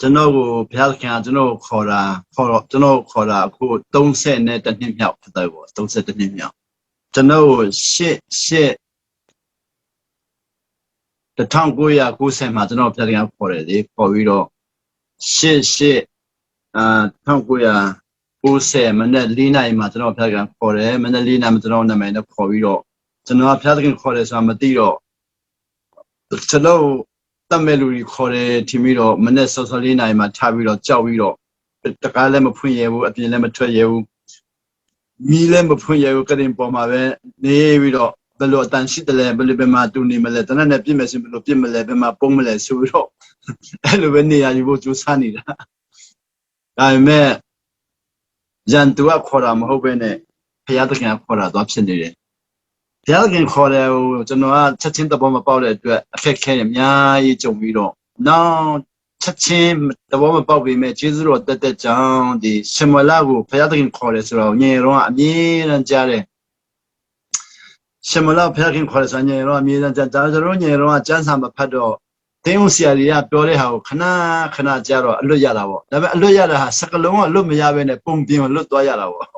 ကျွန်တော်ကိုဘုရားသခင်ကကျွန်တော်ကိုကျွန်တော်ခေါ်တာအခု30နဲ့တစ်နှစ်မြောက်ဖြစ်တယ်ပေါ့32နှစ်မြောက်ကျွန်တော်ကို1990မှာကျွန်တော်ဘုရားသခင်ခေါ်တယ်လေခေါ်ပြီးတော့1990မနေ့4နိုင်မှာကျွန်တော်ဘုရားသခင်ခေါ်တယ်မနေ့4နိုင်မှာကျွန်တော်နာမည်နဲ့ခေါ်ပြီးတော့ကျွန်တော်ဘုရားသခင်ခေါ်တယ်ဆိုတာမသိတော့ကျွန်တော်တမဲ့လူကြီးခေါ်တယ်ထင်ပြီးတော့မနေ့စောစော4နိုင်မှာထားပြီးတော့ကြောက်ပြီးတော့တကားလည်းမဖွင့်ရဘူးအပြင်လည်းမထွက်ရဘူးမီးလည်းမဖွင့်ရဘူးကရင်ပေါ်မှာပဲနေပြီးတော့ဘယ်လိုအတန်ရှိတယ်လဲဘယ်လိုပဲမှတူနေမလဲတနက်နဲ့ပြစ်မယ်ဆိုဘယ်လိုပြစ်မလဲဘယ်မှာပုံမလဲဆိုပြီးတော့အဲ့လိုပဲနေရယူဖို့ကြိုးစားနေတာဒါပေမဲ့ရန်သူကခေါ်တာမဟုတ်ဘဲနဲ့ဘုရားသခင်ကခေါ်တာတော့ဖြစ်နေတယ်ဘုရားသခင်ခေါ်တယ်ဟိုကျွန်တော်ကချက်ချင်းသဘောမပေါက်တဲ့အတွက်အခက်ခဲအများကြီးကြုံပြီးတော့နောက်ချက်ချင်းသဘောမပေါက်ပေမဲ့ကျေးဇူးတော်တက်ကြောင်းဒီရှမလာကိုဘုရားသခင်ခေါ်တယ်ဆိုတော့ညင်ရောအမြဲတမ်းကြားတယ်ရှမလာဘုရားသခင်ခေါ်တယ်ဆိုညင်ရောအမြဲတမ်းကြားဒါဆိုတော့ညင်ရောကကျမ်းစာမဖတ်တော့တင်းဦးဆရာကြီးကပြောတဲ့ဟာကိုခဏကြားတော့အလွတ်ရတာပေါ့ဒါပေမဲ့အလွတ်ရတာဟာစကလုံးကအလွတ်မရဘဲနဲ့ပုံပြင်လွတ်သွားရတာပေါ့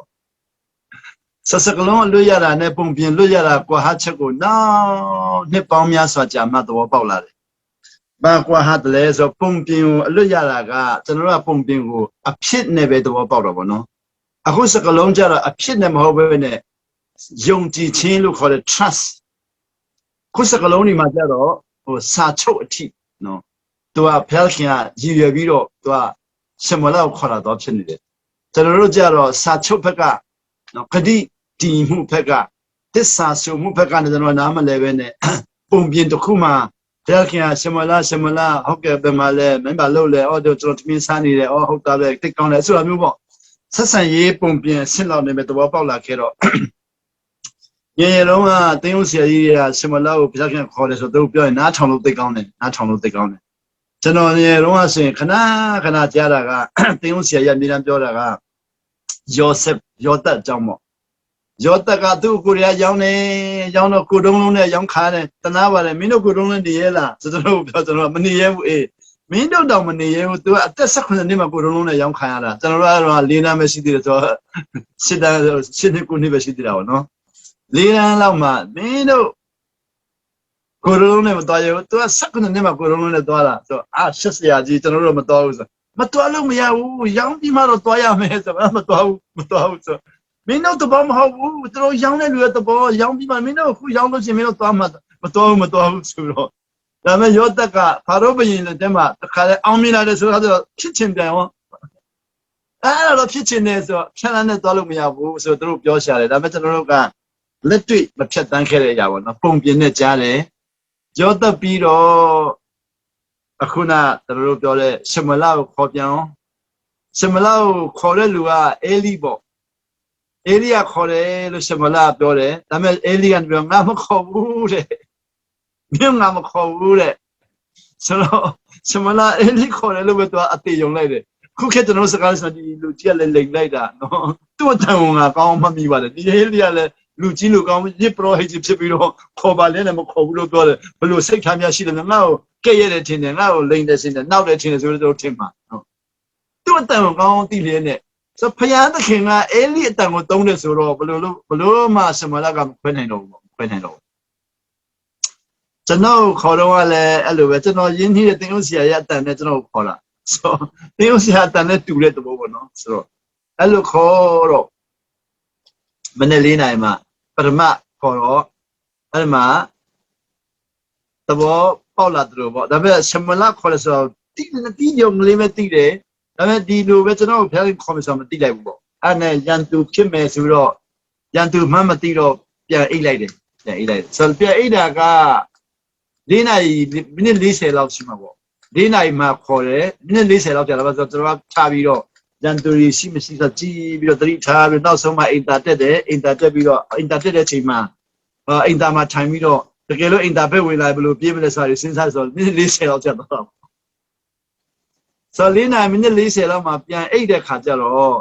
စကလုံးလွတ်ရတာနဲ့ပုံပြင်လွတ်ရတာကွာဟာချက်ကိုနောက်နှစ်ပေါင်းများစွာကြာမှသဘောပေါက်လာတယ်။ဘာကွာဟာတလဲဆိုပုံပြင်ကိုအလွတ်ရတာကကျွန်တော်ကပုံပြင်ကိုအဖြစ်နဲ့ပဲသဘောပေါက်တော့ဗောနော်။အခုစကလုံးကျတော့အဖြစ်နဲ့မဟုတ်ဘဲနဲ့ယုံကြည်ခြင်းလို့ခေါ်တဲ့ trust ခုစကလုံးဒီမှာကျတော့ဟိုစာချုပ်အထိနော်။သူကဖျားခင်ကရည်ရွယ်ပြီးတော့သူကရှမလာကိုခေါ်လာတော့ဖြစ်နေတယ်။ကျွန်တော်တို့ကျတော့စာချုပ်ဘက်ကနော်ခတိဒီမှုဘက်ကသစ္စာဆိုမှုဘက်ကလည်းကျွန်တော်နားမလဲပဲနဲ့ပုံပြင်တစ်ခုမှဘုရားခင်ရှမလာဟုတ်ကဲ့ပဲမလဲမင်းပါလို့လဲအော်ကျွန်တော်တမင်းစားနေတယ်အော်ဟုတ်တာပဲတိတ်ကောင်းတယ်ဆိုတာမျိုးပေါ့ဆက်ဆံရေးပုံပြင်ဆင့်လောက်နေမဲ့သဘောပေါက်လာခဲ့တော့ညင်ရုံးကတင်းဦးဆရာကြီးကရှမလာကိုဘုရားခင်ခေါ်တယ်ဆိုတော့ပြောရင်နားထောင်လို့တိတ်ကောင်းတယ်ကျွန်တော်ညင်ရုံးကဆိုရင်ခဏကြားတာကတင်းဦးဆရာကြီးအမြဲတမ်းပြောတာကယောသက်အကြောင်းပေါ့ယောသက်ကသူ့ကိုရီးယားရောင်းတော့ကိုတုံးလုံးနဲ့ရောင်းခါတယ်တနာပါတယ်မင်းတို့ကိုတုံးလုံးနေရဲလားကျွန်တော်ပြောကျွန်တော်မနေရဲဘူးအေးမင်းတို့တောင်မနေရဲဘူးသူကအသက်18နှစ်မှာကိုတုံးလုံးနဲ့ရောင်းခါရတာကျွန်တော်ကတော့၄နာမရှိသေးတယ်ဆိုတော့စစ်နှစ်9နှစ်ပဲရှိသေးတာပေါ့နော်၄လမ်းလောက်မှမင်းတို့ကိုတုံးလုံးနဲ့မတော်ရဘူးသူက18နှစ်မှာကိုတုံးလုံးနဲ့သွားတာဆိုတော့ရှက်စရာကြီးကျွန်တော်တို့မတော်ဘူးဆိုမတော်လို့မရဘူးရောင်းပြီးမှတော့သွားရမယ်ဆိုတော့မတော်ဘူးဆိုမင်းတို့တဘောမဟုတ်ဘူးသူတို့ရောင်းတဲ့လူရဲ့တဘောရောင်းပြီးမှမင်းတို့ခုရောင်းလို့ချင်းမင်းတို့သွားမှမတော်ဘူးဆိုတော့ဒါပေမဲ့ယောသက်ကဖာရောဘုရင်လက်ထဲမှာတခါလဲအောင်မြင်လာတယ်ဆိုတော့ဖြစ်ချင်တယ်ဟောအဲ့တော့ဖြစ်ချင်တယ်ဆိုတော့ဖြတ်လန်းနဲ့သွားလို့မရဘူးဆိုတော့သူတို့ပြောရှာတယ်ဒါပေမဲ့ကျွန်တော်တို့ကလက်တွေ့မဖြတ်တန်းခဲ့တဲ့အရာပေါ့နော်ပုံပြင်နဲ့ကြားတယ်ယောသက်ပြီးတော့အခုနကျွန်တော်တို့ပြောတဲ့ရှမလာကိုခေါ်ပြန်အောင်ရှမလာကိုခေါ်တဲ့လူကအေလိပေါ့အေလိကခေါ်တယ်လို့ရှမလာပြောတယ်ဒါပေမဲ့အေလိကပြောငါမခေါ်ဘူးတဲ့ငါမခေါ်ဘူးတဲ့ဆိုတော့ရှမလာအေလိခေါ်တယ်လို့ပဲသူကအသေးယုံလိုက်တယ်ခုခေတ်ကျွန်တော်စကားဆိုဒီလူကြီးကလည်းလိမ်လိုက်တာနော်သူ့အတန်ကကောင်းမှမိပါတယ်ဒီအေလိကလည်းလူကြီးလူကောင်းရစ်ပရောဟိတ်ဖြစ်ပြီးတော့ခေါ်ပါလဲလည်းမခေါ်ဘူးလို့ပြောတယ်ဘလို့စိတ်ထားများရှိတယ်ငါ့ကိုကဲ့ရတယ်ထင်တယ်ငါ့ကိုလိမ်တယ်ထင်တယ်နောက်တယ်ထင်တယ်ဆိုတော့ထင်မှာဟုတ်သူ့အတန်ကောင်းသိလေနဲ့ဆိုဖယားသခင်ကအေလိအတန်ကိုတုံးတယ်ဆိုတော့ဘလို့မှရှမလာကမခွဲနိုင်တော့ဘူးကျွန်တော်ခေါ်တော့လည်းအဲ့လိုပဲကျွန်တော်ရင်းနှီးတဲ့တင်းဦးဆရာရဲ့အတန်နဲ့ကျွန်တော်ခေါ်လာဆိုတင်းဦးဆရာအတန်နဲ့တူတဲ့သဘောပေါ့နော်ဆိုတော့အဲ့လိုခေါ်တော့မနေ့၄နိုင်မှာပထမခေါ်တော့အဲ့မှာသဘောပေါက်လာတယ်လို့ပေါ့ဒါပေမဲ့ရှမလာခေါ်လို့ဆိုတော့တီးညုံလေးပဲတီးတယ်ဒါပေမဲ့ဒီလိုပဲကျွန်တော်ဖျားရင်ခေါ်မယ်ဆိုတော့မသိလိုက်ဘူးပေါ့အဲ့နဲ့ရန်သူဖြစ်မယ်ဆိုတော့ရန်သူမှမသိတော့ပြန်အိတ်လိုက်တယ်ဆိုတော့ပြန်အိတ်တာက၄နာရီမိနစ်40လောက်ရှိမှာပေါ့၄နာရီမှခေါ်တယ်မိနစ်40လောက်ကြာလာပါဆိုတော့ကျွန်တော်ထားပြီးတော့ရန်သူရှိမရှိဆိုကြည့်ပြီးတော့သတိထားပြီးနောက်ဆုံးမှအိမ်တာတက်တယ်အိမ်တာတက်ပြီးတော့အိမ်တာတက်တဲ့အချိန်မှာအိမ်တာမှာထိုင်ပြီးတော့တကယ်လို့အိမ်တာဘက်ဝင်လာဘယ်လိုပြေးမလဲဆိုတာစဉ်းစားဆိုတော့မိနစ်40လောက်ကြာတော့ဆို4နာရီမိနစ်40လောက်မှပြန်အိတ်တဲ့ခါကျတော့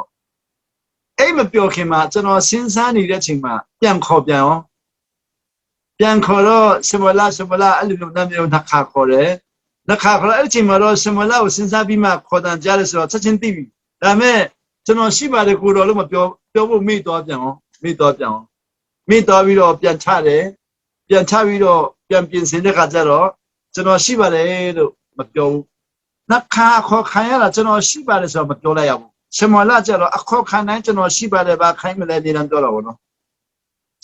အိတ်မပြောခင်မှာကျွန်တော်စဉ်းစားနေတဲ့အချိန်မှာပြန်ခေါ်တော့ရှမလာအဲ့လိုနာမည်ကိုနှစ်ခါခေါ်တယ် လက်ခါခလာအဲ့ချိန်မှာတော့စမလာကိုစဉ်းစားပြီးမှခေါ်တန်ကြားတယ်ဆိုတော့ချက်ချင်းသိပြီဒါပေမဲ့ကျွန်တော်ရှိပါတယ်ကိုတော်လို့မပြောဖို့မေ့သွားပြန်အောင်မေ့သွားပြီးတော့ပြန်ချတယ်ပြန်ချပြီးတော့ပြန်ပြင်ဆင်တဲ့ခါကျတော့ကျွန်တော်ရှိပါတယ်လို့မပြောဘူးလက်ခါခေါ်ခံရတာကျွန်တော်ရှိပါတယ်ဆိုတော့မပြောလိုက်ရဘူးစမလာကျတော့အခေါ်ခံတိုင်းကျွန်တော်ရှိပါတယ်ဘာခိုင်းမလဲနေတယ်ပြောတော့ဘောနော်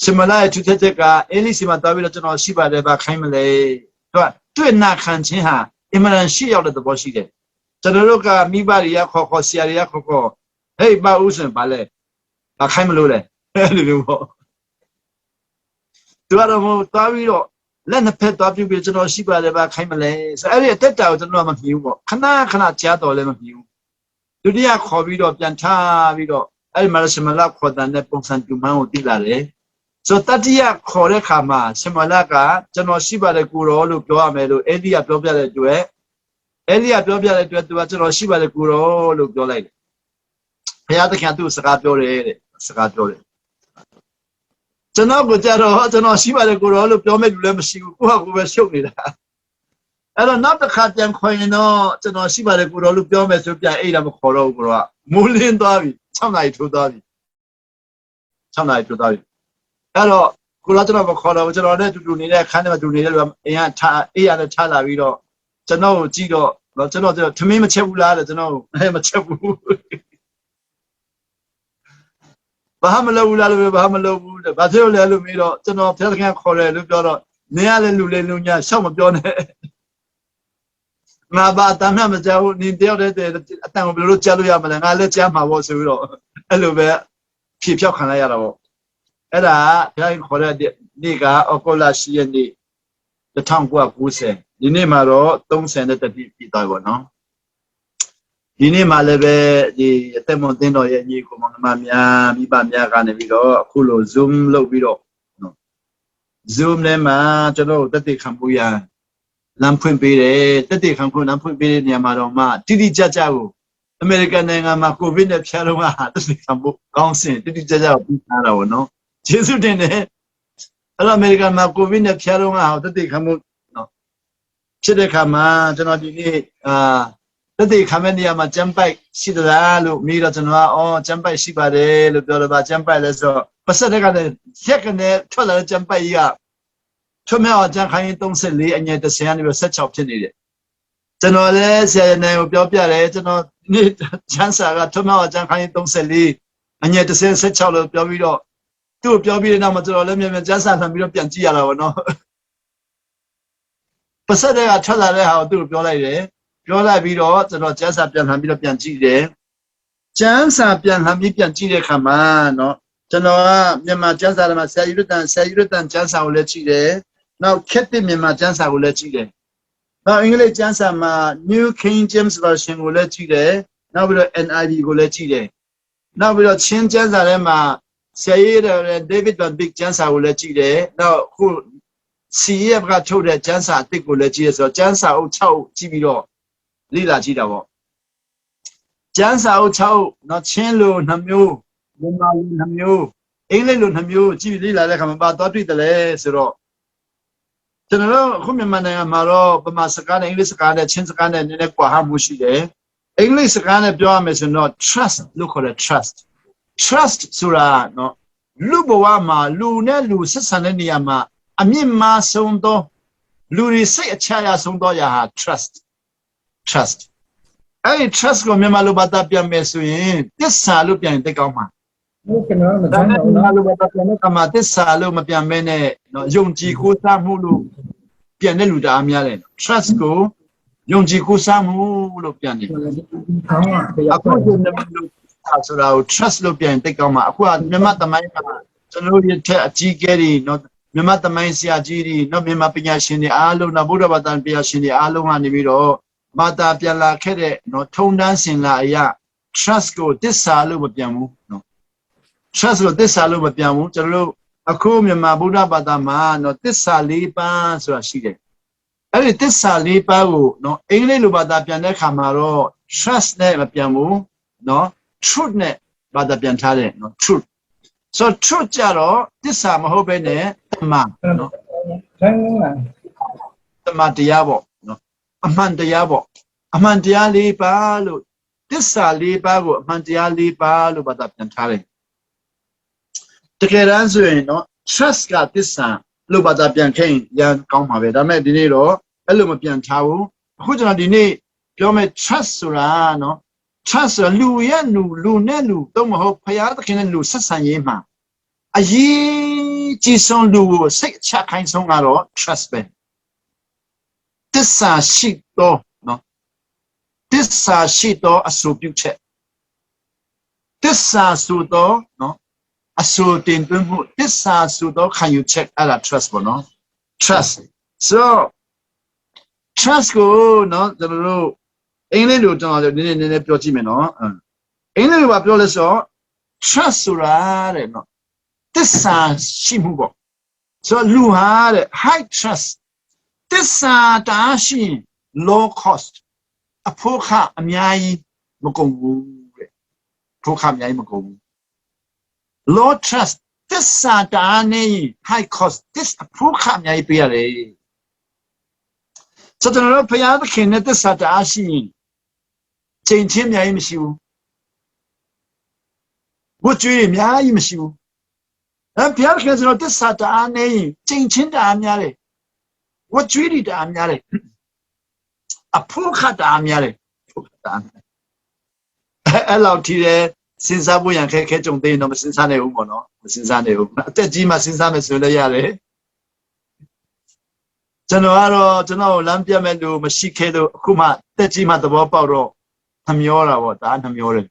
စမလာရဲ့သူတဲ့ကအဲလိစီမှာတော်ပြီးတော့ကျွန်တော်ရှိပါတယ်ဘာခိုင်းမလဲတော့တွေ့နာခံခြင်းဟာအမှန်ရှိရောက်တဲ့သဘောရှိတယ်ကျွန်တော်တို့ကမိဘတွေကခေါ်ဆရာတွေကခေါ်ဟေးပါဦးစင်ပါလေဘာခိုင်းမလို့လဲအဲ့လိုမျိုးပေါ့သူကတော့တော်ပြီးတော့လက်နှစ်ဖက်တော်ပြီးကျွန်တော်ရှိပါတယ်ဘာခိုင်းမလဲဆိုအဲ့ဒီအတက်တာကိုကျွန်တော်မမြင်ဘူးပေါ့ခဏကြားတော်လည်းမမြင်ဘူးဒုတိယခေါ်ပြီးတော့ပြန်ထားပြီးတော့အဲ့ဒီမှာစမလာခေါ်တဲ့ပုံစံတူမှန်းကိုသိလာတယ်ဆိုတတိယခေါ်တဲ့ခါမှာစမလာကကျွန်တော်ရှိပါတယ်ကိုရောလို့ပြောရမယ်လို့အဲ့ဒီကပြောပြတဲ့အတွက်သူကကျွန်တော်ရှိပါတယ်ကိုရောလို့ပြောလိုက်တယ်ဘုရားသခင်သူ့စကားပြောတယ်တဲ့စကားပြောတယ်ကျွန်တော်ကကြတော့ကျွန်တော်ရှိပါတယ်ကိုရောလို့ပြောမဲ့လူလည်းမရှိဘူးကိုယ့်ဟာကိုယ်ပဲရှုပ်နေတာအဲ့တော့နောက်တစ်ခါပြန်ခေါ်ရင်တော့ကျွန်တော်ရှိပါတယ်ကိုရောလို့ပြောမယ်ဆိုပြန်အိတ်တာမခေါ်တော့ဘူးကိုရောမိုးလင်းသွားပြီ6 နာရီထိုးသွားပြီအဲ့တော့ကိုရောကျွန်တော်မခေါ်တော့ဘူးကျွန်တော်နဲ့တူနေတဲ့ခန်းထဲမှာတူနေတဲ့လူကအိမ်ကအေးရနဲ့ထားလာပြီးတော့ကျွန်တော်ကိုကြည့်တော့ကျွန်တော်ထမင်းမချက်ဘူးလားတဲ့ကျွန်တော်မချက်ဘူးဘာမှမလုပ်ဘူးလားလို့ဘာမှမလုပ်ဘူးတဲ့ဘာဖြစ်လို့လဲလို့မေးတော့ကျွန်တော်ဖျက်ခင်ခေါ်တယ်လို့ပြောတော့နင်ကလည်းလူလေးလူညာရှောက်မပြောနဲ့ငါဘာတမ်းမှမကြောက်ဘူးနင်တယောက်တည်းအတန်ကိုဘယ်လိုကြားလို့ရမလဲငါလည်းကြားမှာပေါ့ဆိုပြီးတော့အဲ့လိုပဲဖြေဖြောက်ခံလိုက်ရတာပေါ့အဲ့ဒါဘုရားခေါ်တဲ့နေ့ကအောက်တိုဘာ10 ရက်နေ့1990ဒီနေ့မှာတော့30နဲ့တတိပြည့်သွားပြီပေါ့နော်ဒီနေ့မှလည်းပဲဒီအသက်မွန်သင်းတော်ရဲ့ညီကိုမောင်နှမများမိဘများကနေပြီးတော့အခုလို zoom လုပ်ပြီးတော့နော် zoom ထဲမှာကျွန်တော်တက်တိခံဖို့ရလမ်းဖွင့်ပေးတယ်တက်တိခံဖို့လမ်းဖွင့်ပေးတဲ့နေရာမှာတော့မှတိတိကျကျကိုအမေရိကန်နိုင်ငံမှာကိုဗစ်နဲ့ဖျားတော့ကတက်တိခံဖို့ကောင်းစင်တိတိကျကျကိုပြီးထားတာပေါ့နော်ကျေးဇူးတင်တယ်အဲ့တော့အမေရိကန်မှာကိုဗစ်နဲ့ဖျားတော့ကတက်တိခံဖို့နော်ဖြစ်တဲ့ခါမှာကျွန်တော်ဒီနေ့တက်တိခံမဲ့နေရာမှာကျမ်းပိုက်ရှိသလားလို့မေးတော့ကျွန်တော်ကကျမ်းပိုက်ရှိပါတယ်လို့ပြောတော့ဗာကျမ်းပိုက်လဲဆိုတော့ပတ်သက်တဲ့ကလည်းရက်ကနေထွက်လာတဲ့ကျမ်းပိုက်ကြီးကထွမြောက်ကျမ်းခိုင်း34အငယ်30ကနေပြီး16ဖြစ်နေတယ်ကျွန်တော်လည်းဆရာနိုင်ကိုပြောပြတယ်ကျွန်တော်နေ့ချမ်းစာကထွမြောက်ကျမ်းခိုင်း34အငယ်30 16လို့ပြောပြီးတော့သူ့ကိုပြောပြီးတဲ့နောက်မှာကျွန်တော်လည်းမြန်ကျမ်းစာဖန်ပြီးတော့ပြန်ကြည့်ရတာပေါ့နော်ပတ်သက်တဲ့ကထွက်လာတဲ့ဟာကိုသူ့ကိုပြောလိုက်တယ်ပြောလိုက်ပြီးတော့ကျွန်တော်ကျမ်းစာပြန်လှန်ပြီးတော့ပြန်ကြည့်တယ်ကျမ်းစာပြန်လှန်ပြီးပြန်ကြည့်တဲ့အခါမှာနော်ကျွန်တော်ကမြန်မာကျမ်းစာထဲမှာဆရာယူရတန်ကျမ်းစာကိုလည်းကြည့်တယ်နောက်ခက်တဲ့မြန်မာကျမ်းစာကိုလည်းကြည့်တယ်နောက်အင်္ဂလိပ်ကျမ်းစာမှာ New King James Version ကိုလည်းကြည့်တယ်နောက်ပြီးတော့ NIV ကိုလည်းကြည့်တယ်နောက်ပြီးတော့ချင်းကျမ်းစာထဲမှာဆရာရေးတဲ့ David Van Beek ကျမ်းစာကိုလည်းကြည့်တယ်နောက်ခု CEF ကထုတ်တဲ့ကျမ်းစာအသစ်ကိုလည်းကြည့်ရဆိုတော့ကျမ်းစာအုပ်6အုပ်ကြည့်ပြီးတော့လေ့လာကြည့်တာပေါ့ကျမ်းစာအုပ်6အုပ်နော်ချင်းလို2မျိုးမြန်မာလို2မျိုးအင်္ဂလိပ်လို2မျိုးကြည့်လေ့လာတဲ့အခါမှာပါတော့တွေ့တယ်လေဆိုတော့ကျွန်တော်တို့အခုမြန်မာနိုင်ငံမှာတော့ဗမာစကားနဲ့အင်္ဂလိပ်စကားနဲ့ချင်းစကားနဲ့နည်းနည်းကွာဟမှုရှိတယ်အင်္ဂလိပ်စကားနဲ့ပြောရမယ်ဆိုတော့ trust လို့ခေါ်တယ် trust ဆိုတာနော်လူဘဝမှာလူနဲ့လူဆက်ဆံတဲ့နေရာမှာအမြင့်မားဆုံးသောလူတွေစိတ်အချရဆုံးသောရာဟာ trust အဲ့ဒီ trust ကိုမြန်မာလိုဘာသာပြန်မယ်ဆိုရင်သစ္စာလို့ပြန်သိကောင်းမှာဟုတ်ကဲ့နော်ဒါနဲ့မြန်မာလိုဘာသာပြန်တဲ့အခါမှာသစ္စာလို့မပြန်မဲနဲ့နော်ယုံကြည်ကိုးစားမှုလို့ပြန်တဲ့လူတအားများတယ် trust ကိုယုံကြည်ကိုးစားမှုလို့ပြန်တယ်အခုဆိုတာကို trust လို့ပြန်သိကောင်းမှာအခုကမြန်မာသမိုင်းမှာကျွန်တော်ရဲ့ထက်အကြီးကဲတွေနော်မြန်မာသမိုင်းဆရာကြီးတွေနော်မြန်မာပညာရှင်တွေအားလုံးနော်ဗုဒ္ဓဘာသာပညာရှင်တွေအားလုံးကနေပြီးတော့ဘာသာပြန်လာခဲ့တဲ့နော်ထုံတန်းစင်လာအရာ trust ကိုသစ္စာလို့မပြန်ဘူးနော် trust ကိုသစ္စာလို့မပြန်ဘူးကျွန်တော်တို့အခုမြန်မာဗုဒ္ဓဘာသာမှာနော်သစ္စာ၄ပါးဆိုတာရှိတယ်အဲ့ဒီသစ္စာ၄ပါးကိုနော်အင်္ဂလိပ်လိုဘာသာပြန်တဲ့အခါမှာတော့ trust နဲ့မပြန်ဘူးနော် truth နဲ့ဘာသာပြန်ထားတယ်နော် truth so truth ကြတော့သစ္စာမဟုတ်ဘဲနဲ့တမန်နော်တမန်တရားပေါ့နော် အမှန်တရားပေါ့အမှန်တရား၄ပါးလို့သစ္စာ၄ပါးကိုအမှန်တရား၄ပါးလို့ဘာသာပြန်ထားတယ်တကယ်တမ်းဆိုရင်နော် trust ကသစ္စာလို့ဘာသာပြန်ခဲ့ရင်ရန်ကောင်းပါပဲဒါပေမဲ့ဒီနေ့တော့အဲ့လိုမပြန်ထားဘူးအခုကျွန်တော်ဒီနေ့ပြောမယ် trust ဆိုတာနော် trust ဆိုလူရဲ့လူနဲ့လူတော့မဟုတ်ဖရာသခင်နဲ့လူဆက်ဆံရေးမှာအရေးကြီးဆုံးလူကိုစိတ်ချခိုင်းဆုံးကတော့ trust ပဲသစ္စာရှိတော့နော်သစ္စာရှိတော့အဆိုပြုချက်သစ္စာဆိုတော့နော်အဆိုတင်သွင်းမှုသစ္စာဆိုတော့ခံယူချက်အဲ့ဒါ trust ပေါ့နော် trust so trust ကိုနော်ကျွန်တော်တို့အင်္ဂလိပ်လိုကျွန်တော်နည်းနည်းပြောကြည့်မယ်နော်အင်္ဂလိပ်လိုပြောလဲဆို trust ဆိုတာတဲ့နော်သစ္စာရှိမှုပေါ့ဆိုလူဟာတဲ့ high trust သစ္စာတားရှိ low cost အဖို့ခအများကြီးမကုန်ဘူးတဲ့ဖို့ခအများကြီးမကုန်ဘူး low trust သစ္စာတားနေ high cost အဖို့ခအများကြီးပေးရတယ်ဆိုတော့ကျွန်တော်တို့ဖျားသခင်နဲ့သစ္စာတားရှိရင်ချိန်ချင်းအများကြီးမရှိဘူးဝတ်ကြွေးအများကြီးမရှိဘူးဘုရားခင်ကျွန်တော်သစ္စာတားနေရင်ချိန်ချင်းတားများတယ်ဝတ်ကြွေးတားများတယ်အဖို့ခတားများတယ်ဖို့ခတားအဲ့လောက်ထိတယ်စဉ်းစားဖို့ရန်ခဲကြုံသေးရင်တော့မစဉ်းစားနိုင်ဘူးပေါ့နော်မစဉ်းစားနိုင်ဘူးအသက်ကြီးမှစဉ်းစားမယ်ဆိုလည်းရတယ်ကျွန်တော်လမ်းပြမဲ့လို့မရှိခဲ့လို့အခုမှတက်ကြီးမှသဘောပေါက်တော့နှမျောတာပေါ့ဒါနှမျောတယ်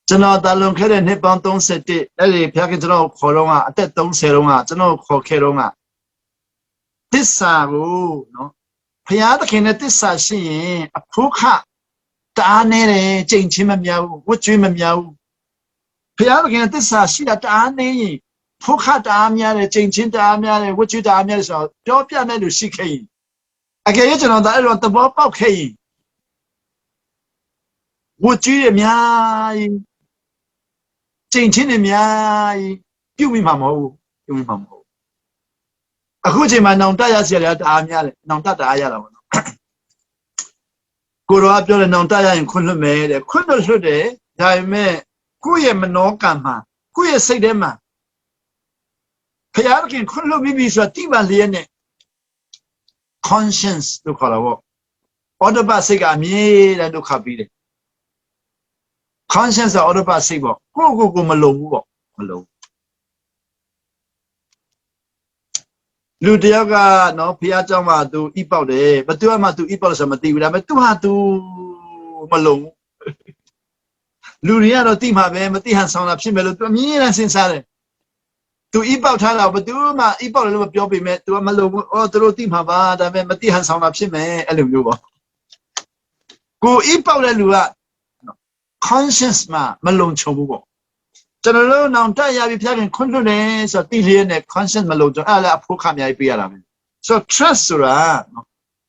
ကျွန်တော်တာလွန်ခဲ့တဲ့နှစ်ပေါင်း31အဲ့ဒီဖခင်ကျွန်တော်ခေါ်တော့ကအသက်30တုန်းကကျွန်တော်ခေါ်ခဲ့တော့ကသစ္စာကိုနော်ဖခင်သခင်နဲ့သစ္စာရှိရင်အဖို့ခတားနေတယ်ကြိမ်ချင်းမများဘူးဝတ်ကြွေးမများဘူးဖခင်သခင်နဲ့သစ္စာရှိတာတားနေရင်ဖို့ခတားများတယ်ကြိမ်ချင်းတားများတယ်ဝတ်ကြွေးတားများတယ်ဆိုတော့ပြောပြတဲ့လူရှိခဲ့ရင်အကယ်၍ကျွန်တော်အဲ့တော့သဘောပေါက်ခဲ့ရင်ဝတ်ကြွေးရများရင်ကျင့်ချင်းတွေအများကြီးပြုမိမှာမဟုတ်ဘူးအခုချိန်မှာနောင်တရဆရာတအားများတယ်နောင်တတအားရတာပေါ့နော်ကိုရောပြောတယ်နောင်တရရင်ခွင့်လွတ်မယ်တဲ့ခွင့်လွတ်တယ်ဒါပေမဲ့ကိုယ့်ရဲ့မနောကံမှာကိုယ့်ရဲ့စိတ်ထဲမှာဖျားခင်ခွင့်လွတ်ပြီးဆိုတာတိပံလျက်နဲ့ conscience လို့ခေါ်တာပေါ့ဩဒပစိတ်ကအမြဲတမ်းဒုက္ခပြီးတယ်conscience အော်ဒပါစိတ်ပေါ့ကိုမလုံဘူးပေါ့မလုံလူတယောက်ကနော်ဖះเจ้าမှာသူဣပေါက်တယ်ဘသူမှသူဣပေါက်လို့ဆိုမသိဘူးဒါပေမဲ့သူဟာသူမလုံလူတွေကတော့သိမှာပဲမသိဟန်ဆောင်တာဖြစ်မယ်လို့သူအမြဲတမ်းစဉ်းစားတယ်သူဣပေါက်ထားတာဘသူမှဣပေါက်တယ်လို့မပြောပေမဲ့သူကမလုံဘူးအော်သူတို့သိမှာပါဒါပေမဲ့မသိဟန်ဆောင်တာဖြစ်မယ်အဲ့လိုမျိုးပေါ့ကိုဣပေါက်တဲ့လူကconscience မှာမလုံခြုံဘူးပေါ့ကျွန်တော်တို့နောင်တက်ရပြီးဖျားခင်ခွင့်လွတ်တယ်ဆိုတော့တိလျက်နဲ့ conscience မလုံခြုံအဲ့ဒါလည်းအဖို့ခအများကြီးပေးရတာပဲဆိုတော့ trust ဆိုတာ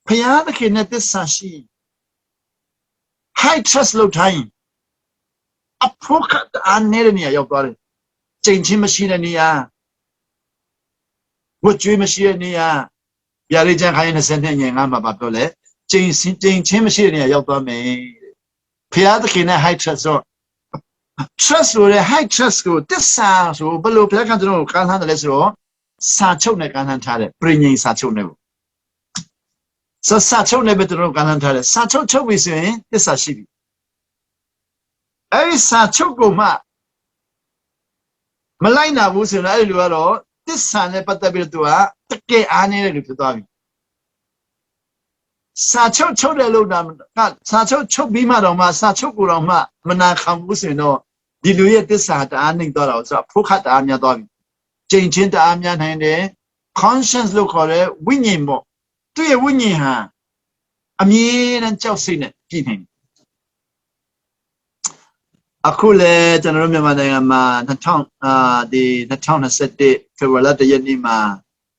ဖျားသခင်နဲ့သစ္စာရှိ high trust လို့ထိုင်းအဖို့ခအားနေတဲ့နေရာရောက်သွားတယ်ချိန်ချင်းမရှိတဲ့နေရာဝတ်ကြွေးမရှိတဲ့နေရာဗျာဒိတ်ချန်ခိုင်း20နှစ်ငယ်ငါမှာပြောလဲချိန်ချင်းမရှိတဲ့နေရာရောက်သွားမယ်ဖျားသခင်နဲ့ high trust ဆို trust ဆိုတဲ့ high trust ကိုတစ္ဆာဆိုဘယ်လိုဖျားခံကျွန်တော်ကိုကမ်းလှမ်းတယ်လဲဆိုတော့စာချုပ်နဲ့ကမ်းလှမ်းထားတယ်ပြိညိစာချုပ်နဲ့စာချုပ်နဲ့ပဲကျွန်တော်ကမ်းလှမ်းထားတယ်စာချုပ်ချုပ်ပြီဆိုရင်တစ္ဆာရှိပြီအဲဒီစာချုပ်ကိုမှမလိုက်နာဘူးဆိုရင်အဲဒီလူကတော့တစ္ဆာနဲ့ပတ်သက်ပြီးတော့သူကတကယ်အားနေတဲ့လူဖြစ်သွားပြီစာချုပ်တယ်လို့စာချုပ်ပြီးမှတော့မှစာချုပ်ကိုတော့မှမနာခံဘူးဆိုရင်တော့ဒီလူရဲ့တစ္ဆာတအားနှိမ့်သွားတော့ဆိုတော့ဖို့ခတ်တအားများသွားပြီကြိမ်ချင်းတအားများနိုင်တယ် conscience လို့ခေါ်တဲ့ဝိညာဉ်ပေါ့သူ့ရဲ့ဝိညာဉ်ဟာအမြဲတမ်းကြောက်စိတ်နဲ့ပြည့်နေတယ်အခုလေကျွန်တော်တို့မြန်မာနိုင်ငံမှာ2021ဖေဖော်ဝါရီလ1ရက်နေ့မှာ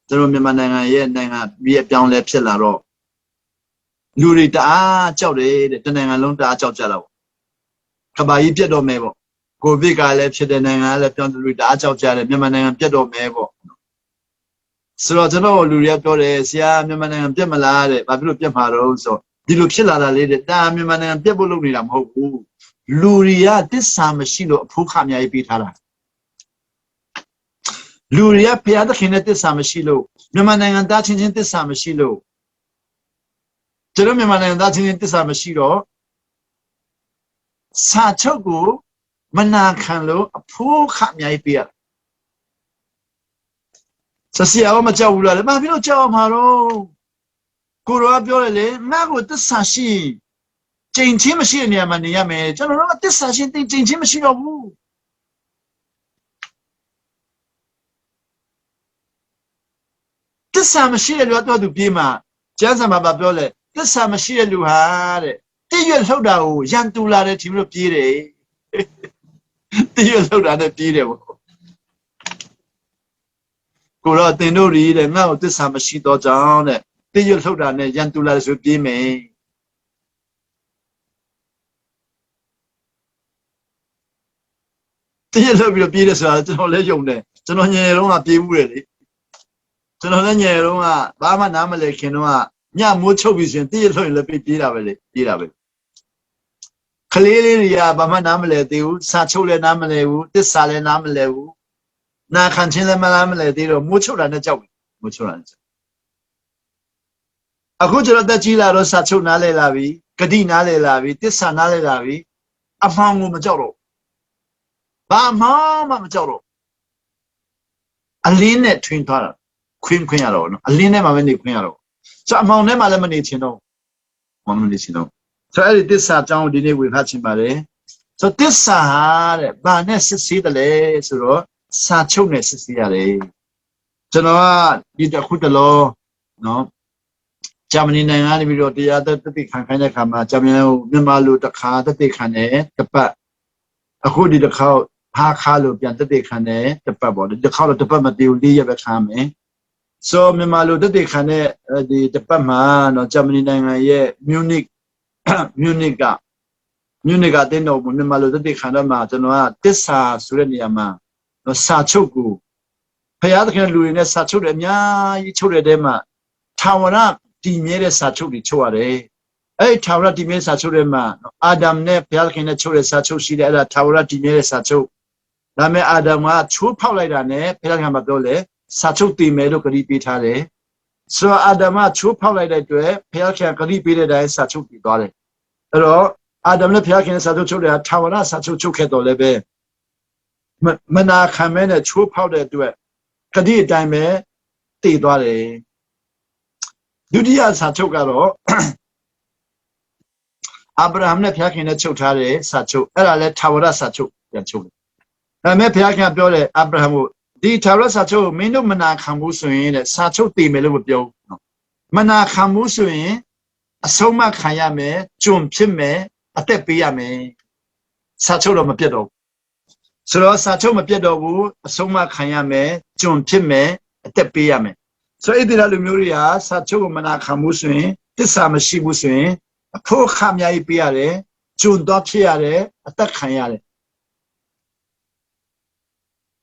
ကျွန်တော်မြန်မာနိုင်ငံရဲ့နိုင်ငံပြည်အပြောင်းလဲဖြစ်လာတော့လူတွေတအားကြောက်တယ်တဲ့တနိုင်ငံလုံးတအားကြောက်ကြတာပေါ့ခဘာကြီးပြတ်တော့မယ်ပေါ့ကိုဗစ်ကလည်းဖြစ်တဲ့နိုင်ငံကလည်းပြောင်းလူတွေတအားကြောက်ကြတယ်မြန်မာနိုင်ငံပြတ်တော့မယ်ပေါ့ ဆိုတော့ကျွန်တော်လူတွေကပြောတယ်ဆရာမြန်မာနိုင်ငံပြတ်မလားတဲ့ဘာဖြစ်လို့ပြတ်မှာတော့ဆိုဒီလိုဖြစ်လာတာလေးတဲ့ဒါမြန်မာနိုင်ငံပြတ်ဖို့လုပ်နေတာမဟုတ်ဘူးလူတွေကတစ္ဆာမရှိလို့အဖို့ခအများကြီးပေးထားတာလူတွေကဘုရားသခင်နဲ့တစ္ဆာမရှိလို့မြန်မာနိုင်ငံသားချင်းချင်းတစ္ဆာမရှိလို့ကျွန်တော်မြန်မာနိုင်ငံသားချင်းချင်းတစ္ဆာမရှိတော့စာချုပ်ကိုမနာခံလို့အဖို့ခအများကြီးပေးရဆရာကမကြောက်ဘူးလားဘာဖြစ်လို့ကြောက်မှာတော့ကိုရောပြောတယ်လေငါ့ကိုတစ္ဆာရှိကျင့်ချင်းမရှိတဲ့နေရာမှာနေရမယ်ကျွန်တော်တို့ကတစ္ဆာရှိကျင့်ချင်းမရှိတော့ဘူးတစ္ဆာမရှိတဲ့လူကတော့သူပြေးမှာကျမ်းစာမှာပြောလဲတစ္ဆာမရှိတဲ့လူဟာတဲ့တည့်ရွက်လှုပ်တာကိုရန်တူလာတဲ့ทีမျိုးပြေးတယ်တည့်ရွက်လှုပ်တာနဲ့ပြေးတယ်ပေါ့ကိုတော့တင်တို့ရီတဲ့ငါ့ကိုတစ္ဆာမရှိတော့ကြောင်းတဲ့တည့်ရွက်လှုပ်တာနဲ့ရန်တူလာဆိုပြေးမယ်တည့်ရွက်လှုပ်ပြီးတော့ပြေးတယ်ဆိုတာကျွန်တော်လည်းယုံတယ်ကျွန်တော်ငယ်တုန်းကပြေးဘူးတယ်လေကျွန်တော်လည်းငယ်တုန်းကဘာမှနားမလည်ခင်တုန်းကညမိုးချုပ်ပြီးဆိုရင်တည့်ရွက်လှုပ်ရင်လည်းပြေးတာပဲလေပြေးတာပဲကလေးလေးတွေကဘာမှနားမလည်သေးဘူးစာချုပ်လည်းနားမလည်ဘူးတစ္ဆာလည်းနားမလည်ဘူးနာခံချင်းလည်းမလားမလဲသေးတော့မိုးချုပ်တာနဲ့ကြောက်မိုးချုပ်တာနဲ့ကြောက်အခုကျွန်တော်တက်ကြီးလာတော့စာချုပ်နားလဲလာပြီဂတိနားလဲလာပြီတစ္ဆာနားလဲလာပြီအမှောင်ကိုမကြောက်တော့ဘာမှမကြောက်တော့အလင်းနဲ့ထွင်သွားတာခွင်းရတော့နော်အလင်းနဲ့မှပဲနေခွင်းရတော့ဆိုအမှောင်နဲ့မှလည်းမနေချင်တော့မနေချင်တော့ဆိုအဲ့ဒီတစ္ဆာအကြောင်းဒီနေ့ဝေဖတ်ချင်ပါတယ်ဆိုတစ္ဆာတဲ့ဘာနဲ့စစ်ဆေးတယ်လဲဆိုတော့စာချုပ်နဲ့စစ်ဆေးရတယ်ကျွန်တော်ကဒီတစ်ခုတလောနော်ဂျာမနီနိုင်ငံကနေပြီးတော့တရားသက်တသိခံခိုင်းတဲ့ခါမှာဂျာမနီမြန်မာလူတစ်ခါတသိခံတယ်တစ်ပတ်အခုဒီတစ်ခါဟာခါလို့ပြန်တသိခံတယ်တစ်ပတ်ပေါ့ဒီတစ်ခါတော့တစ်ပတ်မတည်ဘူး၄ရက်ပဲခံမယ်ဆိုမြန်မာလူတသိခံတဲ့ဒီတစ်ပတ်မှာနော်ဂျာမနီနိုင်ငံရဲ့မြူနစ်ကတင်းတော့မြန်မာလူတသိခံတော့မှာကျွန်တော်ကတစ္ဆာဆိုတဲ့နေရာမှာစာချုပ်ကိုဘုရားသခင်လူတွေနဲ့စာချုပ်တယ်အများကြီးချုပ်တဲ့တဲမှာထာဝရတည်မြဲတဲ့စာချုပ်တွေချုပ်ရတယ်အဲ့ထာဝရတည်မြဲစာချုပ်တွေမှာအာဒမ်နဲ့ဘုရားသခင်နဲ့ချုပ်တဲ့စာချုပ်ရှိတယ်အဲ့ဒါထာဝရတည်မြဲတဲ့စာချုပ်ဒါမဲ့အာဒမ်ကချိုးဖောက်လိုက်တာနဲ့ဘုရားသခင်ကပြောလေစာချုပ်တည်မယ်လို့ဂရုပေးထားတယ်ဆိုတော့အာဒမ်ကချိုးဖောက်လိုက်တဲ့အတွက်ဘုရားသခင်ဂရုပေးတဲ့အတိုင်းစာချုပ်တည်သွားတယ်အဲ့တော့အာဒမ်နဲ့ဘုရားသခင်စာချုပ်ချုပ်တယ်ထာဝရစာချုပ်ချုပ်ခဲ့တော်လည်းပဲမနာခံမဲနဲ့ချိုးဖောက်တဲ့အတွက်ဂတိအတိုင်းပဲတည်သွားတယ်ဒုတိယစာချုပ်ကတော့အာဗြဟံနဲ့ဘုရားခင်နဲ့ချုပ်ထားတဲ့စာချုပ်အဲ့ဒါလဲထာဝရစာချုပ်ပြန်ချုပ်တယ်ဒါပေမဲ့ဘုရားခင်ပြောတယ်အာဗြဟံကိုဒီထာဝရစာချုပ်မင်းတို့မနာခံဘူးဆိုရင်တဲ့စာချုပ်တည်မယ်လို့မပြောဘူးမနာခံဘူးဆိုရင်အဆုံးမခံရမယ်ကျွန်ဖြစ်မယ်အသက်ပေးရမယ်စာချုပ်တော့မပြတ်တော့ဆိုတော့စာချုပ်မပြတ်တော့ဘူးအဆုံးမခံရမယ်ကျွန်ဖြစ်မယ်အသက်ပေးရမယ်ဆိုတော့အဲ့ဒီလူမျိုးတွေကစာချုပ်ကိုမနာခံဘူးဆိုရင်တစ္ဆာမရှိဘူးဆိုရင်အဖို့ခအများကြီးပေးရတယ်ကျွန်တော့ဖြစ်ရတယ်အသက်ခံရတယ်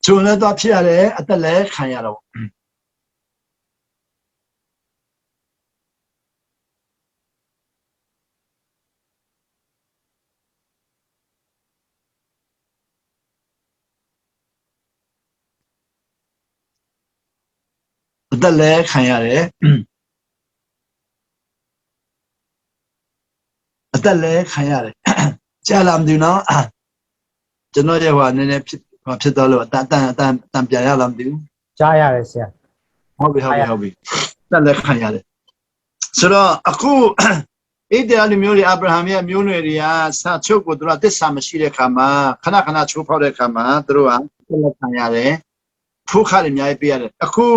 ကျွန်လည်းတော့ဖြစ်ရတယ်အသက်လည်းခံရတော့အသက်လည်းခံရတယ်အသက်လည်းခံရတယ်ကြားလာမသိဘူးနော်ကျွန်တော်ရဲ့ဟိုနည်းနည်းဖြစ်တော့လို့အတန်ပြန်ရလာမသိဘူးကြားရတယ်ဆရာဟုတ်ပြီတက်လက်ခံရတယ်ဆိုတော့အခုဣသရေလမျိုးတွေအာဗြဟံရဲ့မျိုးနွယ်တွေကစာချုပ်ကိုသူတို့တစ္ဆာမရှိတဲ့ခါမှာခဏချိုးဖောက်တဲ့ခါမှာသူတို့ကတက်လက်ခံရတယ်ဖိုးခါတွေအများကြီးပေးရတယ်အခု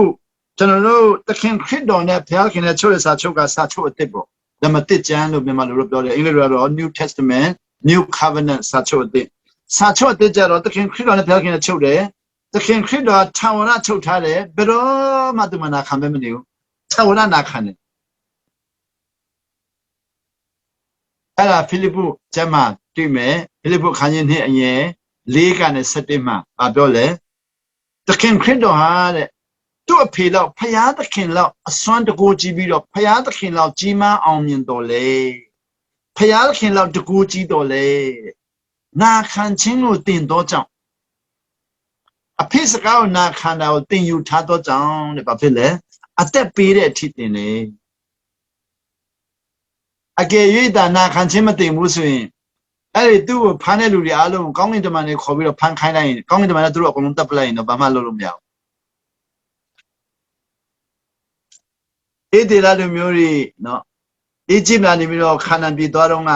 ကျွန်တော်တို့သခင်ခရစ်တော်နဲ့ဘုရားခင်နဲ့ချုပ်တဲ့စာချုပ်ကစာချုပ်အသစ်ပေါ့ဓမ္မသစ်ကျမ်းလို့မြန်မာလိုပြောတယ်အင်္ဂလိပ်လိုတော့ New Testament New Covenant စာချုပ်အသစ်ကြတော့သခင်ခရစ်တော်နဲ့ဘုရားခင်နဲ့ချုပ်တယ်သခင်ခရစ်တော်ထာဝရချုပ်ထားတယ်ဘယ်တော့မှသူမနာခံမနေဘူးထာဝရနာခံတယ်အဲ့ဒါဖိလိပ္ပုကျမ်းမှာတွေ့မယ်ဖိလိပ္ပုခန်းကြီးနှစ်အရင်4ကနေ7မှာပြောလဲသခင်ခရစ်တော်ဟာတဲ့ သူ့အဖေလောက်ဖယားသခင်လောက်အစွမ်းတကူကြီးပြီးတော့ဖယားသခင်လောက်ကြီးမားအောင်မြင်တော်လေဖယားသခင်လောက်တကူကြီးတော်လေနာခံခြင်းကိုတင်တော့ကြောင့်အဖေစကားကိုနာခံတာကိုတင်ယူထားတော့ကြောင့်တဲ့ဘာဖြစ်လဲအသက်ပေးတဲ့အထိတင်လေအကယ်၍ဒါနာခံခြင်းမတင်ဘူးဆိုရင်အဲ့ဒီသူ့ကိုဖမ်းတဲ့လူတွေအားလုံးကောင်းကင်တမန်တွေခေါ်ပြီးတော့ဖမ်းခိုင်းလိုက်ရင်ကောင်းကင်တမန်ကသူတို့အကုန်လုံးတပ်ပလိုက်ရင်တော့ဘာမှလုပ်လို့မရဘူးအေဒေလာလူမျိုးတွေနော်အီဂျစ်ကနေပြီးတော့ခါနန်ပြည်သွားတော့က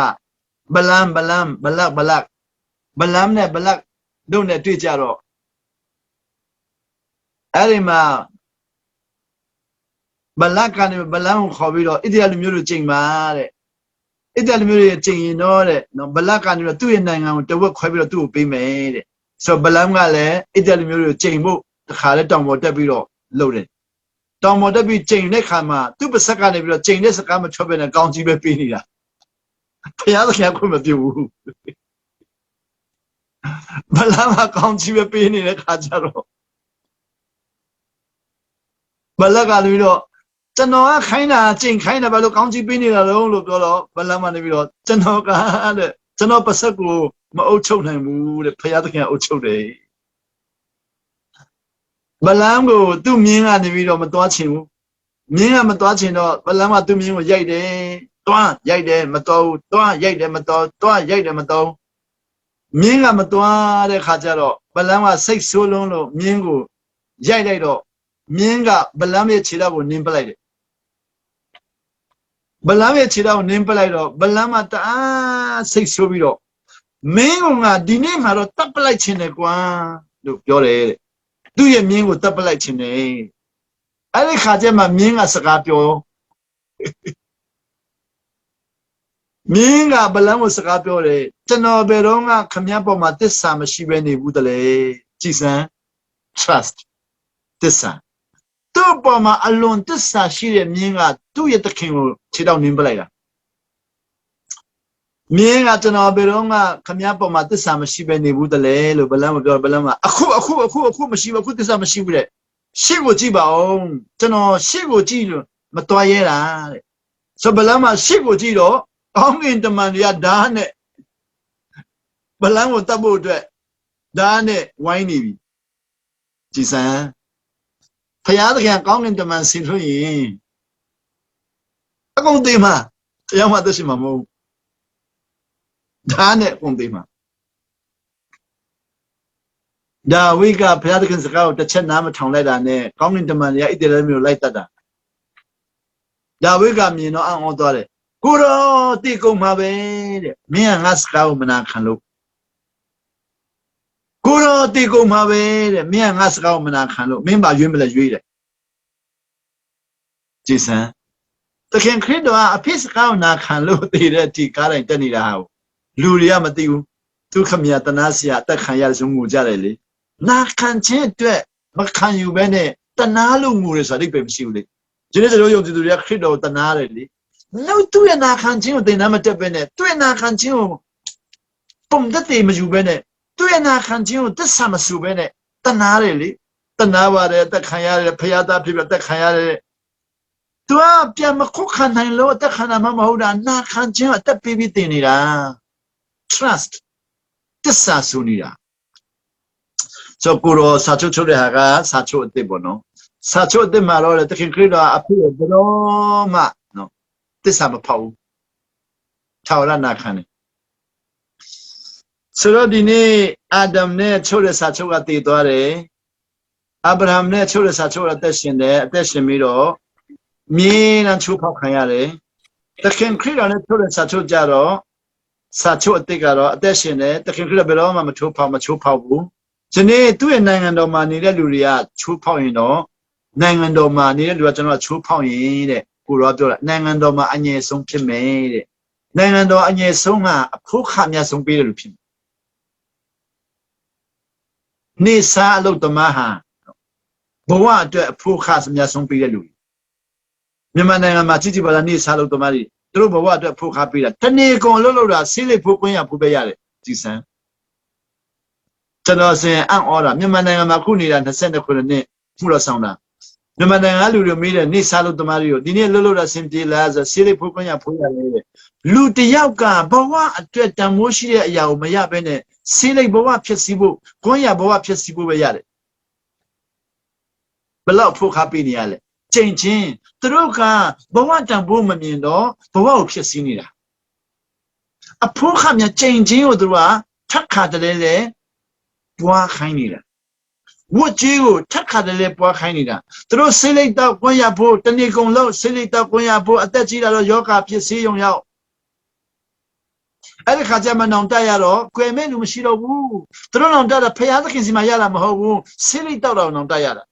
ဘလမ်နဲ့ဘလက်တို့နဲ့တွေ့ကြတော့အဲ့ဒီမှာဘလက်ကနေဘလမ်ကိုခေါ်ပြီးတော့အီဒေလာလူမျိုးတွေချိန်ပါတဲ့အီဒေလာလူမျိုးတွေချိန်ရင်တော့တဲ့နော်ဘလက်ကနေတော့သူ့ရဲ့နိုင်ငံကိုတဝက်ခွဲပြီးတော့သူ့ကိုပေးမယ်တဲ့ဆိုတော့ဘလမ်ကလည်းအီဒေလာလူမျိုးတွေချိန်ဖို့တခါလဲတောင်ပေါ်တက်ပြီးတော့လှုပ်တယ်တောင်ပေါ်တက်ပြီးချိန်တဲ့ခါမှာသူ့ပါဆက်ကနေပြီးတော့ချိန်တဲ့စကားမထွက်ဘဲနဲ့ကောင်းကြီးပဲပေးနေတာဘုရားသခင်ကမပြုတ်ဘူးဘလာမကောင်းကြီးပဲပေးနေတဲ့ခါကျတော့ဘလာကလည်းပြီးတော့ကျွန်တော်ကခိုင်းတာချိန်ခိုင်းတာဘာလို့ကောင်းကြီးပေးနေတာလဲလို့ပြောတော့ဘလာမနေပြီးတော့ကျွန်တော်ကတဲ့ကျွန်တော်ပါဆက်ကိုမအုပ်ချုပ်နိုင်ဘူးတဲ့ဘုရားသခင်အုပ်ချုပ်တယ်ဘလမ်ကိုသူ့မြင်းကနေပြီးတော့မသွားချင်ဘူးမြင်းကမသွားချင်တော့ဘလမ်ကသူ့မြင်းကိုရိုက်တယ်တွားရိုက်တယ်မတော်ဘူးတွားရိုက်တယ်မတော်တွားရိုက်တယ်မတော်မြင်းကမသွားတဲ့ခါကျတော့ဘလမ်ကစိတ်ဆိုးလုံးလို့မြင်းကိုရိုက်လိုက်တော့မြင်းကဘလမ်ရဲ့ခြေထောက်ကိုနင်းပလိုက်တယ်ဘလမ်ရဲ့ခြေထောက်ကိုနင်းပလိုက်တော့ဘလမ်ကတအားစိတ်ဆိုးပြီးတော့မင်းကဒီနေ့မှာတော့တပ်ပလိုက်ခြင်းတယ်ကွာလို့ပြောတယ်တဲ့သူ့ရဲ့မြင်းကိုတပ်ပလိုက်ခြင်းနဲ့အဲ့ဒီခါကျမှမြင်းကစကားပြောမြင်းကဘလန်းကိုစကားပြောတယ်ကျွန်တော်ဘယ်တော့မှခမည်းပေါ်မှာတစ္ဆာမရှိဘဲနေဘူးတလေကြည်စမ်း trust တစ္ဆာသူ့ပေါ်မှာအလွန်တစ္ဆာရှိတဲ့မြင်းကသူ့ရဲ့သခင်ကိုခြေထောက်နင်းပလိုက်တာမြင်းကကျွန်တော်ဘယ်တော့မှခမည်းပေါ်မှာတစ္ဆာမရှိဘဲနေဘူးတလေလို့ဘလန်းမပြောဘလန်းကအခုမရှိဘူးအခုတစ္ဆာမရှိဘူးတဲ့ရှေ့ကိုကြည့်ပါဦးကျွန်တော်ရှေ့ကိုကြည့်လို့မတော်ရဲတာတဲ့ဆိုဘလန်းကရှေ့ကိုကြည့်တော့ကောင်းကင်တမန်တွေကဓာတ်နဲ့ဘလန်းကိုတတ်ဖို့အတွက်ဓာတ်နဲ့ဝိုင်းနေပြီကြည်စမ်းဖယားသခင်ကောင်းကင်တမန်ဆင်လို့ရင်အကုန်သိမှာတရားမှသက်ရှင်မှာမဟုတ်ဓာတ်နဲ့အကုန်သိမှာဒါဝိကဘုရားသခင်စကားကိုတစ်ချက်နားမထောင်လိုက်တာနဲ့ကောင်းကင်တမန်တွေကဣသရေလမျိုးလိုက်တတ်တာဒါဝိကမြင်တော့အံ့ဩသွားတယ်ကိုရောတိကုန်မှာပဲတဲ့မင်းကငါစကားကိုမနာခံလို့ကိုရောတိကုန်မှာပဲတဲ့မင်းကငါစကားကိုမနာခံလို့မင်းပါရွေးမလဲရွေးတယ်ကြည်စမ်းသခင်ခရစ်တော်ကအဖေစကားကိုနာခံလို့တည်တဲ့အထိကားတိုင်းတက်နေတာဟာလူတွေကမသိဘူးသူခမရတနာစရာအသက်ခံရဆုံးငိုကြတယ်လေနာခံခြင်းအတွက်မခံယူဘဲနဲ့တနာလို့ငိုရဆိုတာအိပ်ပဲမရှိဘူးလေဒီနေ့ကျွန်တော်ယုံကြည်သူတွေကခရစ်တော်ကိုတနာတယ်လေလို့သူ့ရဲ့နာခံခြင်းကိုသင်နာမတက်ပဲနဲ့သူ့ရဲ့နာခံခြင်းကိုပုံသက်တည်မယူပဲနဲ့သူ့ရဲ့နာခံခြင်းကိုသစ္စာမဆူပဲနဲ့တနာတယ်လေတနာပါတယ်အသက်ခံရတယ်ဖယားသားဖြစ်ပြီးအသက်ခံရတယ်သူကပြန်မခုခံနိုင်လို့အသက်ခံတာမှမဟုတ်တာနာခံခြင်းအသက်ပေးပြီးတင်နေတာ trust သစ္စာဆူနေတာဆိုကိုရောစာချုပ်ချုပ်တဲ့ဟာကစာချုပ်အစ်စ်ပေါ့နော်စာချုပ်အစ်စ်မှာတော့တခင်ခရစ်တော်အဖေဘယ်တော့မှနော်သစ္စာမဖောက်ဘူးထာဝရနာခံတယ်ဆိုတော့ဒီနေ့အာဒမ်နဲ့ချုပ်တဲ့စာချုပ်ကတည်သွားတယ်အာဗြဟံနဲ့ချုပ်တဲ့စာချုပ်ကအသက်ရှင်တယ်အသက်ရှင်ပြီးတော့မြင်းနဲ့ချုပ်ဖောက်ခံရတယ်တခင်ခရစ်တော်နဲ့ချုပ်တဲ့စာချုပ်ကြတော့စာချုပ်အစ်စ်ကတော့အသက်ရှင်တယ်တခင်ခရစ်တော်ဘယ်တော့မှမချုပ်ဖောက်ဘူးဒီနေ့သူ့ရဲ့နိုင်ငံတော်မှာနေတဲ့လူတွေကချိုးဖောက်ရင်တော့နိုင်ငံတော်မှာနေတဲ့လူကကျွန်တော်ကချိုးဖောက်ရင်တဲ့ကိုရောပြောတာနိုင်ငံတော်မှာအငြင်းဆုံးဖြစ်မယ်တဲ့နိုင်ငံတော်အငြင်းဆုံးကအဖို့ခအများဆုံးပေးတယ်လို့ဖြစ်နေစာအလုတ်သမားဟာဘဝအတွက်အဖို့ခအများဆုံးပေးတဲ့လူမြန်မာနိုင်ငံမှာကြည့်ပါလားနေစာအလုတ်သမားတွေသူတို့ဘဝအတွက်ဖို့ခပေးတာတနေ့ကုန်အလုပ်တာဆေးလိပ်ဖို့ကွင်းရဖို့ပဲရတယ်ကြည်စမ်းကျွန်တော်စင်အံ့ဩတာမြန်မာနိုင်ငံမှာခုနေတာ22ခုနှစ်မှုတော်ဆောင်တာ မြန်မာနိုင်ငံလူတွေမေးတယ်နေစားလို့တမားတွေကိုဒီနေ့လှုပ်လှုပ်တာစင်ပြေလားဆိုဆေးလေးဖိုးခွင့်ရဖိုးရတယ်လူတယောက်ကဘဝအတွက်တန်မိုးရှိတဲ့အရာကိုမရဘဲနဲ့ဆေးလေးဘဝဖြစ်စီဖို့ခွင့်ရဘဝဖြစ်စီဖို့ပဲရတယ်ဘလောက်ဖို့ခါပေးနေရလဲချိန်ချင်းသူတို့ကဘဝတန်ဖိုးမမြင်တော့ဘဝကိုဖြစ်စီနေတာအဖို့ခါမြချိန်ချင်းကိုသူတို့ကထပ်ခါတလဲလဲပွားခိုင်းနေတာဝတ်ကြီးကိုထပ်ခါတလဲပွားခိုင်းနေတာသူတို့ဆေးလိပ်တော့ကွန်ရဖို့တဏီကုံလို့ဆေးလိပ်တော့ကွန်ရဖို့အသက်ကြီးလာတော့ယောဂဖြစ်စေုံရောက်အဲ့ဒီခါကျမှနောင်တရတော့ကွယ်မဲ့လူမရှိတော့ဘူးသူတို့နောင်တတာဖရာသခင်စီမှာရတာမဟုတ်ဘူးဆေးလိပ်တော့တော့နောင်တရတာ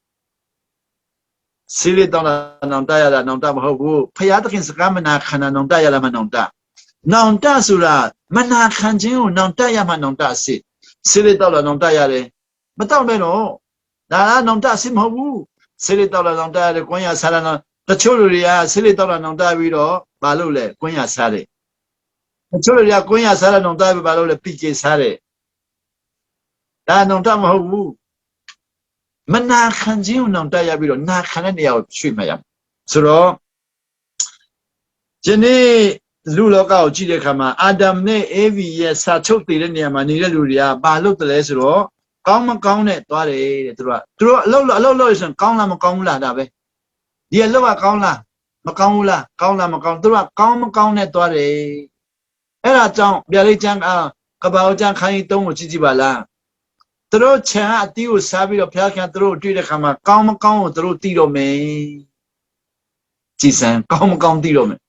ဆေးလိပ်တော့နောင်တရတာနောင်တမဟုတ်ဘူးဖရာသခင်စကားမနာခံတာနောင်တရလာမှနောင်တဆိုတာမနာခံခြင်းကိုနောင်တရမှနောင်တစစ်ဆေးလိပ်တော့နောင်တရတယ်မတော့နဲ့တော့ဒါကနောင်တစစ်မဟုတ်ဘူးဆေးလိပ်တော့နောင်တရတယ်ကွန်ရဆာလာတချို့လူတွေကဆေးလိပ်တော့နောင်တပြီးတော့မလုပ်လဲကွန်ရစားတယ်တချို့လူတွေကကွန်ရစားတဲ့နောင်တပြီးမလုပ်လဲပိကေစားတယ်ဒါနောင်တမဟုတ်ဘူးမနာခံခြင်းကိုနောင်တရပြီးတော့နာခံတဲ့နေရာကိုရွှေ့မှရဆိုတော့ဒီနေ့လူလောကကိုကြည့်တဲ့အခါမှာအာဒမ်နဲ့အေဗီရဲ့စာချုပ်တည်တဲ့နေရာမှာနေတဲ့လူတွေကဘာလုပ်တယ်လဲဆိုတော့ကောင်းမကောင်းနဲ့သွားတယ်တဲ့သူတို့အလုပ်လို့ဆိုရင်ကောင်းလားမကောင်းဘူးလားဒါပဲဒီအလုပ်ကကောင်းလားမကောင်းဘူးလားကောင်းလားမကောင်းသူတို့ကကောင်းမကောင်းနဲ့သွားတယ်အဲ့ဒါကြောင့်ဗျာဒိတ်ကျမ်းကဘာကျမ်းခိုင်းတုံးကိုကြည့်ကြည့်ပါလားသူတို့ခြံအတီးကိုစားပြီးတော့ဘုရားခင်သူတို့တွေ့တဲ့အခါမှာကောင်းမကောင်းကိုသူတို့သိတော့မယ်ကြည်စံကောင်းမကောင်းသိတော့မယ်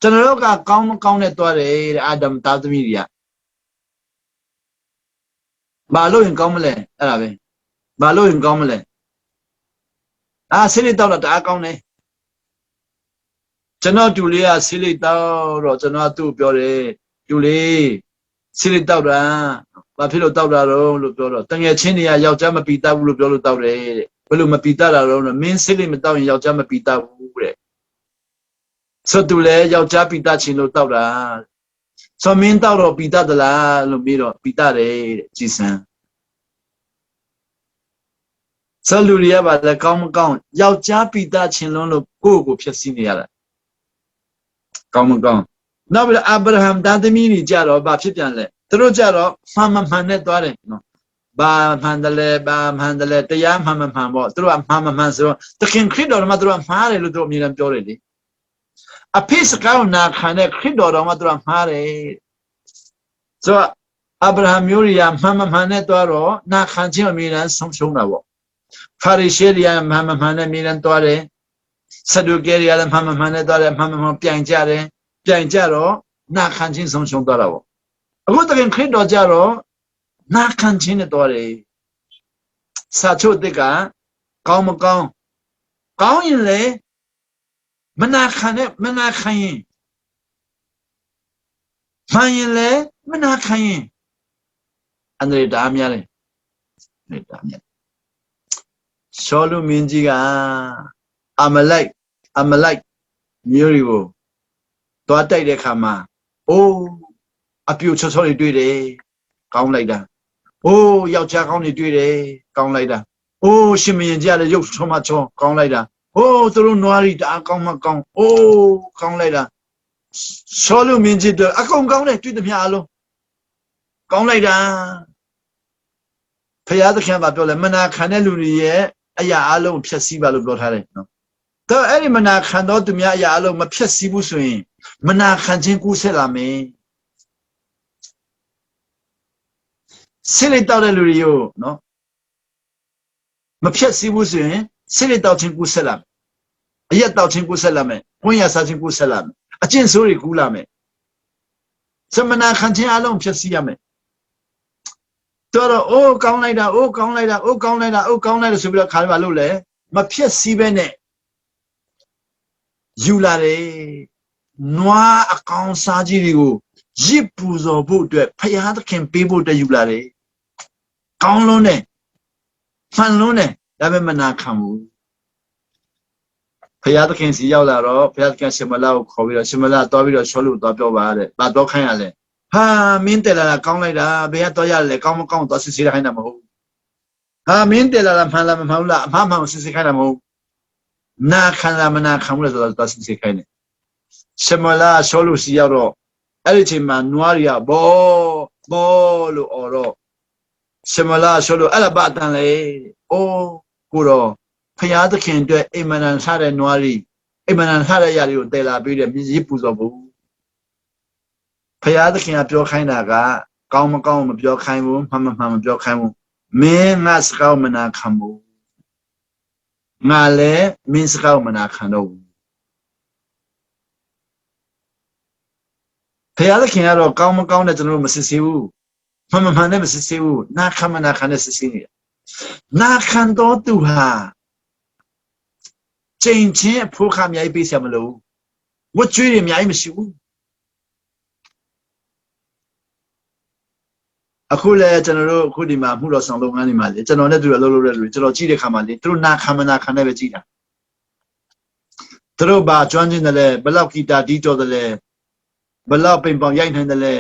ကျွန်တော်တို့ကကောင်းမကောင်းနဲ့တွားတယ်တဲ့အာဒမ်သားသမီးတွေကဘာလို့ရင်ကောင်းမလဲအဲ့ဒါပဲဘာလို့ရင်ကောင်းမလဲဆေးလိပ်တောက်တာတအားကောင်းတယ်ကျွန်တော်တူလေးကဆေးလိပ်တောက်တော့ကျွန်တော်သူ့ပြောတယ်တူလေးဆေးလိပ်တောက်တာဘာဖြစ်လို့တောက်တာတော့လို့ပြောတော့တငယ်ချင်းတွေကယောက်ျားမပီတတ်ဘူးလို့ပြောလို့တောက်တယ်တဲ့ဘယ်လိုမပီတတ်တာတော့မင်းဆေးလိပ်မတောက်ရင်ယောက်ျားမပီတတ်ဘူးတဲ့ဆိုတူလေယောက်ျားပီတတ်ချင်းလို့တောက်တာဆိုမင်းတောက်တော့ပီတတ်သလားလို့ပြီးတော့ပီတတ်တယ်တဲ့ကြည်စံဆိုလူတွေကပါလေကောင်းမကောင်းယောက်ျားပီတတ်ချင်းလုံးလို့ကိုယ့်ကိုဖြစ်စီနေရတာကောင်းမကောင်းနောက်ပြီးအာဗြဟံသားသမီးတွေကြတော့ဘာဖြစ်ပြန်လဲသူတို့ကြတော့မှန်နဲ့သွားတယ်နော်ဘာမှန်တယ်လဲတရားမှန်ပေါ့သူတို့ကမှန်ဆိုတော့သခင်ခရစ်တော်မှာသူတို့ကမှားတယ်လို့သူတို့အမြဲတမ်းပြောတယ်လေအဖေစကားကိုနာခံတဲ့ခရစ်တော်တော်မှာသူတို့ကမှားတယ်ဆိုတော့အာဗြဟံမျိုးတွေကမှန်နဲ့သွားတော့နာခံခြင်းအမြဲတမ်းဆုံးရှုံးတာပေါ့ဖာရိရှဲတွေကမှန်နဲ့အမြဲတမ်းသွားတယ်ဆဒုကဲတွေကလည်းမှန်နဲ့သွားတယ်မှန်ပြိုင်ကြတော့နာခံခြင်းဆုံးရှုံးသွားတာပေါ့အခုတကယ်ခရစ်တော်ကြတော့နာခံခြင်းနဲ့တော်တယ်စာချုပ်တက်ကကောင်းမကောင်းကောင်းရင်လေမနာခံရင်မှန်ရင်လေမနာခံရင်အန္တရာယ်တားများတယ်ရှောလူမင်းကြီးကအမလိုက်မျိုးတွေကိုတွားတိုက်တဲ့ခါမှာအိုးအပြူချောတွေတွေ့တယ်ကောင်းလိုက်တာအိုးယောက်ျားကောင်းတွေတွေ့တယ်ကောင်းလိုက်တာအိုးရှင်မင်းကြီးကလည်းရုပ်ချောမချောကောင်းလိုက်တာအိုးသူတို့နွားရီတအားကောင်းမကောင်းအိုးကောင်းလိုက်တာရှောလူမင်းကြီးတို့အကုန်ကောင်းတယ်တွေ့သမျှအလုံးကောင်းလိုက်တာဖရာသခင်ကပြောလဲမနာခံတဲ့လူတွေရဲ့အရာအလုံးဖြည့်ဆည်းပါလို့ပြောထားတယ်နော်တော့အဲ့ဒီမနာခံတော့သူများအရာအလုံးမဖြည့်ဆည်းဘူးဆိုရင်မနာခံခြင်းကူးဆက်လာမယ်ဆေးလိပ်တောက်တဲ့လူတွေရောနော်မဖြတ်စည်းဘူးဆိုရင်ဆေးလိပ်တောက်ခြင်းကူးဆက်လာမယ်အရက်တောက်ခြင်းကူးဆက်လာမယ်ဝိညာဉ်စားခြင်းကူးဆက်လာမယ်အကျင့်ဆိုးတွေကူးလာမယ်သမနာခံခြင်းအလုံးဖြတ်စည်းရမယ်တော့အိုးကောင်းလိုက်တာဆိုပြီးတော့ခါရပါလို့လေမဖြတ်စည်းပဲနဲ့ယူလာတယ်နွားအကောင်စားကြီးတွေကိုရစ်ပူဇော်ဖို့အတွက်ဖယားသခင်ပေးဖို့အတွက်ယူလာတယ်ကောင်းလုံးနဲ့မှန်လုံးနဲ့ဒါပေမဲ့မနာခံဘူးဖယားသခင်စီရောက်လာတော့ဖယားသခင်ရှင်မလာကိုခေါ်ပြီးတော့ရှင်မလာသွားပြီးတော့ရှောလို့သွားပြောပါတဲ့။ဘာတော့ခိုင်းရလဲ။ဟာမင်းတယ်လာကောင်းလိုက်တာဘယ်ကတော့ရလဲကောင်းမကောင်းတော့စစ်ဆေးခိုင်းတာမဟုတ်ဘူး။ဟာမင်းတယ်လာမှန်လားမမှန်ဘူးလားအမှားမှန်စစ်ဆေးခိုင်းတာမဟုတ် နာခံလားမနာခံဘူးလဲဆိုတော့သွားစစ်စစ်ခိုင်းတယ်ရှမလာရှောလို့စီရောက်တော့အဲ့ဒီချိန်မှာနွားတွေကဘောလို့អော်တော့ရှမလာရှောလို့အဲ့ဒါဘာတန်လဲအိုးကိုတော့ဖျားသခင်အတွက်အိမ်မနန်ထားတဲ့နွားတွေအိမ်မနန်ထားတဲ့ຢာတွေကိုတည်လာပြီးတဲ့မြည်ကြီးပူဇော်ဖို့ဖျားသခင်ကပြောခိုင်းတာကကောင်းမကောင်းမပြောခိုင်းဘူးမှန်မပြောခိုင်းဘူးမင်းငါစကားမနာခံဘူးငါလည်းမင်းစကားမနာခံတော့ဘူးဖျားသခင်ကတော့ကောင်းမကောင်းတဲ့ကျွန်တော်တို့မစစ်ဆေးဘူးမှန်နဲ့မစစ်ဆေးဘူးနာခံမနာခံတဲ့စစ်ဆေးနေနာခံတော့သူဟာချိန်ချင်းအဖို့ခအများကြီးပေးစရာမလိုဝတ်ကြွေးတွေအများကြီးမရှိဘူးအခုလေကျွန်တော်တို့အခုဒီမှာမှုတော်ဆောင်လုပ်ငန်းတွေမှာလေကျွန်တော်နဲ့သူတို့အလုပ်လုပ်တဲ့လူကျွန်တော်ကြည့်တဲ့ခါမှာလေသူတို့နာခံမနာခံနဲ့ပဲကြည့်တာသူတို့ဘာကျွမ်းကျင်တယ်လဲဘလောက်ဂီတာတီးတော်တယ်လဲဘလောက်ပိန်ပေါင်ရိုက်နိုင်တယ်လဲ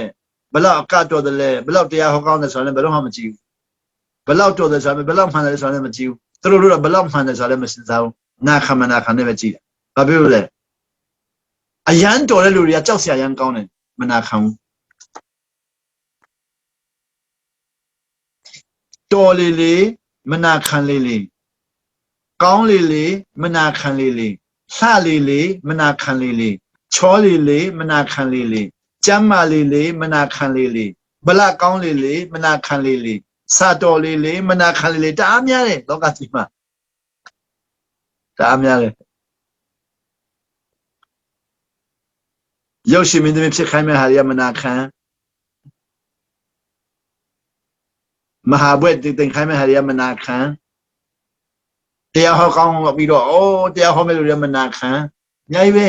ဘလောက်အကတော်တယ်လဲဘလောက်တရားဟောကောင်းတယ်ဆိုတော့လည်းဘယ်တော့မှမကြည့်ဘူးဘလောက်တော်တယ်ဆိုတော့ဘယ်လောက်မှန်တယ်ဆိုတော့လည်းမကြည့်ဘူးသူတို့ကဘလောက်မှန်တယ်ဆိုတော့လည်းမစဉ်းစားဘူးနာခံမနာခံနဲ့ပဲကြည့်တာဘာဖြစ်လို့လဲအရန်တော်တဲ့လူတွေကကြောက်စရာရန်ကောင်းတယ်မနာခံဘူးတော်လေမနာခံလေကောင်းလေမနာခံလေလှလေမနာခံလေချောလေမနာခံလေကျမ်းမာလေမနာခံလေဘလကောင်းလေမနာခံလေစာတော်လေမနာခံလေတအားများတယ်လောကကြီးမှာတအားများတယ်ရုပ်ရှင်မင်းသမီးဖြစ်ခိုင်းမဲ့ဟာတွေကမနာခံမဟာဘွဲ့တင်ခိုင်းမဲ့ဟာတွေကမနာခံတရားဟောကောင်းပြီးတော့တရားဟောမဲ့လူတွေမနာခံညိုင်ပဲ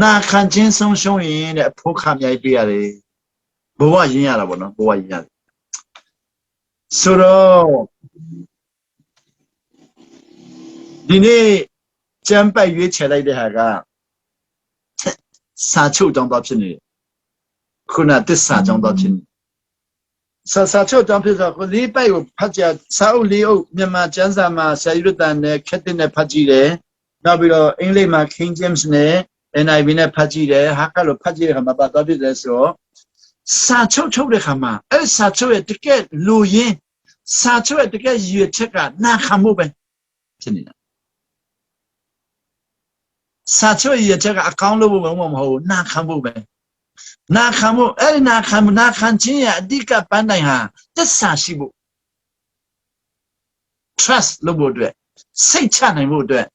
နာခံခြင်းဆုံးရှုံးရင်တဲ့အဖို့ခမြိုက်ပြရတယ်ဘဝရင်းရတာပေါ့နော်ဘဝရင်းရတယ်ဆိုတော့ဒီနေ့ကျမ်းပိုက်ရွေးချယ်လိုက်တဲ့ဟာကစာချုပ်ကြောင့်တော့ဖြစ်နေတယ်ခုနသစ္စာကြောင့်တော့ဖြစ်နေစာချုပ်ကြောင့်ဖြစ်တော့လေးပိုက်ကိုဖတ်ကြစာအုပ်လေးအုပ်မြန်မာကျမ်းစာမှာဆရာယူတန်နဲ့ခက်တဲ့နဲ့ဖတ်ကြည့်တယ်နောက်ပြီးတော့အင်္ဂလိပ်မှာ King James နဲ့ NIV နဲ့ဖတ်ကြည့်တယ်ဟာကလို့ဖတ်ကြည့်တဲ့ခါမှာဘာတော့ဖြစ်လဲဆိုတော့စာချုပ်တဲ့ခါမှာအဲ့စာချုပ်ရဲ့တကယ်လူရင်းစာချုပ်ရဲ့တကယ်ရည်ရွယ်ချက်ကနာခံမှုပဲဖြစ်နေတာစာချုပ်ရည်ရွယ်ချက်ကအကောင်းလို့မဟုတ်ဘူးနာခံမှုပဲနာခံမှုအဲ့ဒီနာခံခြင်းရဲ့အဓိကပန်းတိုင်ဟာသစ္စာရှိဖို့ trust လို့ဖို့အတွက်စိတ်ချနိုင်ဖို့အတွက်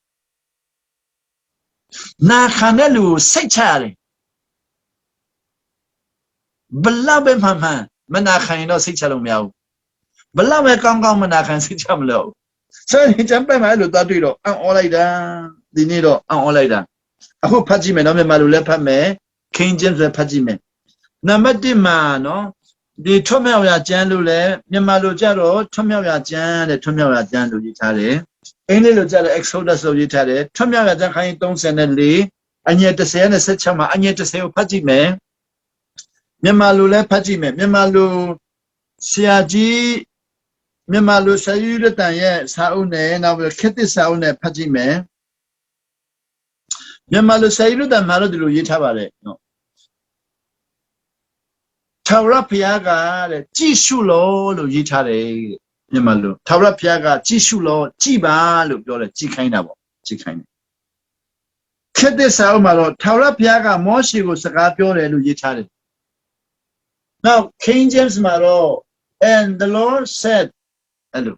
နာခံတဲ့လူကိုစိတ်ချရတယ်ဘလောက်ပဲမှန်မနာခံရင်တော့စိတ်ချလို့မရဘူးဘလောက်ပဲကောင်းမနာခံစိတ်ချမလို့ဆိုရင်ကျမ်းပိုက်မှာအဲ့လိုသွားတွေ့တော့အံ့ဩလိုက်တာဒီနေ့တော့အံ့ဩလိုက်တာအခုဖတ်ကြည့်မယ်နော်မြန်မာလူလည်းဖတ်မယ် King James လည်းဖတ်ကြည့်မယ်နံပါတ်1မှာနော်ဒီထွတ်မြောက်ရာကျမ်းလို့လည်းမြန်မာလူကြတော့ထွတ်မြောက်ရာကျမ်းတဲ့ထွတ်မြောက်ရာကျမ်းလို့ရေးထားတယ်အင်္ဂလိပ်လိုကြတော့ Exodus လို့ရေးထားတယ်ထွတ်မြောက်ရာကျမ်းခိုင်း34အငယ်30နဲ့16မှာအငယ်30ကိုဖတ်ကြည့်မယ်မြန်မာလူလည်းဖတ်ကြည့်မယ်မြန်မာလူဆရာကြီးမြန်မာလူဆရာယူရတန်ရဲ့စာအုပ်နဲ့နောက်ပြီးခေတ်သစ်စာအုပ်နဲ့ဖတ်ကြည့်မယ်မြန်မာလူဆရာယူရတန်မှာတော့ဒီလိုရေးထားပါတယ်နော်ထာဝရဘုရားကတဲ့ကြည့်ရှုလို့ရေးထားတယ်မြန်မာလူထာဝရဘုရားကကြည့်ရှုလို့ကြည်ပါလို့ပြောတယ်ကြည်ခိုင်းတာပေါ့ကြည်ခိုင်းတယ်ခေတ်သစ်စာအုပ်မှာတော့ထာဝရဘုရားကမောရှေကိုစကားပြောတယ်လို့ရေးထားတယ်Now King James မှာတော့ and the Lord said အဲ့လို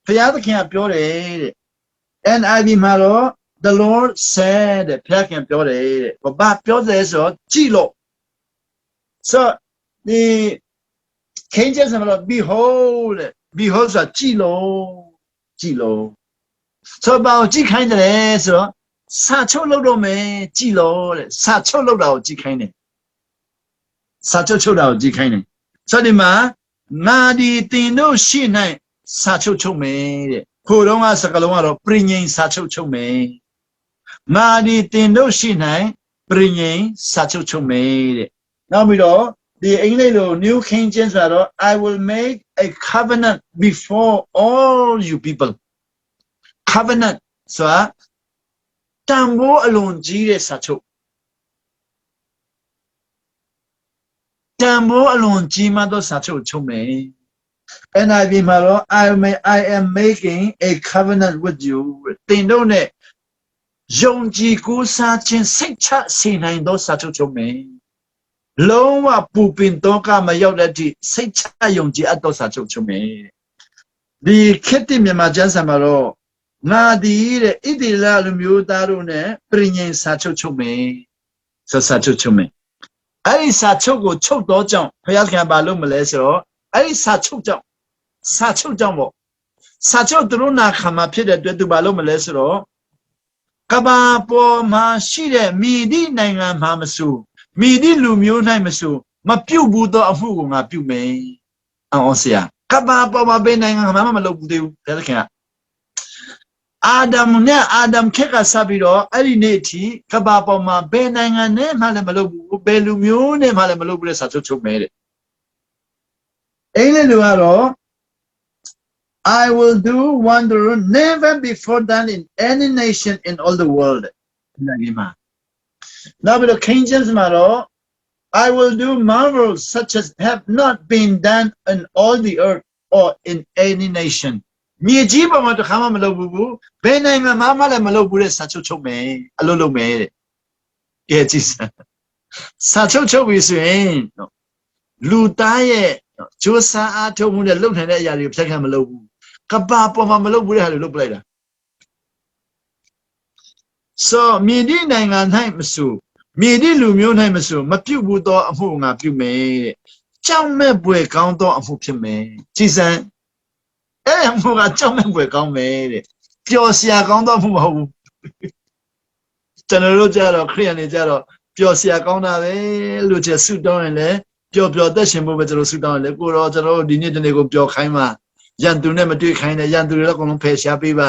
ဘုရားသခင်ကပြောတယ်တဲ့ NIV မှာတော့ the Lord said တဲ့ဘုရားခင်ပြောတယ်တဲ့ဘာပြောတယ်ဆိုတော့ကြည့်လို့ so the King James မှာတော့ behold တဲ့ behold ဆိုတာကြည့်လို့ so ဘာကိုကြည့်ခိုင်းတယ်ဆိုတော့စာချုပ်လုပ်တော့မယ်ကြည့်လို့တဲ့စာချုပ်လုပ်တာကိုကြည့်ခိုင်းတယ်စာချုပ်ချုပ်တာကိုကြည့်ခိုင်းတယ်ဆိုဒီမှာငါဒီတင်တို့ရှိ၌စာချုပ်ချုပ်မယ်တဲ့ခိုးတော့ကစကလုံးကတော့ပြင်းငိမ်စာချုပ်ချုပ်မယ်ငါဒီတင်တို့ရှိ၌ပြင်းငိမ်စာချုပ်ချုပ်မယ်တဲ့နောက်ပြီးတော့ဒီအင်္ဂလိပ်လို New King James ဆိုတော့ I will make a covenant before all you people covenant ဆိုတာတန်ဖိုးအလွန်ကြီးတဲ့စာချုပ်တန်ဖိုးအလွန်ကြီးမားသောစာချုပ်ချုပ်မယ် NIV မှာတော့ I am making a covenant with you တင်တို့နဲ့ယုံကြည်ကိုးစားခြင်းစိတ်ချစေနိုင်သောစာချုပ်ချုပ်မယ်လုံးဝပူပင်တော့ကမရောက်တဲ့အထိစိတ်ချယုံကြည်အပ်သောစာချုပ်ချုပ်မယ်ဒီခေတ်မြန်မာကျမ်းစာမှာတော့ငါဒီတဲ့ဣတိလလူမျိုးသားတို့နဲ့ပြည်ငြိမ်စာချုပ်ချုပ်မယ်စာချုပ်ချုပ်မယ်အဲ့ဒီစာချုပ်ကိုချုပ်တော့ကြောင့်ဘုရားခင်ဘာလို့မလဲဆိုတော့အဲ့ဒီစာချုပ်ကြောင့်ပေါ့စာချုပ်သူတို့နာခံမှာဖြစ်တဲ့အတွက်သူဘာလို့မလဲဆိုတော့ကဘာပေါ်မှာရှိတဲ့မိသည့်နိုင်ငံမှာမဆိုမိသည့်လူမျိုး၌မဆိုမပြုတ်ဘူးတော့အမှုကိုငါပြုတ်မယ်အောင်ဆရာကဘာပေါ်မှာဘယ်နိုင်ငံမှာမလုပ်ဘူးသေးဘူးဘုရားခင်အာဒမ်နဲ့အာဒမ်ခက်ကစားပြီးတော့အဲ့ဒီနေ့အထိကဘာပေါ်မှာဘယ်နိုင်ငံနဲ့မှလည်းမလုပ်ဘူးဘယ်လူမျိုးနဲ့မှလည်းမလုပ်ဘူးတဲ့စာချုပ်ချုပ်မယ်တဲ့အဲ့ဒီလူကတော့ I will do wonder never before done in any nation in all the world နောက်ပြီးတော့ King James မှာတော့ I will do marvels such as have not been done in all the earth or in any nation မြေကြီးပေါ်မှာတစ်ခါမှမလုပ်ဘူးဘယ်နိုင်ငံမှလည်းမလုပ်ဘူးတဲ့စာချုပ်ချုပ်မယ်အလုပ်လုပ်မယ်တဲ့ကဲကြည့်စာချုပ်ချုပ်ပြီဆိုရင်လူသားရဲ့ဂျိုးစားအားထုတ်မှုနဲ့လုပ်နိုင်တဲ့အရာတွေကိုဖြတ်ခံမလုပ်ဘူးကဘာပေါ်မှာမလုပ်ဘူးတဲ့ဟာတွေလုပ်ပလိုက်တာ so မြေဒီနိုင်ငံ၌မဆိုမြေဒီလူမျိုး၌မဆိုမပြုတ်ဘူးသောအမှုငါပြုမယ်တဲ့ကြောက်မဲ့ပွေကောင်းသောအမှုဖြစ်မယ်ကြည်စံအဲ့အမှုကကြောက်မဲ့ပွေကောင်းမယ်တဲ့ပျော်စရာကောင်းသောအမှုမဟုတ်ဘူးကျွန်တော်တို့ကြတော့ခရိယန်တွေကြတော့ပျော်စရာကောင်းတာပဲလို့ချက်ဆုတောင်းရင်လည်းပျော်သက်ရှင်ဖို့ပဲကျွန်တော်ဆုတောင်းရင်လည်းကိုတော့ကျွန်တော်တို့ဒီနေ့တနေ့ကိုပျော်ခိုင်းပါရန်သူနဲ့မတွေ့ခိုင်းနဲ့ရန်သူတွေလည်းအကုန်လုံးဖယ်ရှားပေးပါ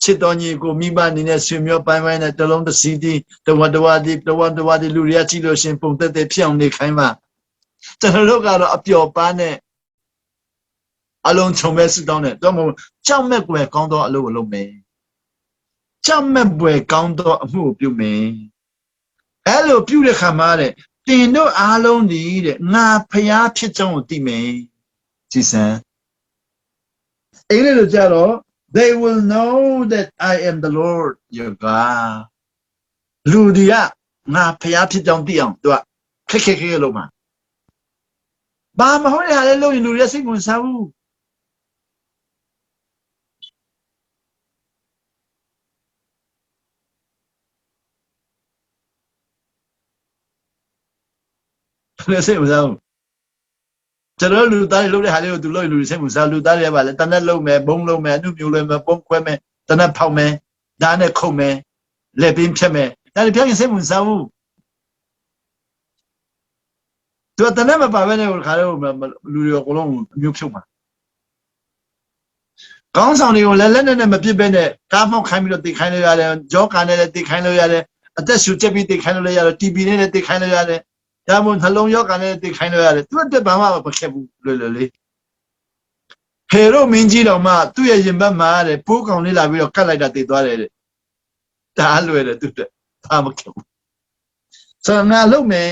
ချစ်တော်ညီကိုမိဘအနေနဲ့ဆွေမျိုးပိုင်းပိုင်းနဲ့တလုံးတစ်စီးတီးတဝတဝတီလူတွေကကြည့်လို့ရှင်ပုံသက်ဖြစ်အောင်နေခိုင်းပါကျွန်တော်တို့ကတော့အပျော်ပါနဲ့အလုံးချုံပဲဆုတောင်းတယ်တော့မဟုတ်ကြောက်မဲ့ပွယ်ကောင်းသောအလုပ်ကိုလုပ်မယ်ကြောက်မဲ့ပွယ်ကောင်းသောအမှုကိုပြုမယ်အဲ့လိုပြုတဲ့ခါမှာတဲ့တင်တို့အားလုံးဒီတဲ့ငါဖျားဖြစ်ကြောင်းကိုသိမယ်ကြည်စံအဲ့လိုကြတော့ they will know that I am the Lord your God လူတွေကငါဖျားဖြစ်ကြောင်းသိအောင်သူကခက်လို့မှာဘာမဟုတ်တဲ့ဟာလည်းလုပ်ရင်လူတွေစိတ်ဝင်စားဘူးလည်းစိတ်ဝင်စားဘူးကျွန်တော်လူသားတွေလုပ်တဲ့ဟာလေးကိုသူလုပ်ရင်လူတွေစိတ်ဝင်စားလူသားတွေကပါလေတနက်လုံးမယ်ဘုံလုံးမယ်အနုမျိုးလုံးမယ်ပုံခွဲမယ်တနက်ဖောက်မယ်ဓာတ်နဲ့ခုတ်မယ်လက်ပင်ဖြတ်မယ်ဒါတွေပြောရင်စိတ်ဝင်စားဘူးသူကတနက်မပါဘဲနဲ့ခါတော့လူတွေအကုန်လုံးမျိုးဖြုတ်မှာကောင်းဆောင်တွေကိုလက်နဲ့မပြစ်ဘဲနဲ့ကားမောက်ခိုင်းပြီးတော့တိတ်ခိုင်းလို့ရတယ်ကြောကာနဲ့လည်းတိတ်ခိုင်းလို့ရတယ်အသက်ရှူချက်ပြီးတိတ်ခိုင်းလို့ရတယ် TB နဲ့လည်းတိတ်ခိုင်းလို့ရတယ်ဒါမှမဟုတ်နှလုံးရောဂါနဲ့တိတ်ခိုင်းလို့ရတယ်သူ့အတွက်ဘာမှမခက်ဘူးလွယ်လေဟေရိုမင်းကြီးတော်မှသူ့ရဲ့ရင်ဘတ်မှာတဲ့ပိုးကောင်လေးလာပြီးတော့ကတ်လိုက်တာတိတ်သွားတယ်တဲ့ဒါလွယ်တယ်သူ့အတွက်ဘာမခက်ဘူးဆိုတော့ငါလုပ်မယ်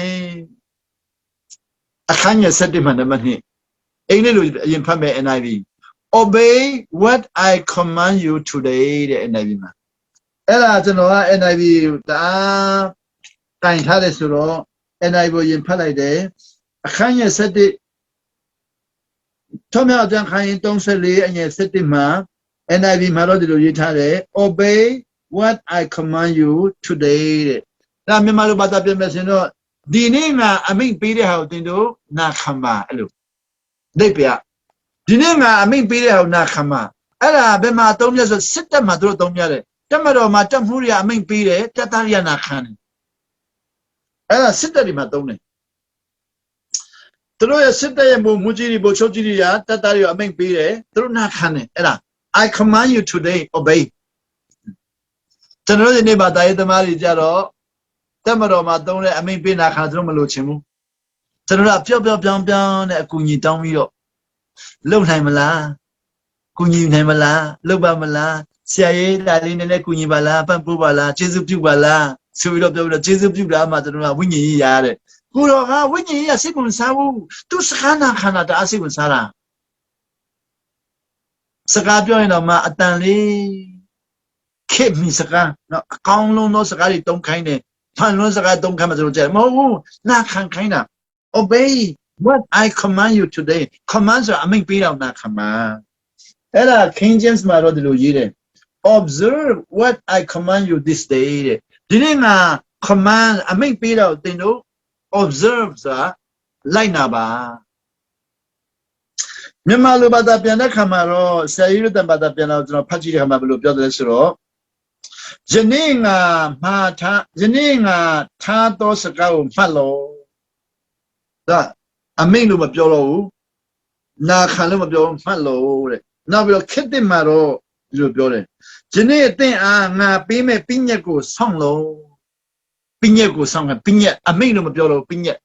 အခန်းငယ်7မှာနံပါတ်2အိမ်လေးလိုအရင်ဖတ်မယ် NIV obey what I command you today တဲ့ NIV မှာအဲ့ဒါကျွန်တော်က NIV ဒါတိုင်ထားတယ်ဆိုတော့ NIV ကိုရင်ဖတ်လိုက်တယ်အခန်းငယ်7ထောမြောက်ကျမ်းခန်းရင်34အငယ်7မှာ NIV မှာတော့ဒီလိုရေးထားတယ် obey what I command you today တဲ့ဒါမြန်မာလိုဘာသာပြန်မယ်ဆိုတော့ဒီနေ့ငါအမိန့်ပေးတဲ့ဟာကိုသင်တို့နာခံပါအဲ့လိုဒိတ်ပြဒီနေ့ငါအမိန့်ပေးတဲ့ဟာကိုနာခံပါအဲ့ဒါဘယ်မှာသုံးရဆိုစစ်တပ်မှာတို့သုံးရတယ်တက်မတော်မှာတက်မှုတွေအမိန့်ပေးတယ်တက်သားရနာခံတယ်အဲ့ဒါစစ်တပ်တွေမှာသုံးတယ်တို့ရဲ့စစ်တပ်ရဲ့မူကြီးတွေဘုချုပ်ကြီးတွေကတက်သားတွေအမိန့်ပေးတယ်တို့နာခံတယ်အဲ့ဒါ I command you today obey ကျွန်တော်ဒီနေ့မှာတာရေးသမားတွေကြတော့တက်မတော်မှာသုံးတဲ့အမိန့်ပေးနာခံတို့မလို့ချင်ဘူးကျွန်တော်ကပျော့ပြောင်းနဲ့အကူအညီတောင်းပြီးတော့လုံနိုင်မလားကူညီနိုင်မလားလုပ်ပါမလား CIA လာလေးနဲ့ကူညီပါလားပံ့ပိုးပါလားကျေးဇူးပြုပါလားဆိုပြီးတော့ပြောပြီးတော့ကျေးဇူးပြုတာမှကျွန်တော်ကဝိညာဉ်ရေးရတဲ့ကိုတော်ကဝိညာဉ်ရေးရစိတ်ဝင်စားဘူးသူစကားနာခန္ဓာတအားစိတ်ဝင်စားတာစကားပြောရင်တော့မှအတန်လေးခေတ်မီစကားနော်အကောင်းလုံးသောစကားတွေတုံးခိုင်းတယ်ဖန်လွန်းစကားတုံးခိုင်းမှဆိုတော့ကြမဟုတ်ဘူးနာခံခိုင်းတာ obey what I command you today command ဆိုအမိန့်ပေးတော့နာခံမှာအဲ့ဒါ King James မှာတော့ဒီလိုရေးတယ် observe what I command you this day တဲ့ဒီနေ့ငါ command အမိန့်ပေးတော့သင်တို့ observe ဆိုတာလိုက်နာပါမြန်မာလိုဘာသာပြန်တဲ့ခါမှာတော့ဆရာကြီးတို့တန်ဘာသာပြန်တော့ကျွန်တော်ဖတ်ကြည့်တဲ့ခါမှာဘယ်လိုပြောတယ်လဲဆိုတော့ယနေ့ငါထားသောစကားကိုမှတ်လို့ဒါအမိန့်လို့မပြောတော့ဘူးနာခံလို့မပြောဘူးမှတ်လို့တဲ့နောက်ပြီးတော့ခက်တဲ့မှာတော့ဒီလိုပြောတယ်ယနေ့အသင်အားငါပေးမဲ့ပညတ်ကိုဆောင်းလို့ပညတ်ကိုဆောင်းကပညတ်အမိန့်လို့မပြောတော့ပညတ်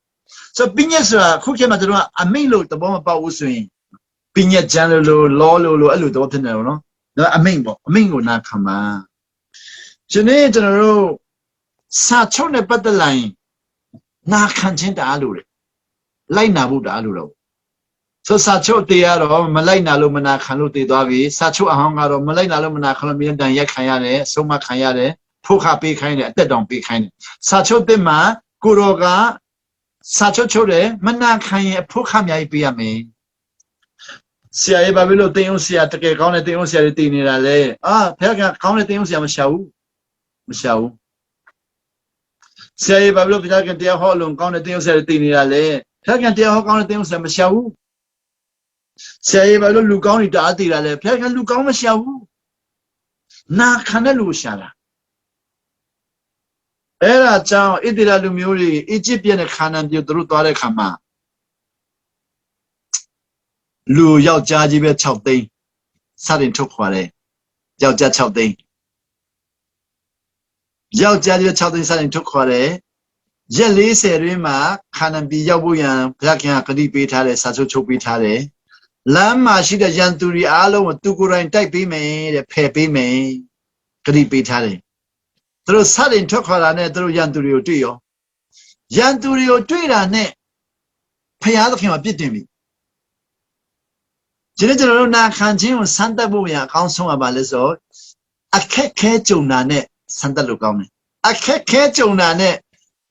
ဆိုပညတ်ဆိုတာခုခေတ်မှာကျွန်တော်ကအမိန့်လို့သဘောမပေါက်ဘူးဆိုရင်ပညတ်ကျမ်းလို့လောလို့အဲ့လိုတော့ဖြစ်နေတော့နော်ဒါအမိန့်ပေါ့အမိန့်ကိုနာခံပါဒီနေ့ကျွန်တော်တို့စာချုပ်နဲ့ပတ်သက်လာရင်နာခံခြင်းတအားလို့လေလိုက်နာဖို့တအားလို့တော့ဆိုစာချုပ်တရားတော့မလိုက်နာလို့မနာခံလို့တည်သွားပြီစာချုပ်အဟောင်းကတော့မလိုက်နာလို့မနာခံလို့မြန်တန်ရက်ခံရတယ်ဆုံးမခံရတယ်ဖို့ခပေးခိုင်းတယ်အသက်တောင်ပေးခိုင်းတယ်စာချုပ်တဲ့မှာကိုရောကစာချုပ်ချုပ်တယ်မနာခံရင်ဖို့ခအများကြီးပေးရမယ်ဆရာရဲ့ဘာဖြစ်လို့တင်းအောင်ဆရာတကယ်ကောင်းတဲ့တင်းအောင်ဆရာတွေတည်နေတာလဲဖခင်ကကောင်းတဲ့တင်းအောင်ဆရာမရှာဘူးဆရာရဲ့ဘာဖြစ်လို့ဖခင်တရားဟောလို့ကောင်းတဲ့တင်းအောင်ဆရာတွေတည်နေတာလဲဖခင်တရားဟောကောင်းတဲ့တင်းအောင်ဆရာမရှာဘူးဆရာရဲ့ဘာလို့လူကောင်းတွေတအားတည်တာလဲဖခင်လူကောင်းမရှာဘူးနာခံတဲ့လူရှာတာအဲ့ဒါကြောင့်ဣသရေလလူမျိုးတွေအီဂျစ်ပြည်နဲ့ခါနာန်ပြည်သူတို့သွားတဲ့ခါမှာလူယောက်ျားကြီးပဲ6သိန်းစတင်ထုတ်ခွာတယ်ယောက်ျား6သိန်းယောက်ျားကြီး6သိန်းစတင်ထုတ်ခွာတယ်ရက်40တွင်မှာခါနာန်ပြည်ရောက်ဖို့ရန်ဘုရားခင်ကဂတိပေးထားတယ်စာချုပ်ချုပ်ပေးထားတယ်လမ်းမှာရှိတဲ့ရန်သူတွေအားလုံးကိုသူကိုယ်တိုင်တိုက်ပေးမယ်တဲ့ဖယ်ပေးမယ်ဂတိပေးထားတယ်သူတို့စတင်ထွက်ခွာတာနဲ့သူတို့ရန်သူတွေကိုတွေ့ရောရန်သူတွေကိုတွေ့တာနဲ့ဘုရားသခင်ကပြစ်တင်ပြီကျွန်တော်တို့နာခံခြင်းကိုစမ်းသပ်ဖို့ရအကောင်းဆုံးပါလဲဆိုအခက်ခဲကြုံတာနဲ့စမ်းသပ်လို့ကောင်းတယ်အခက်ခဲကြုံတာနဲ့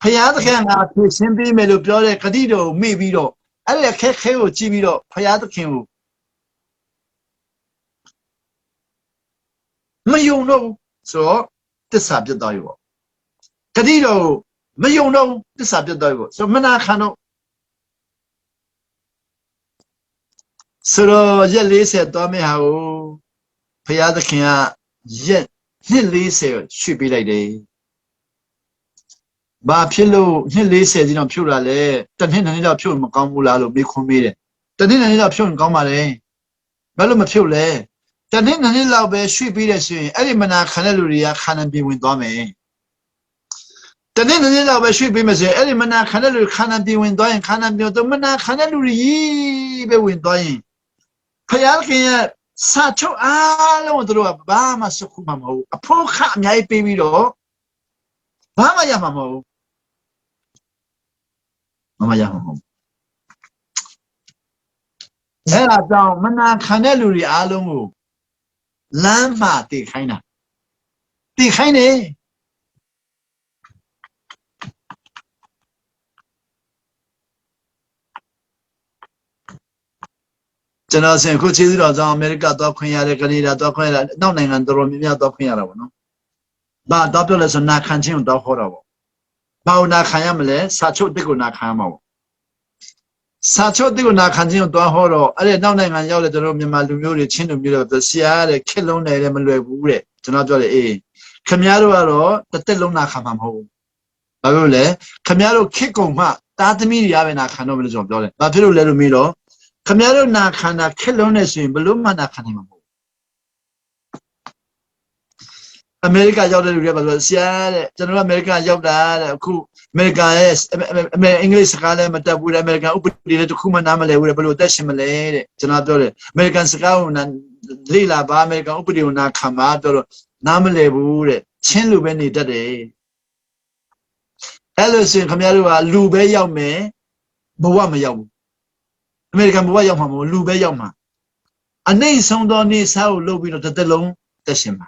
ဘုရားသခင်ကဖြေရှင်းပေးမယ်လို့ပြောတဲ့ဂတိတော်ကိုမေ့ပြီးတော့အဲ့ဒီအခက်ခဲကိုကြည့်ပြီးတော့ဘုရားသခင်ကိုမယုံတော့ဆိုတော့တစ္ဆာပြတ်သွားရောဂတိတော်မယုံတော့တစ္ဆာပြတ်သွားရောဆိုမနာခံတော့ဆိုတော့ရက်40သွားမယ့်ဟာကိုဘုရားသခင်ကရက်နှစ်40ရွှေ့ပေးလိုက်တယ်ဘာဖြစ်လို့နှစ်40ကြီးတော့ဖြုတ်လာလဲတစ်နှစ်နှစ်တော့ဖြုတ်မကောင်းဘူးလားလို့မေးခွန်းမေးတယ်တစ်နှစ်နှစ်တော့ဖြုတ်ရင်ကောင်းပါလေဘာလို့မဖြုတ်လဲတစ်နှစ်နှစ်လောက်ပဲရွှေ့ပေးတယ်ဆိုရင်အဲ့ဒီမနာခံတဲ့လူတွေကခန္ဓာပြေဝင်သွားမယ်တစ်နှစ်နှစ်လောက်ပဲရွှေ့ပေးမယ်ဆိုရင်အဲ့ဒီမနာခံတဲ့လူခန္ဓာပြေဝင်သွားရင်ခန္ဓာပြေတော့မနာခံတဲ့လူတွေကြီးပဲဝင်သွားရင်ဘုရားခင်ရဲ့စာချုပ်အားလုံးတို့ကဘာမှစခုမှမဟုတ်အဖို့ခအများကြီးပေးပြီးတော့ဘာမှရမှာမဟုတ်အဲ့ဒါကြောင့်မနာခံတဲ့လူတွေအားလုံးကိုလမ်းမှာတည်ခိုင်းတာတည်ခိုင်းတယ်ကျွန်တော်ဆင်ခုချီးစီတော်ကြောင့်အမေရိကသွားခွင့်ရတယ်ကနေဒါသွားခွင့်ရတယ်နောက်နိုင်ငံတော်တော်များများသွားခွင့်ရတာပေါ့နော်။ဘာတော့ပြောလဲဆိုနာခံခြင်းကိုတော့ခေါ်တာပေါ့။ဘာလို့နာခံရမလဲစာချုပ်တစ်ကိုနာခံရမှာပေါ့။စာချုပ်တစ်ကိုနာခံခြင်းကိုတော့ဟောတော့အဲ့ဒီနောက်နိုင်ငံရောက်တဲ့ကျွန်တော်မြန်မာလူမျိုးတွေချင်းလူမျိုးတွေဆရာတဲ့ခက်လုံးတယ်မလွယ်ဘူးတဲ့ကျွန်တော်ပြောတယ်အေးခင်ဗျားတို့ကတော့တစ်သက်လုံးနာခံမှာမဟုတ်ဘူး။ဘာလို့လဲခင်ဗျားတို့ခက်ကုန်မှတာသမီတွေကပဲနာခံတော့မလို့ကျွန်တော်ပြောတယ်။ဘာဖြစ်လို့လဲလို့မေးတော့ခင်ဗျားတို့နာခံတာခက်လုံးနေဆိုရင်ဘလို့မှနာခံနိုင်မှာမဟုတ်အမေရိကရောက်တဲ့လူတွေကပြောဆရာတဲ့ကျွန်တော်အမေရိကရောက်တာတဲ့အခုအမေရိကန်ရဲ့အင်္ဂလိပ်စကားလည်းမတတ်ဘူးတဲ့အမေရိကန်ဥပဒေလည်းတစ်ခုမှနားမလည်ဘူးတဲ့ဘလို့သက်ရှင်မလဲတဲ့ကျွန်တော်ပြောတယ်အမေရိကန်စကားကို လေးလာပါမယ်ကောင်ဥပဒေနာခံပါတော့နားမလဲဘူးတဲ့ချင်းလူပဲနေတတ်တယ်အဲ့လိုဆိုရင်ခင်ဗျားတို့ကလူပဲရောက်မယ်ဘဝမရောက်ဘူးအမေရိကန်ဘဝရောက်မှာမဟုတ်လူပဲရောက်မှာအနှိမ့်ဆုံးသောနေစားကိုလုပ်ပြီးတော့တစ်သက်လုံးတက်ရှင်ပါ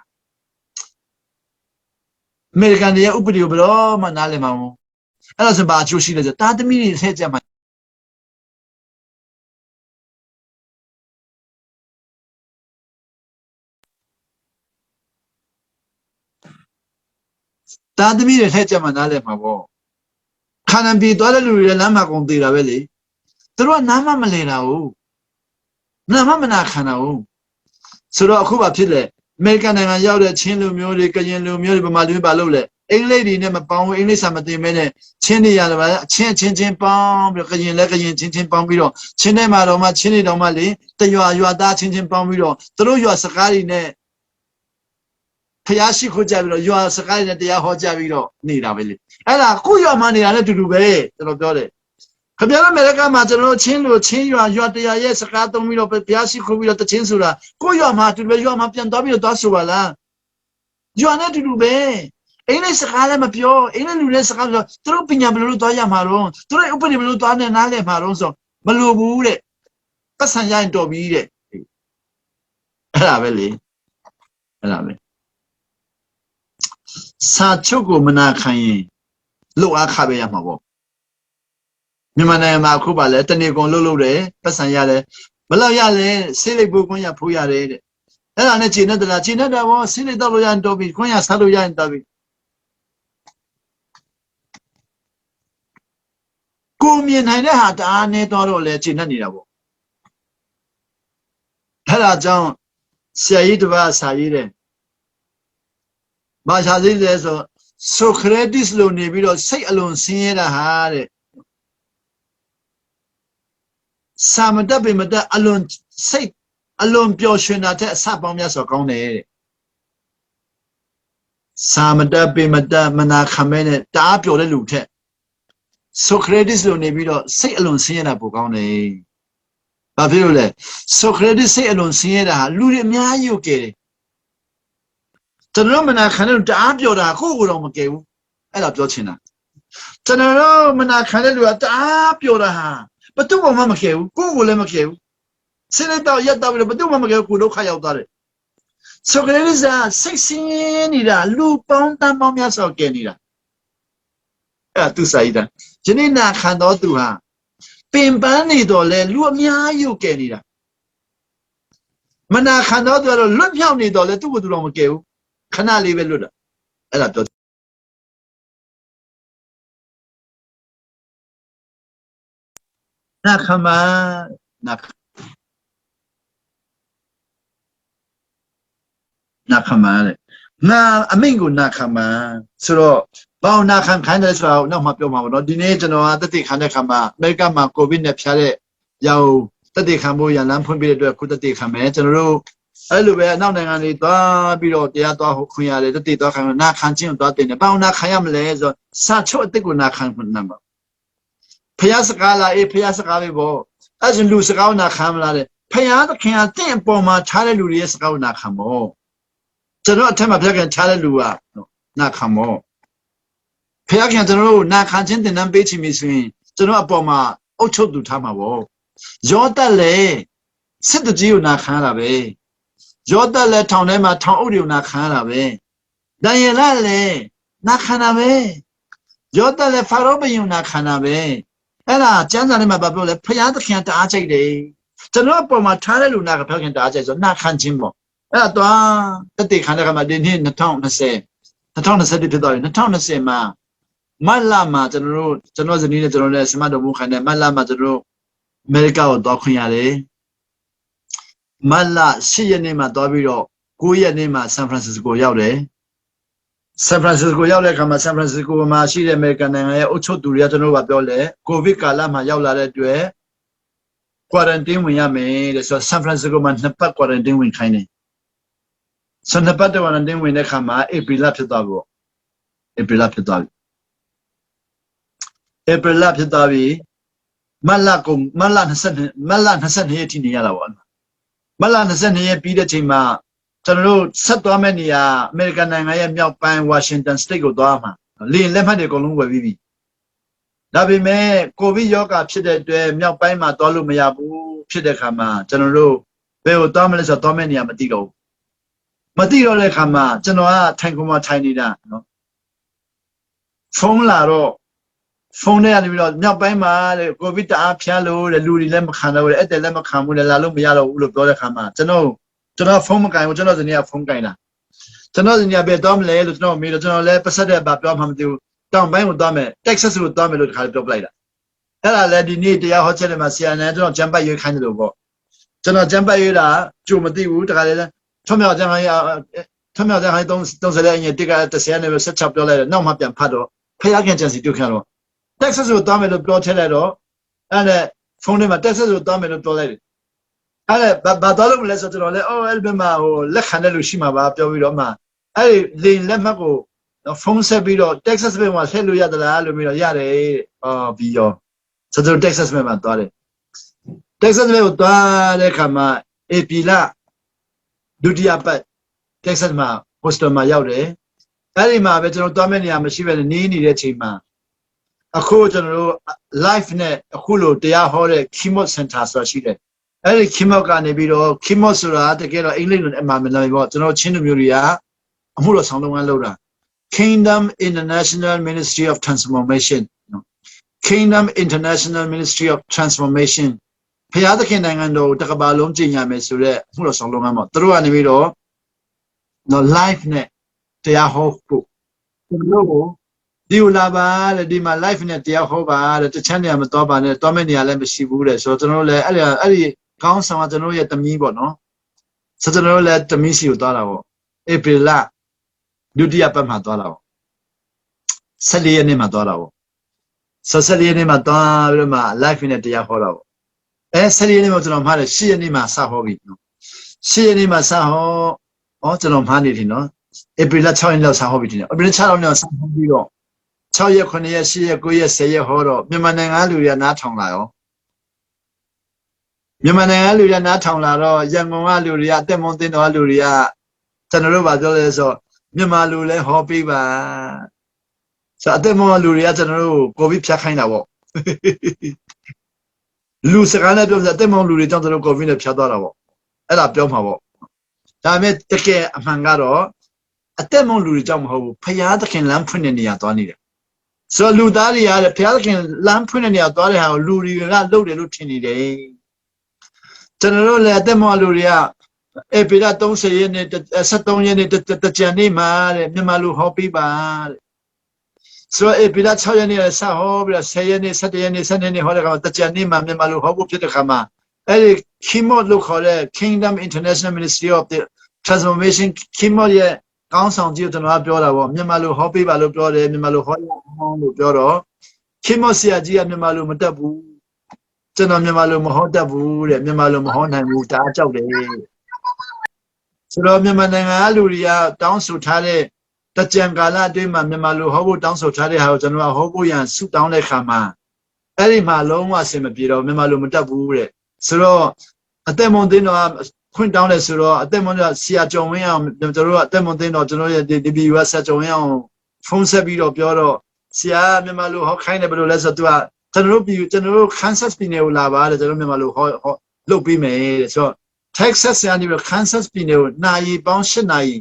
အမေရိကန်ရဲ့ဥပဒေကိုဘယ်တော့မှနားလည်မှာမဟုတ်အဲ့ဒါဆိုဘာအကျိုးရှိလဲဆိုတာသမီတွေထည့်ကြမှာသမီတွေထည့်ကြမှာနားလည်မှာပေါ့ခန္ဓာပြေသွားတဲ့လူတွေလည်းလမ်းမှာကုန်သေးတာပဲလေသူတို့ကနားမလဲတာဟုတ်နားမနာခံတာဟုတ်ဆိုတော့အခုဘာဖြစ်လဲအမေရိကန်နိုင်ငံရောက်တဲ့ချင်းလူမျိုးတွေကရင်လူမျိုးတွေဗမာလူမျိုးဘာလုပ်လဲအင်္ဂလိပ်တွေနဲ့မပေါင်းဘူးအင်္ဂလိပ်စာမသိမဲနဲ့ချင်းတွေရတယ်ဗျာချင်းပေါင်းပြီးတော့ကရင်လည်းကရင်ချင်းပေါင်းပြီးတော့ချင်းထဲမှာတော့မှချင်းတွေတော့မှလေတရွာသားချင်းပေါင်းပြီးတော့သူတို့ရွာစကားတွေနဲ့ဖျားရှိခိုးကြပြီးတော့ရွာစကားတွေနဲ့တရားဟောကြပြီးတော့နေတာပဲလေအဲ့ဒါကိုရွာမှာနေတာလည်းတူတူပဲကျွန်တော်ပြောတယ်ခင်ဗျားတို့အမေရိကန်မှာကျွန်တော်ချင်းရွာတရားရဲ့စကားသုံးပြီးတော့ဖျားရှိခိုးပြီးတော့တချင်းဆိုတာကိုရွာမှာတူတူပဲရွာမှာပြန်သွားပြီးတော့သွားဆိုပါလားရွာနဲ့တူတူပဲအင်္ဂလိပ်စကားလည်းမပြောအင်္ဂလိပ်လူလည်းစကားပြောသူတို့ပညာဘယ်လိုသွားရမှာတော့သူတို့ဥပဒေဘယ်လိုသွားနေနားလည်မှာတော့ဆိုမလိုဘူးတဲ့ပတ်စံရရင်တော်ပြီတဲ့အဲ့ဒါပဲလေအဲ့ဒါပဲစာချုပ်ကိုမနာခံရင်လှုပ်အားခပဲရမှာပေါ့မြန်မာနိုင်ငံမှာအခုပါလဲတနေ့ကုန်လှုပ်တယ်ပတ်စံရတယ်ဘယ်လောက်ရလဲဆေးလိပ်ပိုးခွင့်ရဖိုးရတယ်တဲ့အဲ့ဒါနဲ့ခြေနဲ့တလားခြေနဲ့တော့ဆေးလိပ်တော့လို့ရရင်တော်ပြီခွင့်ရစားလို့ရရင်တော်ပြီကိုမြင်နိုင်တဲ့ဟာတအားနေတော့လဲခြေနဲ့နေတာပေါ့အဲ့ဒါကြောင့်ဆရာကြီးတစ်ပါးစာရေးတယ်ဘာသာရေးလဲဆိုဆိုခရတစ်လို့နေပြီးတော့စိတ်အလွန်ဆင်းရဲတာဟာတဲ့စာမတက်ပေမတက်အလွန်စိတ်အလွန်ပျော်ရွှင်တာတဲ့အစပေါင်းများစွာကောင်းတယ်တဲ့စာမတက်ပေမတက်မနာခံမဲနဲ့တအားပျော်တဲ့လူထက်ဆိုခရတစ်လို့နေပြီးတော့စိတ်အလွန်ဆင်းရဲတာပိုကောင်းတယ်ဘာဖြစ်လို့လဲဆိုခရတစ်စိတ်အလွန်ဆင်းရဲတာဟာလူတွေအများကြီးကိုကယ်တယ်ကျွန်တော်မနာခံတဲ့လူတအားပျော်တာကိုယ့်ကိုယ်တော့မကယ်ဘူးအဲ့ဒါပြောချင်တာကျွန်တော်မနာခံတဲ့လူကတအားပျော်တာဟာဘယ်သူမှမကယ်ဘူးကိုယ့်ကိုယ်လည်းမကယ်ဘူးစနေတော့ရက်တော့ဘယ်သူမှမကယ်ဘူးကိုယ်ဒုက္ခရောက်သွားတယ်ဆိုကြတဲ့စိတ်ဆင်းနေတာလူပေါင်းတန်းပေါင်းများစွာကယ်နေတာအဲ့သူစာရည်တာယနေ့နာခံတော်သူဟာပင်ပန်းနေတော့လဲလူအများကြီးကယ်နေတာမနာခံတော်သူကတော့လွတ်မြောက်နေတော့လဲသူ့ကိုယ်သူတော့မကယ်ဘူးခဏလေးပဲလွတ်တာအဲ့ဒါပြောနာခံပါနာခံပါလေငါအမိန့်ကိုနာခံပါဆိုတော့ဘာလို့နာခံခိုင်းတယ်ဆိုတော့နောက်မှပြောမှာပေါ့နော်ဒီနေ့ကျွန်တော်ကတတိခံတဲ့ခါမှာအမေရိကန်မှာကိုဗစ်နဲ့ဖျားတဲ့ရောက်တတိခံဖို့ရလမ်းဖွင့်ပေးတဲ့အတွက်ခုတတိခံမယ်ကျွန်တော်တို့အဲ့လိုပဲအနောက်နိုင်ငံတွေသွားပြီးတော့တရားသွားခွင့်ရတယ်တတိသွားခံနာခံခြင်းကိုသွားတင်တယ်ဘာလို့နာခံရမလဲဆိုတော့စာချုပ်အစ်ကိုနာခံခွင့်နံပါတ်ဖျားစကားလားဖျားစကားပဲပေါ့အဲ့ဒါလူစကားနာခံမလားတဲ့ဖျားသခင်အတဲ့အပေါ်မှာထားတဲ့လူတွေရဲ့စကားနာခံမို့ကျွန်တော်အထက်မှာဖျားခင်ထားတဲ့လူကနာခံမို့ဖျားခင်ကျွန်တော်တို့နာခံခြင်းတင်နန်းပေးချင်ပြီဆိုရင်ကျွန်တော်အပေါ်မှာအုပ်ချုပ်သူထားမှာပေါ့ရောတက်လေစစ်တကြီးကိုနာခံရတာပဲရောတက်လေထောင်ထဲမှာထောင်အုပ်တွေကိုနာခံရတာပဲဒံရလလည်းနာခံတာပဲရောတက်လေဖာရောဘယုံနာခံတာပဲအဲ့ဒါကျမ်းစာထဲမှာပြောလဲဖျားသခင်တအားချိတ်တယ်ကျွန်တော်အပေါ်မှာထားတဲ့လူနာကဖျားခင်တအားချိတ်ဆိုနာခံခြင်းပေါ့အဲ့ဒါတော့တတိခန္ဓာကမှာဒီနှစ်2020ဖြစ်သွားပြီ2020မှာမတ်လမှာကျွန်တော်ဇနီးနဲ့ကျွန်တော်နဲ့စမတော်မူခံတဲ့မတ်လမှာကျွန်တော်အမေရိကကိုသွားခွင့်ရတယ်မတ်လ10ရက်နေ့မှာသွားပြီးတော့9ရက်နေ့မှာဆန်ဖရန်စစ္စကိုရောက်တယ်ဆန်ဖရန်စစ္စကိုရောက်တဲ့အခါမှာဆန်ဖရန်စစ္စကိုမှာရှိတဲ့အမေရိကန်နိုင်ငံရဲ့အုပ်ချုပ်သူတွေကကျွန်တော်ကပြောလဲကိုဗစ်ကာလမှာရောက်လာတဲ့အတွက် quarantine ဝင်ရမယ်တဲ့ဆိုတော့ဆန်ဖရန်စစ္စကိုမှာ2ပတ် quarantine ဝင်ခိုင်းတယ်ဆိုတော့2ပတ် quarantine ဝင်တဲ့အခါမှာဧပြီလဖြစ်သွားပြီပေါ့ဧပြီလဖြစ်သွားပြီမတ်လ22ရက်ထိနေရတာပေါ့ မလာ22ရက်ပြီးတဲ့ချိန်မှာကျွန်တော်တို့ဆက်သွားမယ့်နေရာအမေရိကန်နိုင်ငံရဲ့မြောက်ပိုင်းဝါရှင်တန်စတိတ်ကိုသွားမှာလေလက်မှတ်တွေအကုန်လုံးဝယ်ပြီးပြီဒါပေမဲ့ကိုဗစ်ရောဂါဖြစ်တဲ့အတွက်မြောက်ပိုင်းမှာသွားလို့မရဘူးဖြစ်တဲ့ခါမှာကျွန်တော်တို့ဘယ်ကိုသွားမလဲဆိုတော့သွားမယ့်နေရာမသိတော့ဘူးမသိတော့တဲ့ခါမှာကျွန်တော်ကထိုင်ကုန်မှာထိုင်နေတာနော်ဖုန်းလာတော့ဖုန်းထဲကနေပြီးတော့မြောက်ပိုင်းမှာတဲ့ကိုဗစ်တအားဖျားလို့တဲ့လူတွေလည်းမခံတော့ဘူးတဲ့အဲ့တဲ့လည်းမခံဘူးလေလာလို့မရတော့ဘူးလို့ပြောတဲ့ခါမှာကျွန်တော်ဖုန်းမကင်ဘူးကျွန်တော်ဇနီးကဖုန်းကင်တာကျွန်တော်ဇနီးကဘယ်သွားမလဲလို့ကျွန်တော်မေးတော့ကျွန်တော်လည်းပတ်ဆက်တဲ့ဘာပြောမှမသိဘူးတောင်ပိုင်းကိုသွားမယ်တက်ဆက်စ်ကိုသွားမယ်လို့တခါပြောပလိုက်တာအဲ့ဒါလည်းဒီနေ့တရားဟောချက်တွေမှာဆရာနဲ့ကျွန်တော်ဂျမ်ပတ်ရွေးခိုင်းတယ်လို့ပေါ့ကျွန်တော်ဂျမ်ပတ်ရွေးတာကြိုမသိဘူးတခါလည်းထွမြောက်ဂျမ်ခိုင်း30လည်းအရင်တက်က30နဲ့16ပြောလိုက်တယ်နောက်မှပြန်ဖတ်တော့ဖျားခင်ချန်စီတွေ့ခံတော့တက်ဆက်စ်ကိုသွားမယ်လို့ပြောထည့်လိုက်တော့အဲ့ဒါဖုန်းထဲမှာတက်ဆက်စ်ကိုသွားမယ်လို့ပြောလိုက်တယ်အဲ့ဒါဘာသွားလို့မလဲဆိုတော့ကျွန်တော်လည်းအဲ့ဘက်မှာဟိုလက်ခံတဲ့လူရှိမှာပါပြောပြီးတော့မှအဲ့ဒီလေလက်မှတ်ကိုဖုန်းဆက်ပြီးတော့ Texas ဘက်မှာဆက်လို့ရသလားလို့ပြီးတော့ရတယ်ပြီးရောဆိုတော့ Texas ဘက်မှာသွားတယ် Texas ဘက်ကိုသွားတဲ့ခါမှာ AP လဒုတိယပတ် Texas မှာ hostel မှာရောက်တယ်အဲ့ဒီမှာပဲကျွန်တော်သွားမယ့်နေရာမရှိဘဲနေနေတဲ့ချိန်မှာအခုကျွန်တော်တို့ live နဲ့အခုလိုတရားဟောတဲ့ Keynote Center ဆိုတာရှိတယ်အဲ့ဒီ Keynote ကနေပြီးတော့ Keynote ဆိုတာတကယ်တော့အင်္ဂလိပ်လိုအမှန်မှန်တယ်ပေါ့ကျွန်တော်ချင်းလူမျိုးတွေကအမှုတော်ဆောင်လုပ်ငန်းလုပ်တာKingdom International Ministry of Transformation Kingdom International Ministry of Transformation ဖျားသခင်နိုင်ငံတော်တကဘာလုံးကြီးညာမယ်ဆိုတော့မှုတော်ဆောင်လုပ်ငန်းပေါ့သူတို့ကနေပြီးတော့နော် live နဲ့တရားဟောဖို့သူတို့ကိုဒီလာပါတဲ့ဒီမှာ live နဲ့တရားဟောပါတဲ့တခြားနေရာမတော်ပါနဲ့တော်မဲ့နေရာလည်းမရှိဘူးတဲ့ဆိုတော့ကျွန်တော်တို့လည်းအဲ့ဒီကောင်းဆောင်ကကျွန်တော်တို့ရဲ့တမီးပေါ့နော်ဆိုတော့ကျွန်တော်တို့လည်းတမီးစီကိုသွားတာပေါ့ဧပြီလဒုတိယပတ်မှာသွားတာပေါ့14ရက်နေ့မှာသွားတာပေါ့14ရက်နေ့မှာသွားပြီးတော့မှ live နဲ့တရားဟောတာပေါ့14ရက်နေ့မှာကျွန်တော်မှားတယ်10ရက်နေ့မှာစဟောပြီနော်10ရက်နေ့မှာစဟောကျွန်တော်မှားနေတယ်နော်ဧပြီလ6ရက်နေ့လောက်စဟောပြီဒီနေ့ဧပြီလ6ရက်နေ့စဟောပြီးတော့6ရက်9ရက်10ရက်9ရက်10ရက်ဟောတော့မြန်မာနိုင်ငံလူတွေကနားထောင်လာရောမြန်မာနိုင်ငံလူတွေကနားထောင်လာတော့ရန်ကုန်ကလူတွေကအသက်မွန်တင်တော်လူတွေကကျွန်တော်တို့ဗာပြောလဲဆိုမြန်မာလူလည်းဟောပေးပါဆိုအသက်မွန်လူတွေကကျွန်တော်တို့ကိုဗစ်ဖြတ်ခိုင်းတာပေါ့လူစကားနဲ့ပြောပြအသက်မွန်လူတွေကြောင့်ကျွန်တော်ကိုဗစ်နဲ့ဖြတ်သွားတာပေါ့အဲ့ဒါပြောမှာပေါ့ဒါပေမဲ့တကယ်အမှန်ကတော့အသက်မွန်လူတွေကြောင့်မဟုတ်ဘူးဖယားသခင်လမ်းဖွင့်တဲ့နေရာသွားနေတယ်ဆိုလူသားတွေရတယ်ဖယားသခင်လမ်းဖွင့်တဲ့နေရာသွားတဲ့ဟာကိုလူတွေကလှုပ်တယ်လို့ထင်နေတယ်ကျွန်တော်တို့လည်းအသက်မွန်လူတွေကဧပြီလ30ရက်နေ့73ရက်နေ့တကြံနေ့မှာတဲ့မြန်မာလူဟောပေးပါတဲ့ဆိုတော့ဧပြီလ6ရက်နေ့စဟောပြီးတော့10ရက်နေ့17ရက်နေ့12ရက်နေ့ဟောတဲ့ခါမှာတကြံနေ့မှာမြန်မာလူဟောဖို့ဖြစ်တဲ့ခါမှာအဲ့ဒီ Keynote လို့ခေါ်တဲ့ Kingdom International Ministry of the Transformation Keynote ရဲ့ကောင်းဆောင်ကြီးကိုကျွန်တော်ကပြောတာပေါ့မြန်မာလူဟောပေးပါလို့ပြောတယ်မြန်မာလူဟောရအောင်လို့ပြောတော့ Keynote ဆရာကြီးကမြန်မာလူမတက်ဘူးကျွန်တော်မြန်မာလူမဟောတတ်ဘူးတဲ့မြန်မာလူမဟောနိုင်ဘူးဒါအကြောက်တယ်ဆိုတော့မြန်မာနိုင်ငံလူတွေကတောင်းဆိုထားတဲ့တကြံကာလအတွင်းမှာမြန်မာလူဟောဖို့တောင်းဆိုထားတဲ့ဟာကိုကျွန်တော်ကဟောဖို့ရန်ဆုတောင်းတဲ့ခါမှာအဲ့ဒီမှာလုံးဝအဆင်မပြေတော့မြန်မာလူမတက်ဘူးတဲ့ဆိုတော့အသက်မွန်သိန်းတော်ခွင့်တောင်းတယ်ဆိုတော့အသက်မွန်တော်ဆရာကျော်ဝင်းအောင်ကျွန်တော်တို့အသက်မွန်သိန်းတော်ကျွန်တော်ရဲ့ဒီဘီယူဆရာကျော်ဝင်းအောင်ဖုန်းဆက်ပြီးတော့ပြောတော့ဆရာမြန်မာလူဟောခိုင်းတယ်ဘယ်လိုလဲဆိုတော့သူကကျွန်တော်တို့ခန်းဆတ်ပြည်နယ်ကိုလာပါတယ်ကျွန်တော်မြန်မာလူဟောလုပ်ပြီးမယ်တဲ့ဆိုတော့ Texas ကနေပြီး Kansas ပြည်နယ်ကိုနိုင်ပေါင်း8နာရီ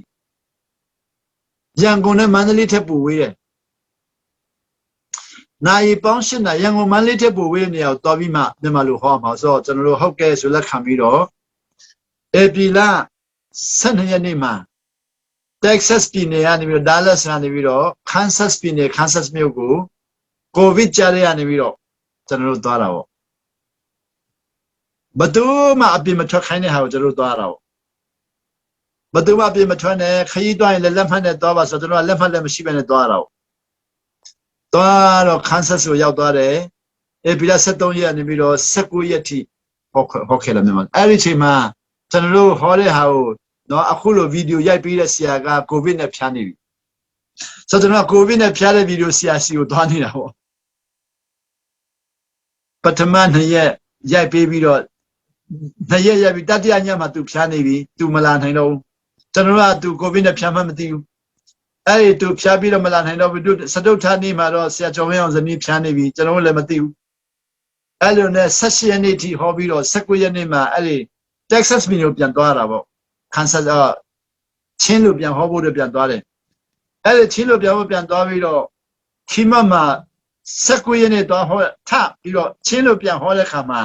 ရန်ကုန်နဲ့မန္တလေးထက်ပိုဝေးတယ်နိုင်ပေါင်း8နာရီရန်ကုန်မန္တလေးထက်ပိုဝေးတဲ့နေရာကိုသွားပြီးမှမြန်မာလူဟောမှာဆိုတော့ကျွန်တော်တို့ဟုတ်ကဲ့ဆိုလက်ခံပြီးတော့ဧပြီလ12ရက်နေ့မှာ Texas ပြည်နယ်ကနေပြီးတော့ Dallas ကနေပြီးတော့ Kansas ပြည်နယ် Kansas မြို့ကိုကိုဗစ်ကြားရနေပြီးတော့ကျွန်တော်တို့သွားတာပေါ့ဘသူမှအပြင်မထွက်ခိုင်းတဲ့ဟာကိုကျွန်တော်တို့သွားတာပေါ့ဘသူမှအပြင်မထွက်နဲ့ခရီးသွားရင်လည်းလက်မှတ်နဲ့သွားပါဆိုတော့ကျွန်တော်ကလက်မှတ်လည်းမရှိဘဲနဲ့သွားတာပေါ့သွားတော့ Kansas ကိုရောက်သွားတယ်ဧပြီလ23ရက်နေပြီးတော့19ရက်ထိဟောခဲ့လာမြန်မာအဲ့ဒီချိန်မှာကျွန်တော်တို့ဟောတဲ့ဟာကိုနော်အခုလိုဗီဒီယိုရိုက်ပေးတဲ့ဆရာကကိုဗစ်နဲ့ဖျားနေပြီဆိုတော့ကျွန်တော်ကကိုဗစ်နဲ့ဖျားတဲ့ဗီဒီယိုဆရာစီကိုသွားနေတာပေါ့ပထမ2ရက်ရိုက်ပေးပြီးတော့ 2 ရက်ပြီတတိယညမှာသူဖြားနေပြီသူမလာနိုင်တော့ဘူးကျွန်တော်ကသူကိုဗစ်နဲ့ဖြားမှမသိဘူးအဲ့ဒီသူဖြားပြီးတော့မလာနိုင်တော့ဘူးသူစတုထနေ့မှာတော့ဆရာကျော်ဝင်းအောင်ဇနီးဖြားနေပြီကျွန်တော်လည်းမသိဘူးအဲ့လိုနဲ့18 ရက်နေ့ထိဟောပြီးတော့19 ရက်နေ့မှာအဲ့ဒီ Texas မြို့ကိုပြန်သွားတာပေါ့ခန်းစားချင်းလို့ပြန်ဟောဖို့တော့ပြန်သွားတယ်အဲ့ဒီချင်းလို့ပြန်သွားပြီးတော့ခီမမှာ19 ရက်နေ့သွားဟောထပြီးတော့ချင်းလို့ပြန်ဟောတဲ့ခါမှာ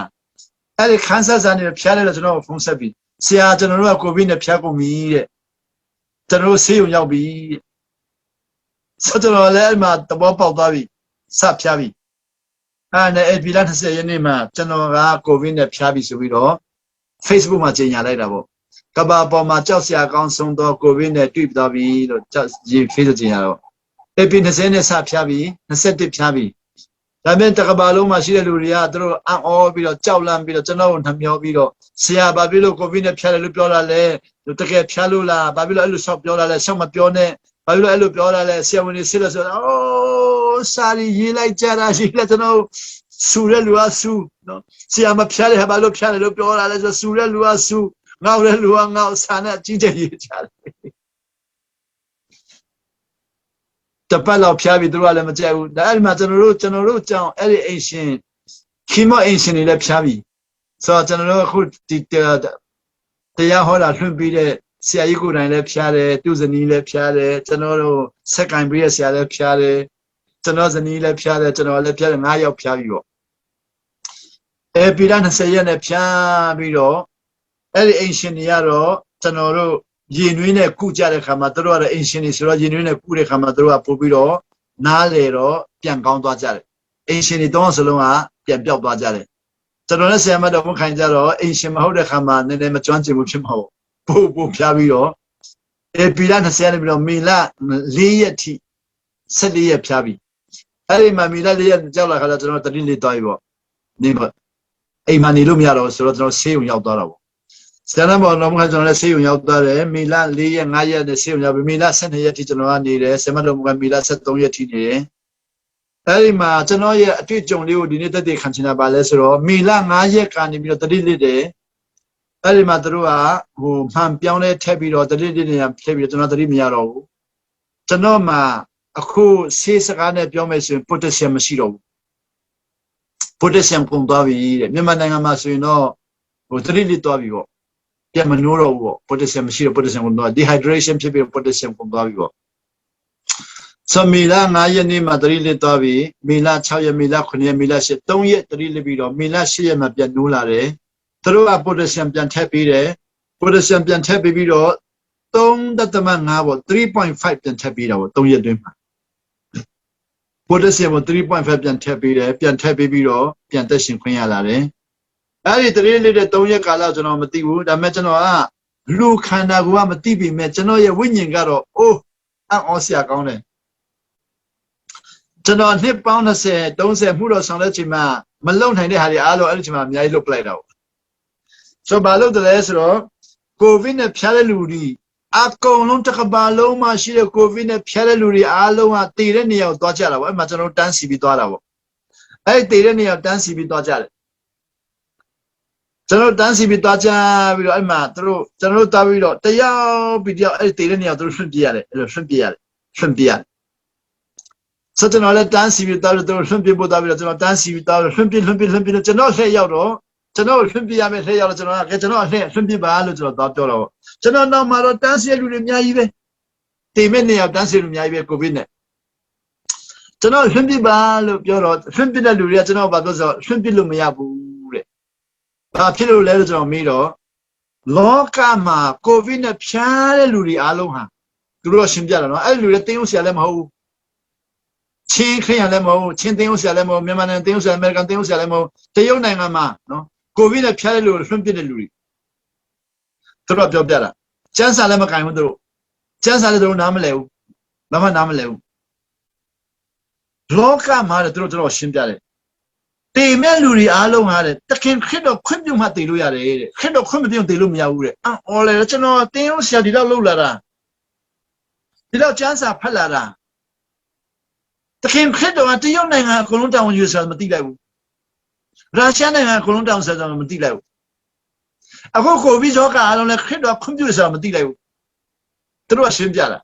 အဲ့ဒီခန်းစားစာနေဖြားတယ်လို့ကျွန်တော်ဖုန်းဆက်ပြီးဆရာကျွန်တော်တို့ကကိုဗစ်နဲ့ဖြားကုန်ပြီတဲ့ကျွန်တော်ဆေးရုံရောက်ပြီဆိုတော့လည်းအဲ့မှာတဘောပေါက်သွားပြီစဖြားပြီအဲ့နဲ့အဲ့ဒီလ20 ရက်နေ့မှာကျွန်တော်ကကိုဗစ်နဲ့ဖြားပြီဆိုပြီးတော့ Facebook မှာကြေညာလိုက်တာပေါ့ကဘာပေါ်မှာကြောက်စရာကောင်းဆုံးတော့ကိုဗစ်နဲ့တွေ့သွားပြီလို့ကြောက်ရေး Facebook ကြေညာတော့အဲ့ဒီ20နဲ့စဖြားပြီ21ဖြားပြီဒါပေမဲ့တကဘာလုံးမှာရှိတဲ့လူတွေကသူတို့အံ့ဩပြီးတော့ကြောက်လန့်ပြီးတော့ကျွန်တော်ကိုနှမျောပြီးတော့ဆရာဘာဖြစ်လို့ကိုဗစ်နဲ့ဖြားတယ်လို့ပြောလာလဲတကယ်ဖြားလို့လားဘာဖြစ်လို့အဲ့လိုဆောက်ပြောလာလဲဆောက်မပြောနဲ့ဘာဖြစ်လို့အဲ့လိုပြောလာလဲဆရာဝန်တွေစစ်လို့ဆိုတော့အိုးစာရီရေးလိုက်ကြတာရှိလဲကျွန်တော်ဆူရဲလူကဆူနော်ဆရာမဖြားတယ်ဘာလို့ဖြားတယ်လို့ပြောလာလဲဆိုဆူရဲလူကဆူငေါ့ရဲလူကငေါ့စာနဲ့ကြီးကြီးရေးကြတယ်တပတ်လောက်ဖြားပြီးသူတို့ကလည်းမကြိုက်ဘူးဒါအဲ့ဒီမှာကျွန်တော်တို့ကြောင့်အဲ့ဒီအိမ်ရှင်ခီမောအိမ်ရှင်တွေလည်းဖြားပြီဆိုတော့ကျွန်တော်တို့အခုဒီတရားဟောတာလွှင့်ပြီးတဲ့ဆရာကြီးကိုယ်တိုင်လည်းဖြားတယ်သူဇနီးလည်းဖြားတယ်ကျွန်တော်တို့ဆက်ကင်ပြီးတဲ့ဆရာလည်းဖြားတယ်ကျွန်တော်ဇနီးလည်းဖြားတယ်ကျွန်တော်လည်းဖြားတယ်9 ယောက်ဖြားပြီးတော့ပြည်လာ20 ရက်နဲ့ဖြားပြီးတော့အဲ့ဒီအိမ်ရှင်တွေကတော့ကျွန်တော်တို့ရင်နှွေးနဲ့ကုကြတဲ့ခါမှာတို့ကတော့အင်ရှင်တွေဆိုတော့ရင်နှွေးနဲ့ကုတဲ့ခါမှာတို့ကပို့ပြီးတော့နားလေတော့ပြန်ကောင်းသွားကြတယ်အင်ရှင်တွေ3 စလုံးကပြန်ပြောက်သွားကြတယ်ကျွန်တော်လည်းဆရာမတော်မခိုင်ကြတော့အင်ရှင်မဟုတ်တဲ့ခါမှာနည်းနည်းမကျွမ်းကျင်ဘူးဖြစ်မှာပို့ဖြားပြီးတော့ပြည်လာ20 ရက်နေပြီးတော့မေလ4 ရက်ထိ14 ရက်ဖြားပြီးအဲ့ဒီမှာမေလ4 ရက်ကြောက်လာခါကျကျွန်တော်တတိလေးသွားပြီပေါ့နေပေါ့အိမ်မှာနေလို့မရတော့ဆိုတော့ကျွန်တော်ဆေးရုံရောက်သွားတာပေါ့ဆရာတော်တော်ကကျွန်တော်လည်းဆေးရုံရောက်သွားတယ်မေလ4 ရက်5 ရက်နဲ့ဆေးရုံရောက်ပြီမေလ12 ရက်ထိကျွန်တော်ကနေတယ်ဆရာတော်ကမေလ13 ရက်ထိနေတယ်အဲ့ဒီမှာကျွန်တော်ရဲ့အတွေ့အကြုံလေးကိုဒီနေ့တက်တည်ခံချင်တာပါလဲဆိုတော့မေလ5 ရက်ကနေပြီးတော့တတိလေးတယ်အဲ့ဒီမှာတို့ကမှန်ပြောင်းလဲထည့်ပြီးတော့တတိလေးနေရာထည့်ပြီးတော့ကျွန်တော်တတိမရတော့ဘူးကျွန်တော်မှာအခုဆေးစကားနဲ့ပြောမယ်ဆိုရင်ပိုတက်ဆီယမ်မရှိတော့ဘူးပိုတက်ဆီယမ်ကုန်သွားပြီတဲ့မြန်မာနိုင်ငံမှာဆိုရင်တော့တတိလေးသွားပြီပေါ့ပြန်မနိုးတော့ဘူးပေါ့ potassium မရှိတော့ potassium ကုန်သွား dehydration ဖြစ်ပြီး potassium ကုန်သွားပြီပေါ့ဆိုမေလ5 ရက်နေ့မှာတတိလစ်သွားပြီမေလ6 ရက်မေလ9 ရက်မေလ10 3 ရက်တတိလစ်ပြီးတော့မေလ10 ရက်မှာပြန်နိုးလာတယ်သူတို့က potassium ပြန်ထည့်ပေးတယ် potassium ပြန်ထည့်ပေးပြီးတော့3.5ပေါ့ 3.5 ပြန်ထည့်ပေးတာပေါ့3 ရက်တွင်းမှာ potassium ကို 3.5 ပြန်ထည့်ပေးတယ်ပြန်ထည့်ပေးပြီးတော့ပြန်သက်ရှင်ခွင့်ရလာတယ်အဲ့ဒီတရေလေးတဲ့3 ရက်ကာလကျွန်တော်မသိဘူးဒါပေမဲ့ကျွန်တော်ကလူခန္ဓာကိုယ်ကမသိပေမဲ့ကျွန်တော်ရဲ့ဝိညာဉ်ကတော့အိုးအံ့ဩစရာကောင်းတယ်ကျွန်တော်နှစ်ပေါင်း20 30မှုတော့ဆောင်တဲ့ချိန်မှာမလုံနိုင်တဲ့ဟာတွေအားလုံးအဲ့ဒီချိန်မှာအများကြီးလုတ်ပလိုက်တာပေါ့ဆိုတော့ဘာလို့တလဲဆိုတော့ကိုဗစ်နဲ့ဖျားတဲ့လူတွေအကုန်လုံးတစ်ကမ္ဘာလုံးမှာရှိတဲ့ကိုဗစ်နဲ့ဖျားတဲ့လူတွေအားလုံးကတည်တဲ့နေရာကိုသွားကြတာပေါ့အဲ့မှာကျွန်တော်တန်းစီပြီးသွားတာပေါ့အဲ့ဒီတည်တဲ့နေရာတန်းစီပြီးသွားကြတယ်ကျွန်တော်တန်းစီပြီးသွားကြပြီးတော့အဲ့မှာကျွန်တော်တားပြီးတော့တယောက်ပြီးတယောက်အဲ့ဒီတည်တဲ့နေရာသူတို့ဆွန့်ပြရတယ်အဲ့လိုဆွန့်ပြရတယ်ဆွန့်ပြရတယ်ဆိုတော့ကျွန်တော်လည်းတန်းစီပြီးသွားပြီးတော့ဆွန့်ပြဖို့သွားပြီးတော့ကျွန်တော်တန်းစီပြီးသွားပြီးဆွန့်ပြကျွန်တော်လှည့်ရောက်တော့ကျွန်တော်ဆွန့်ပြရမယ်လှည့်ရောက်တော့ကျွန်တော်ကကျွန်တော်လှည့်ဆွန့်ပြပါလို့ကျွန်တော်သွားပြောတော့ကျွန်တော်နောက်မှာတော့တန်းစီလူတွေအများကြီးပဲတည်မဲ့နေရာတန်းစီလူအများကြီးပဲကိုဗစ်နဲ့ကျွန်တော်ဆွန့်ပြပါလို့ပြောတော့ဆွန့်ပြတဲ့လူတွေကကျွန်တော်ဘာပြောဆိုဆွန့်ပြလို့မရဘူးဘာဖြစ်လို့လဲလို့ကျွန်တော်မေးတော့လောကမှာကိုဗစ်နဲ့ဖြားတဲ့လူတွေအားလုံးဟာသူတို့ရှင်းပြတာနော်အဲ့လူတွေတင်းအောင်ဆရာလည်းမဟုတ်ဘူးချင်းခရစ်ယာန်လည်းမဟုတ်ချင်းတင်းအောင်ဆရာလည်းမဟုတ်မြန်မာနိုင်ငံတင်းအောင်ဆရာအမေရိကန်တင်းအောင်ဆရာလည်းမဟုတ်တရုတ်နိုင်ငံမှာနော်ကိုဗစ်နဲ့ဖြားတဲ့လူတွေဆွန့်ပစ်တဲ့လူတွေသူတို့ပြောပြတာကျန်းစာလည်းမကင်ဘူးသူတို့ကျန်းစာလည်းသူတို့နားမလဲဘူးဘာမှနားမလဲဘူးလောကမှာသူတို့ရှင်းပြတယ်တေမဲ့လူတွေအားလုံးဟာတဲ့တခင်ခရစ်တော်ခွင့်ပြုမှတည်လို့ရတယ်တဲ့ခရစ်တော်ခွင့်မပြုတည်လို့မရဘူးတဲ့အော်လေကျွန်တော်တင်းအောင်ဆရာဒီတော့လှုပ်လာတာဒီတော့ကျန်းစာဖတ်လာတာတခင်ခရစ်တော်ကတရုတ်နိုင်ငံအကုန်လုံးတောင်းယူဆိုတာမသိလိုက်ဘူးရုရှားနိုင်ငံအကုန်လုံးတောင်းဆိုတာမသိလိုက်ဘူး အခုကိုဗစ်ရောဂါအားလုံးလည်းခရစ်တော်ခွင့်ပြုဆိုတာမသိလိုက်ဘူးသူတို့ကရှင်းပြတာ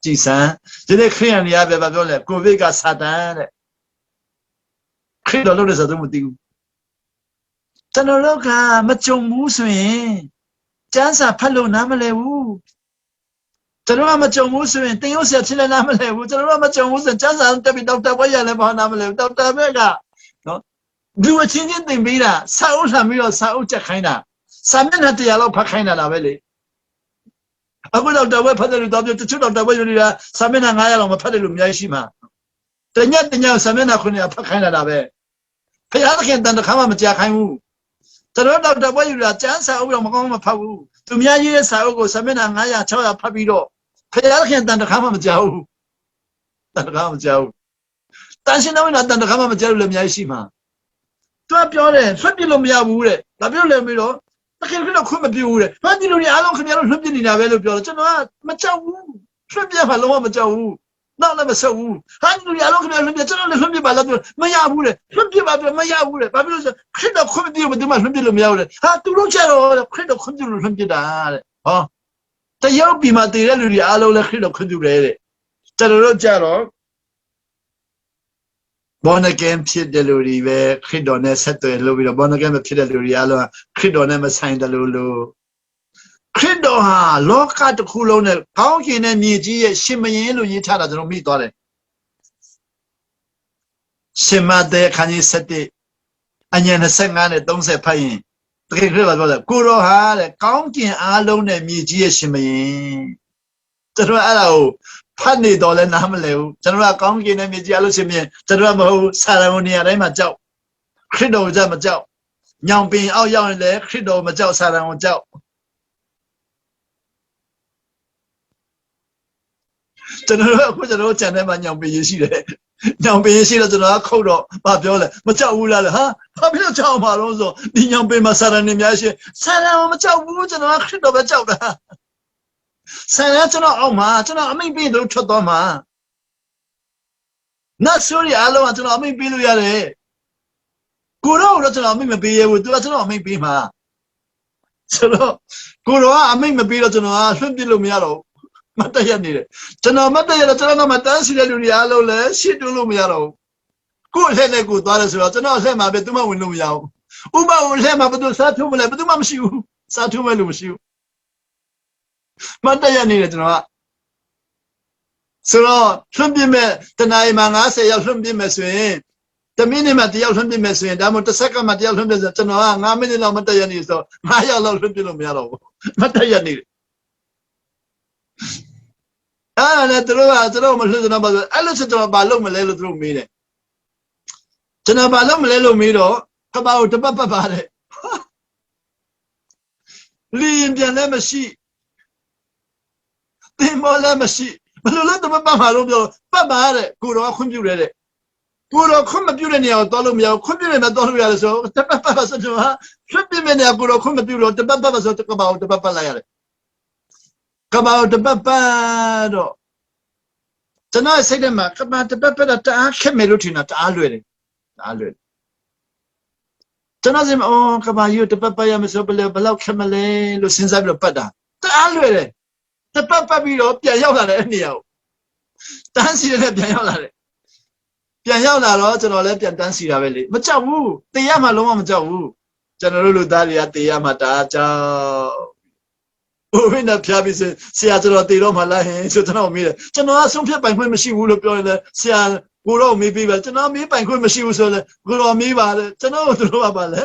ကြည်စမ်းဒီနေ့ခရိယန်တွေကပဲပြောလဲကိုဗစ်ကစာတန်တဲ့ခရစ်တော်လုပ်တယ်ဆိုတော့မသိဘူးကျွန်တော်တို့ကမကြုံဘူးဆိုရင်ကျမ်းစာဖတ်လို့နားမလဲဘူးကျွန်တော်ကမကြုံဘူးဆိုရင်တင်ရုပ်ဆက်ဖြစ်လည်းနားမလဲဘူးကျွန်တော်ကမကြုံဘူးဆိုရင်ကျမ်းစာတက်ပြီးဒေါက်တာဘွဲရလည်းဘာနားမလဲဘူးဒေါက်တာဘဲကနော်လူအချင်းချင်းသင်ပေးတာစာအုပ်လှမ်းပြီးတော့စာအုပ်ချက်ခိုင်းတာစာမျက်နှာ100လောက်ဖတ်ခိုင်းတာပဲလေအခုတော့တဝက်ဖတ်တယ်လို့တော့တချို့တော့တဝက်ယူနေတာစာမျက်နှာ900လောက်မဖတ်တယ်လို့အများကြီးရှိမှာတညစာမျက်နှာ900ဖတ်ခိုင်းတာပဲဖခင်သခင်တန်တခါမှမကြားခိုင်းဘူးကျွန်တော်တော့တဝက်ယူတာကျမ်းစာအုပ်တော့မကောင်းမဖတ်ဘူးသူများရေးတဲ့စာအုပ်ကိုစာမျက်နှာ900 600ဖတ်ပြီးတော့ဖခင်တန်တခါမှမကြားဘူးတန်တခါမှမကြားဘူးတန်ရှင်တော်ကတန်တခါမှမကြားလို့လည်းအများကြီးရှိမှာသူကပြောတယ်ဆွတ်ပြလို့မရဘူးတဲ့ဒါပြောလဲပြီးတော့တကယ်ကတော့ခွင့်မပြုဘူးတဲ့ဟာဒီလိုတွေအားလုံးခင်ဗျားတို့လွတ်ပြနေတာပဲလို့ပြောတယ်ကျွန်တော်ကမကြောက်ဘူးလွတ်ပြမှာလုံးဝမကြောက်ဘူးနောက်လည်းမဆုပ်ဘူးဟာဒီလိုတွေအားလုံးခင်ဗျားလွတ်ပြကျွန်တော်လည်းလွတ်ပြပါလားပြောမရဘူးတဲ့လွတ်ပြပါပြောမရဘူးတဲ့ဘာဖြစ်လို့ဆိုခရစ်တော်ခွင့်မပြုဘူးဒီမှာလွတ်ပြလို့မရဘူးတဲ့ဟာသူတို့ကြတော့ခရစ်တော်ခွင့်ပြုလို့လွတ်ပြတာတဲ့ဟောတရုတ်ပြည်မှာတည်တဲ့လူတွေအားလုံးလည်းခရစ်တော်ခွင့်ပြုတယ်တဲ့ကျွန်တော်တို့ကြတော့born again ဖြစ်တယ်လို့ဒီပဲခရစ်တော်နဲ့ဆက်သွယ်လို့ပြီးတော့ born again ဖြစ်တဲ့လူတွေအားလုံးခရစ်တော်နဲ့မဆိုင်တယ်လို့ခရစ်တော်ဟာလောကတစ်ခုလုံးနဲ့ကောင်းကင်နဲ့မြေကြီးရဲ့ရှင်မင်းလို့ရေးထားတာကျွန်တော်မိသွားတယ်ရှင်မသက်ခန်းကြီး7အငယ်25နဲ့30ဖတ်ရင်တကယ်ခရစ်တော်ပြောတယ်ကိုတော်ဟာတဲ့ကောင်းကင်အားလုံးနဲ့မြေကြီးရဲ့ရှင်မင်းကျွန်တော်အဲ့ဒါကိုဖတ်နေတော့လဲနားမလဲဘူးကျွန်တော်ကကောင်းကင်နဲ့မြေကြီးအလို့ရှင်မြင်ကျွန်တော်ကမဟုတ်ဘူးစာရမနေရာတိုင်းမှာကြောက်ခရစ်တော်ကြမကြောက်ညောင်ပင်အောက်ရောက်ရင်လည်းခရစ်တော်မကြောက်စာရမကြောက်ကျွန်တော်အခုကျွန်တော်ကျန်တဲ့မှာညောင်ပင်ရရှိတယ်ညောင်ပင်ရရှိတော့ကျွန်တော်ကခုတ်တော့ဘာပြောလဲမကြောက်ဘူးလားဟာဘာဖြစ်လို့ကြောက်မှာလို့ဆိုဒီညောင်ပင်မှာစာရနေများရှိစာရမကြောက်ဘူးကျွန်တော်ကခရစ်တော်ပဲကြောက်တာဆန်ရကျွန်တော်အောက်မှာကျွန်တော်အမိန့်ပေးလို့ထွက်သွားမှာနတ်ဆိုရီအားလုံးကကျွန်တော်အမိန့်ပေးလို့ရတယ်ကိုတော့ကျွန်တော်အမိန့်မပေးရဘူးသူကကျွန်တော်အမိန့်ပေးမှာဆိုတော့ကိုတော့အမိန့်မပေးတော့ကျွန်တော်ကလွှင့်ပြလို့မရတော့မတ်တရနေတယ်ကျွန်တော်မတ်တရတော့ကျွန်တော်ကမတန်းစီတဲ့လူတွေအားလုံးလည်းရှစ်တွလို့မရတော့ဘူးကို့လှည့်နဲ့ကိုသွားတယ်ဆိုတော့ကျွန်တော်လှည့်မှာပဲသူမှဝင်လို့မရဘူးဥပဝင်လှည့်မှာဘယ်သူစားထုတ်မလဲဘယ်သူမှမရှိဘူးစားထုတ်မဲ့လူမရှိဘူးမတ်တရနေတယ်ကျွန်တော်ကဆိုတော့လွှင့်ပြမဲ့တနင်္လာမှာ90ရောက်လွှင့်ပြမဲ့ဆိုရင်တမိနစ်မှတယောက်လွှင့်ပြမဲ့ဆိုရင်ဒါမှမဟုတ်တစ်စက္ကန့်မှတယောက်လွှင့်ပြဆိုကျွန်တော်က9မိနစ်လောက်မတ်တရနေဆို9ရောက်လောက်လွှင့်ပြလို့မရတော့ဘူးမတ်တရနေတယ်အဲ့ဒါနဲ့တို့ကကျွန်တော်မလွှင့်ကျွန်တော်ပါဆိုအဲ့လိုဆိုကျွန်တော်ဘာလုပ်မလဲလို့တို့မေးတယ်ကျွန်တော်ဘာလုပ်မလဲလို့မေးတော့ကဘာကိုတပတ်ပတ်ပါတယ်လင်းပြန်လည်းမရှိတင်မောလည်းမရှိဘယ်လိုလဲတပတ်ပတ်မှာလို့ပြောပတ်ပါတဲ့ကိုတော်ကခွင့်ပြုတယ်တဲ့ကိုတော်ခွင့်မပြုတဲ့နေရာကိုသွားလို့မရဘူးခွင့်ပြုနေမှသွားလို့ရတယ်ဆိုတပတ်ပတ်ပါဆိုတော့ခွင့်ပြုမဲ့နေရာကိုတော်ခွင့်မပြုလို့တပတ်ပတ်ပါဆိုတော့ကဘာကိုတပတ်ပတ်လိုက်ရတယ်ကဘာကိုတပတ်ပတ်တော့ကျွန်တော်စိတ်ထဲမှာကဘာတပတ်ပတ်တာတအားခက်မယ်လို့ထင်တာတအားလွယ်တယ်တအားလွယ်ကျွန်တော်စင်အော်ကဘာယူတပတ်ပတ်ရမယ်ဆိုဘယ်လောက်ခက်မလဲလို့စဉ်းစားပြီးတော့ပတ်တာတအားလွယ်တယ်တပတ်ပတ်ပြီးတော့ပြန်ရောက်လာတဲ့အနေရောတန်းစီတဲ့ပြန်ရောက်လာတယ်ပြန်ရောက်လာတော့ကျွန်တော်လည်းပြန်တန်းစီတာပဲလေမကြောက်ဘူးတေးရမှလုံးဝမကြောက်ဘူးကျွန်တော်တို့လူသားတွေကတေးရမှတအားကြောက်ဘိုးဘင်းနဲ့ဖျားပြီးဆရာကျွန်တော်တေးတော့မှလာဟင်ဆိုကျွန်တော်မေးတယ်ကျွန်တော်အဆုံးဖြတ်ပိုင်ခွင့်မရှိဘူးလို့ပြောရင်လည်းဆရာကိုတော့မေးပေးပါကျွန်တော်မေးပိုင်ခွင့်မရှိဘူးဆိုလည်းကိုတော့မေးပါလေကျွန်တော်တို့ကပါလေ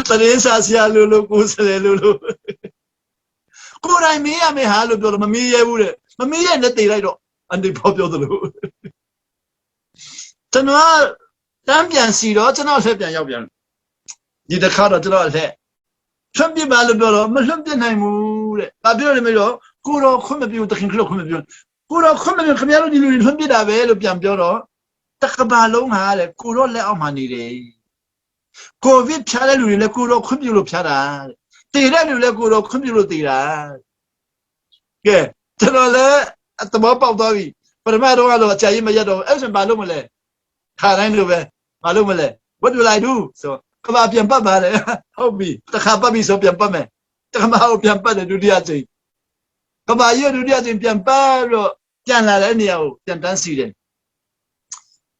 တရင်စာဆရာလို့ကိုယ်စလဲလို့ကိုယ်တိုင်မေးရမယ်ဟာလို့ပြောတော့မမေးရဘူးတဲ့မမေးရနဲ့တေးလိုက်တော့အန်တီဖော်ပြောသလိုကျွန်တော်တန်းပြန်စီတော့ကျွန်တော်ဆက်ပြန်ရောက်ပြန်ဒီတစ်ခါတော့ကျွန်တော်လက်လွှတ်ပြပါလို့ပြောတော့မလွှတ်ပြနိုင်ဘူးတဲ့။ဘာပြောလဲမလို့ကိုတော့ခွင့်မပြုတခင်ခလို့ခွင့်မပြုကိုတော့ခွင့်မပြုခင်ဗျားတို့ဒီလူတွေလွှတ်ပြတာပဲလို့ပြန်ပြောတော့တကဘာလုံးဟာတဲ့ကိုတော့လက်အောက်မှာနေတယ်။ကိုဗစ်ဖြားတဲ့လူတွေလည်းကိုတော့ခွင့်ပြုလို့ဖြားတာတဲ့။တည်တဲ့လူလည်းကိုတော့ခွင့်ပြုလို့တည်တာ။ကဲကျွန်တော်လည်းသဘောပေါက်သွားပြီ။ပထမတော့ကတော့အကြာကြီးမရက်တော့အဲ့ဆိုဘာလို့မလဲ။ခါတိုင်းလိုပဲဘာလို့မလဲ What will I do ဆို ကဘာပြန်ပတ်ပါလေဟုတ်ပြီတခါပတ်ပြီဆိုပြန်ပတ်မယ်တခါမဟုတ်ပြန်ပတ်တယ်ဒုတိယကြိမ်ကဘာကြီးဒုတိယကြိမ်ပြန်ပတ်တော့ပြန်လာတဲ့နေရာကိုပြန်တန်းစီတယ်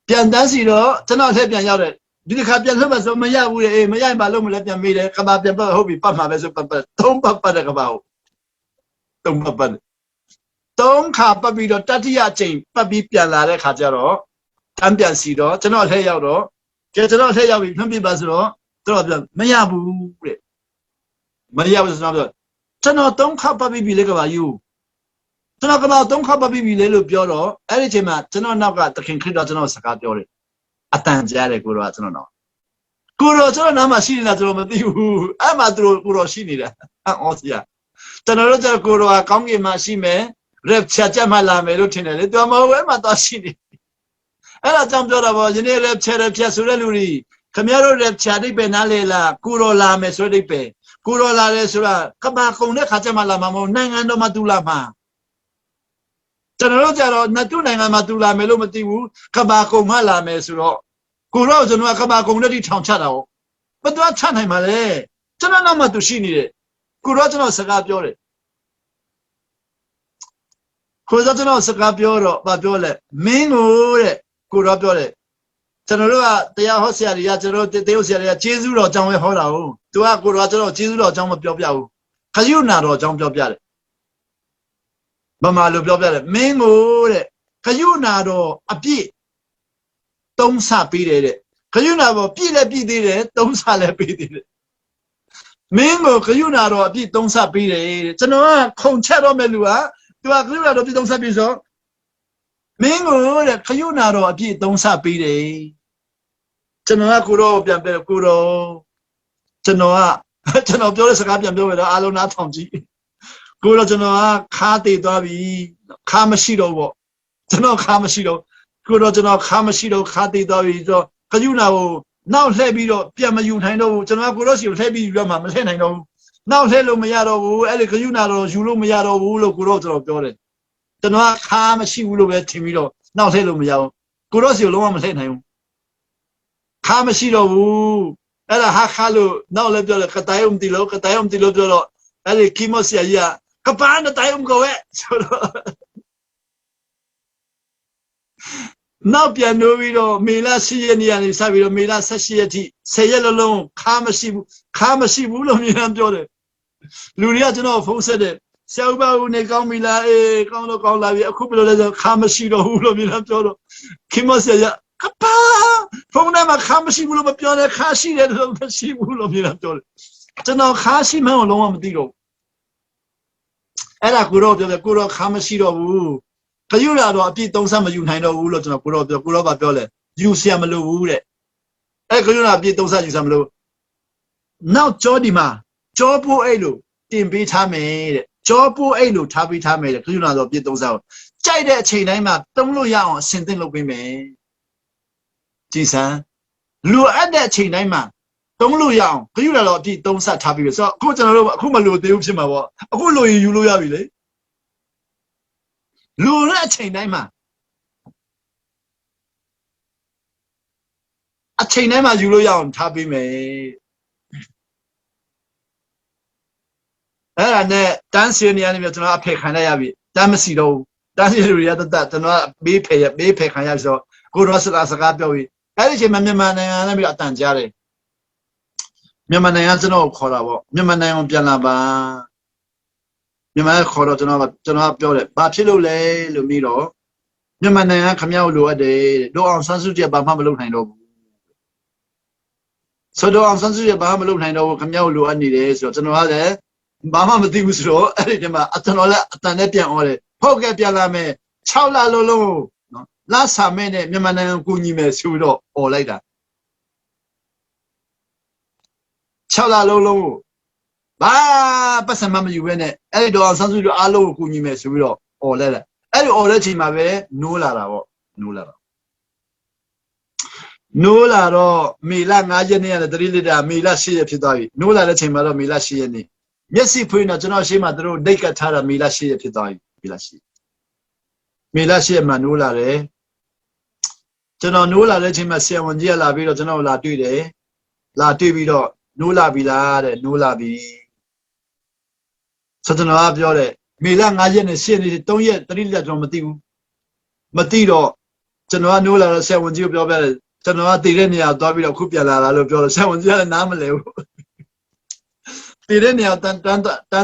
ပြန်တန်းစီတော့ကျွန်တော်လည်းပြန်ရောက်တယ်ဒီတစ်ခါပြန်လှုပ်မှဆိုမရဘူးလေအေးမရရင်ဘာလို့မလဲပြန်မေးတယ်ကဘာပြန်ပတ်ဟုတ်ပြီပတ်မှာပဲဆိုပတ်သုံးပတ်တဲ့ကဘာကိုသုံးပတ်သုံးခါပတ်ပြီးတော့တတိယကြိမ်ပတ်ပြီးပြန်လာတဲ့ခါကျတော့တန်းပြန်စီတော့ကျွန်တော်လည်းရောက်တော့ကျကျွန်တော်လည်းရောက်ပြီဖွင့်ပြပါဆိုတော့တော့ပြန်မရဘူးတဲ့မရဘူးဆိုတော့ကျွန်တော်သုံးခါပတ်ပြီးပြီလေကဘာယူကျွန်တော်ကဘာသုံးခါပတ်ပြီးပြီလေလို့ပြောတော့အဲ့ဒီချိန်မှာကျွန်တော်နောက်ကသခင်ခရစ်တော်ကျွန်တော်စကားပြောတယ်အတန်ကြားတယ်ကိုတော့ကျွန်တော်နောက်ကျွန်တော်နားမှာရှိနေတာကျွန်တော်မသိဘူးအဲ့မှာသူတို့ကိုတော့ရှိနေတာအော်စီယာကျွန်တော်တို့ကျကိုတော့ကောင်းကင်မှာရှိမယ်ရက်ချာချက်မှလာမယ်လို့ထင်တယ်လေသူမဟုတ်ဘူးအဲ့မှာတော့ရှိနေအဲ့ဒါကြောင့်ပြောတာပေါ့ယနေ့ရက်ချာဆိုတဲ့လူတွေခင်ဗျားတို့ရက်ချာဒိတ်ပဲနားလေလားကိုတော့လာမယ်ဆိုတဲ့ဒိတ်ပဲကိုတော့လာတယ်ဆိုတာကဘာကုံတဲ့ခါချက်မှလာမှာမဟုတ်နိုင်ငံတော်မှာသူလာမှာကျွန်တော်တို့ကြတော့နှစ်တူနိုင်ငံမှာသူလာမယ်လို့မသိဘူးကဘာကုံမှလာမယ်ဆိုတော့ကိုတော့ကျွန်တော်ကဘာကုံတဲ့တိထောင်ချတာဟုတ်ဘယ်တော့ချနိုင်မှာလဲကျွန်တော်နောက်မှသူရှိနေတယ်ကိုတော့ကျွန်တော်စကားပြောတယ်ကိုတော့ကျွန်တော်စကားပြောတော့ဗာပြောလဲမင်းကိုတဲ့ကိုတော့ပြောတယ်ကျွန်တော်တို့ကတရားဟောဆရာတွေကကျွန်တော်တို့တရားဆရာတွေကကျေးဇူးတော်အကြောင်းပဲဟောတာဟုတ်သူကကိုတော့ကျွန်တော်ကျေးဇူးတော်အကြောင်းမပြောပြဘူးခရုဏာတော်အကြောင်းပြောပြတယ်မမလိုပြောပြတယ်မင်းကိုတဲ့ခရုဏာတော်အပြည့်သုံးဆပေးတယ်တဲ့ခရုဏာတော်ပြည့်လည်းပြည့်သေးတယ်သုံးဆလည်းပေးသေးတယ်မင်းကိုခရုဏာတော်အပြည့်သုံးဆပေးတယ်တဲ့ကျွန်တော်ကခုံချက်တော့မဲ့လူကသူကခရုဏာတော်ပြည့်သုံးဆပေးဆိုမင်းကိုတဲ့ခရုဏာတော်အပြည့်သုံးဆပေးတယ်ကျွန်တော်ကကိုတော့ပြန်ပြောကိုတော့ကျွန်တော်ပြောတဲ့စကားပြန်ပြောရတော့အားလုံးနားထောင်ကြည့်ကိုတော့ကျွန်တော်ကခါတည်သွားပြီခါမရှိတော့ပေါ့ကျွန်တော်ခါမရှိတော့ကိုတော့ကျွန်တော်ခါမရှိတော့ခါတည်သွားပြီဆိုတော့ခရုဏာကိုနောက်လှည့်ပြီးတော့ပြန်မယူနိုင်တော့ဘူးကျွန်တော်ကကိုတော့စီကိုလှည့်ပြီးယူရမှာမလှည့်နိုင်တော့ဘူးနောက်လှည့်လို့မရတော့ဘူးအဲ့ဒီခရုဏာတော့ယူလို့မရတော့ဘူးလို့ကိုတော့ကျွန်တော်ပြောတယ်ကျွန်တော်ကခါမရှိဘူးလို့ပဲထင်ပြီးတော့နောက်လှည့်လို့မရဘူးကိုတော့စီကိုလုံးဝမလှည့်နိုင်ဘူးခါမရှိတော့ဘူးအဲ့ဒါဟာခါလို့နောက်လည်းပြောတယ်ကတိုင်ုံတီလို့ပြောတော့အဲ့ဒီကီမော့ဆရာကြီးကပန်းတိုင်ုံကိုပဲဆိုတော့နောက်ပြန်လို့ပြီးတော့မေလ10ရက်နေ့ကနေစပြီးတော့မေလ18ရက်ထိ10ရက်လုံးခါမရှိဘူးလို့မြန်ပြောတယ်လူတွေကကျွန်တော်ဖုန်းဆက်တယ်ဆရာဥပဦးနေကောင်းပြီလားအေးကောင်းတော့ကောင်းလာပြီအခုဘယ်လိုလဲဆိုခါမရှိတော့ဘူးလို့မြန်ပြောတော့ကီမော့ဆရာကပါဖုန်းထဲမှာခါမရှိဘူးလို့မပြောနဲ့ခါရှိတယ်လို့မရှိဘူးလို့မြန်ပြောတယ်ကျွန်တော်ခါရှိမှန်းကိုလုံးဝမသိတော့အဲ့ဒါကိုတော့ပြောတယ်ကိုတော့ခါမရှိတော့ဘူးခရုဏာတော့အပြည့်သုံးဆမယူနိုင်တော့ဘူးလို့ကျွန်တော်ကိုတော့ပြောလဲယူဆရာမလိုဘူးတဲ့အဲ့ခရုဏာအပြည့်သုံးဆယူဆရာမလိုနောက်ကြောဒီမှာကြောပိုးအိတ်လို့တင်ပေးထားမယ်တဲ့ကြောပိုးအိတ်လို့ထားပေးထားမယ်တဲ့ခရုဏာတော့အပြည့်သုံးဆကိုကြိုက်တဲ့အချိန်တိုင်းမှာသုံးလို့ရအောင်အဆင်သင့်လုပ်ပေးမယ်ကြည်စမ်းလိုအပ်တဲ့အချိန်တိုင်းမှာသုံးလို့ရအောင်ခရုဏာတော့အပြည့်သုံးဆထားပေးပြီဆိုတော့အခုကျွန်တော်တို့အခုမလိုသေးဘူးဖြစ်မှာပေါ့အခုလိုရင်ယူလို့ရပြီလေလူတဲ့အချိန်တိုင်းမှာယူလို့ရအောင်ထားပေးမယ်အဲ့ဒါနဲ့တန်းစီနေရနေပြီကျွန်တော်အဖေခံလိုက်ရပြီတန်းမရှိတော့ဘူးတန်းစီလူတွေကတတ်ကျွန်တော်ဘေးဖယ်ခံရဆိုတော့ကိုရောစကားပြောပြီးအဲ့ဒီအချိန်မှာမြန်မာနိုင်ငံနဲ့ပြီးအတန်ကြားတယ်မြန်မာနိုင်ငံကျွန်တော်ခေါ်တာပေါ့မြန်မာနိုင်ငံကိုပြန်လာပါမြန်မာခေါ်တော့ကျွန်တော်ပြောတယ်ဘာဖြစ်လို့လဲလို့ပြီးတော့မြန်မာနိုင်ငံခမရကိုလိုအပ်တယ်တို့အောင်ဆန်းစုကြည်ဘာမှမလုပ်နိုင်တော့ဘူးဆိုတော့အောင်ဆန်းစုကြည်ဘာမှမလုပ်နိုင်တော့ဘူးခမရကိုလိုအပ်နေတယ်ဆိုတော့ကျွန်တော်ကလည်းဘာမှမသိဘူးဆိုတော့အဲ့ဒီတည်းမှာကျွန်တော်လည်းအတန်နဲ့ပြန်អော်တယ်ဟုတ်ကဲ့ပြန်လာမယ်6လလုံးနော်လစာမဲနဲ့မြန်မာနိုင်ငံကိုညီမယ်ဆိုတော့អော်လိုက်တာ6လလုံးဘာပတ်စံမမယူဘဲနဲ့အဲ့ဒီတော့အောင်ဆန်းစုကြည်အားလုံးကိုကူညီမယ်ဆိုပြီးတော့អော်လဲတယ်အဲ့ဒီអော်တဲ့ချိန်မှာပဲနိုးလာတာပေါ့နိုးလာတော့မေလ9ရက်နေ့ကလည်း3လီတာမေလ10ရက်ဖြစ်သွားပြီနိုးလာတဲ့ချိန်မှာတော့မေလ10ရက်နေ့မျက်စိဖွင့်တော့ကျွန်တော်ရှေ့မှာသူတို့ဒိတ်ကတ်ထားတာမေလ10ရက်ဖြစ်သွားပြီမေလ10ရက်မှာနိုးလာတယ်ကျွန်တော်နိုးလာတဲ့ချိန်မှာဆရာဝန်ကြီးကလာပြီးတော့ကျွန်တော်လာတွေ့တယ် လာတွေ့ပြီးတော့နိုးလာပြီလားတဲ့နိုးလာပြီဆိုကျွန်တော်ကပြောတယ်မေလ9ရက်နဲ့10ရက်နေ့3ရက်3ရက်ကျွန်တော်မသိဘူးမသိတော့ကျွန်တော်ကနိုးလာတော့ဆရာဝန်ကြီးကိုပြောပြတယ်ကျွန်တော်ကတည်တဲ့နေရာသွားပြီးတော့ခုပြန်လာတာလို့ပြောလို့ဆရာဝန်ကြီးကလည်းနားမလဲဘူးတည်တဲ့နေရာတန်း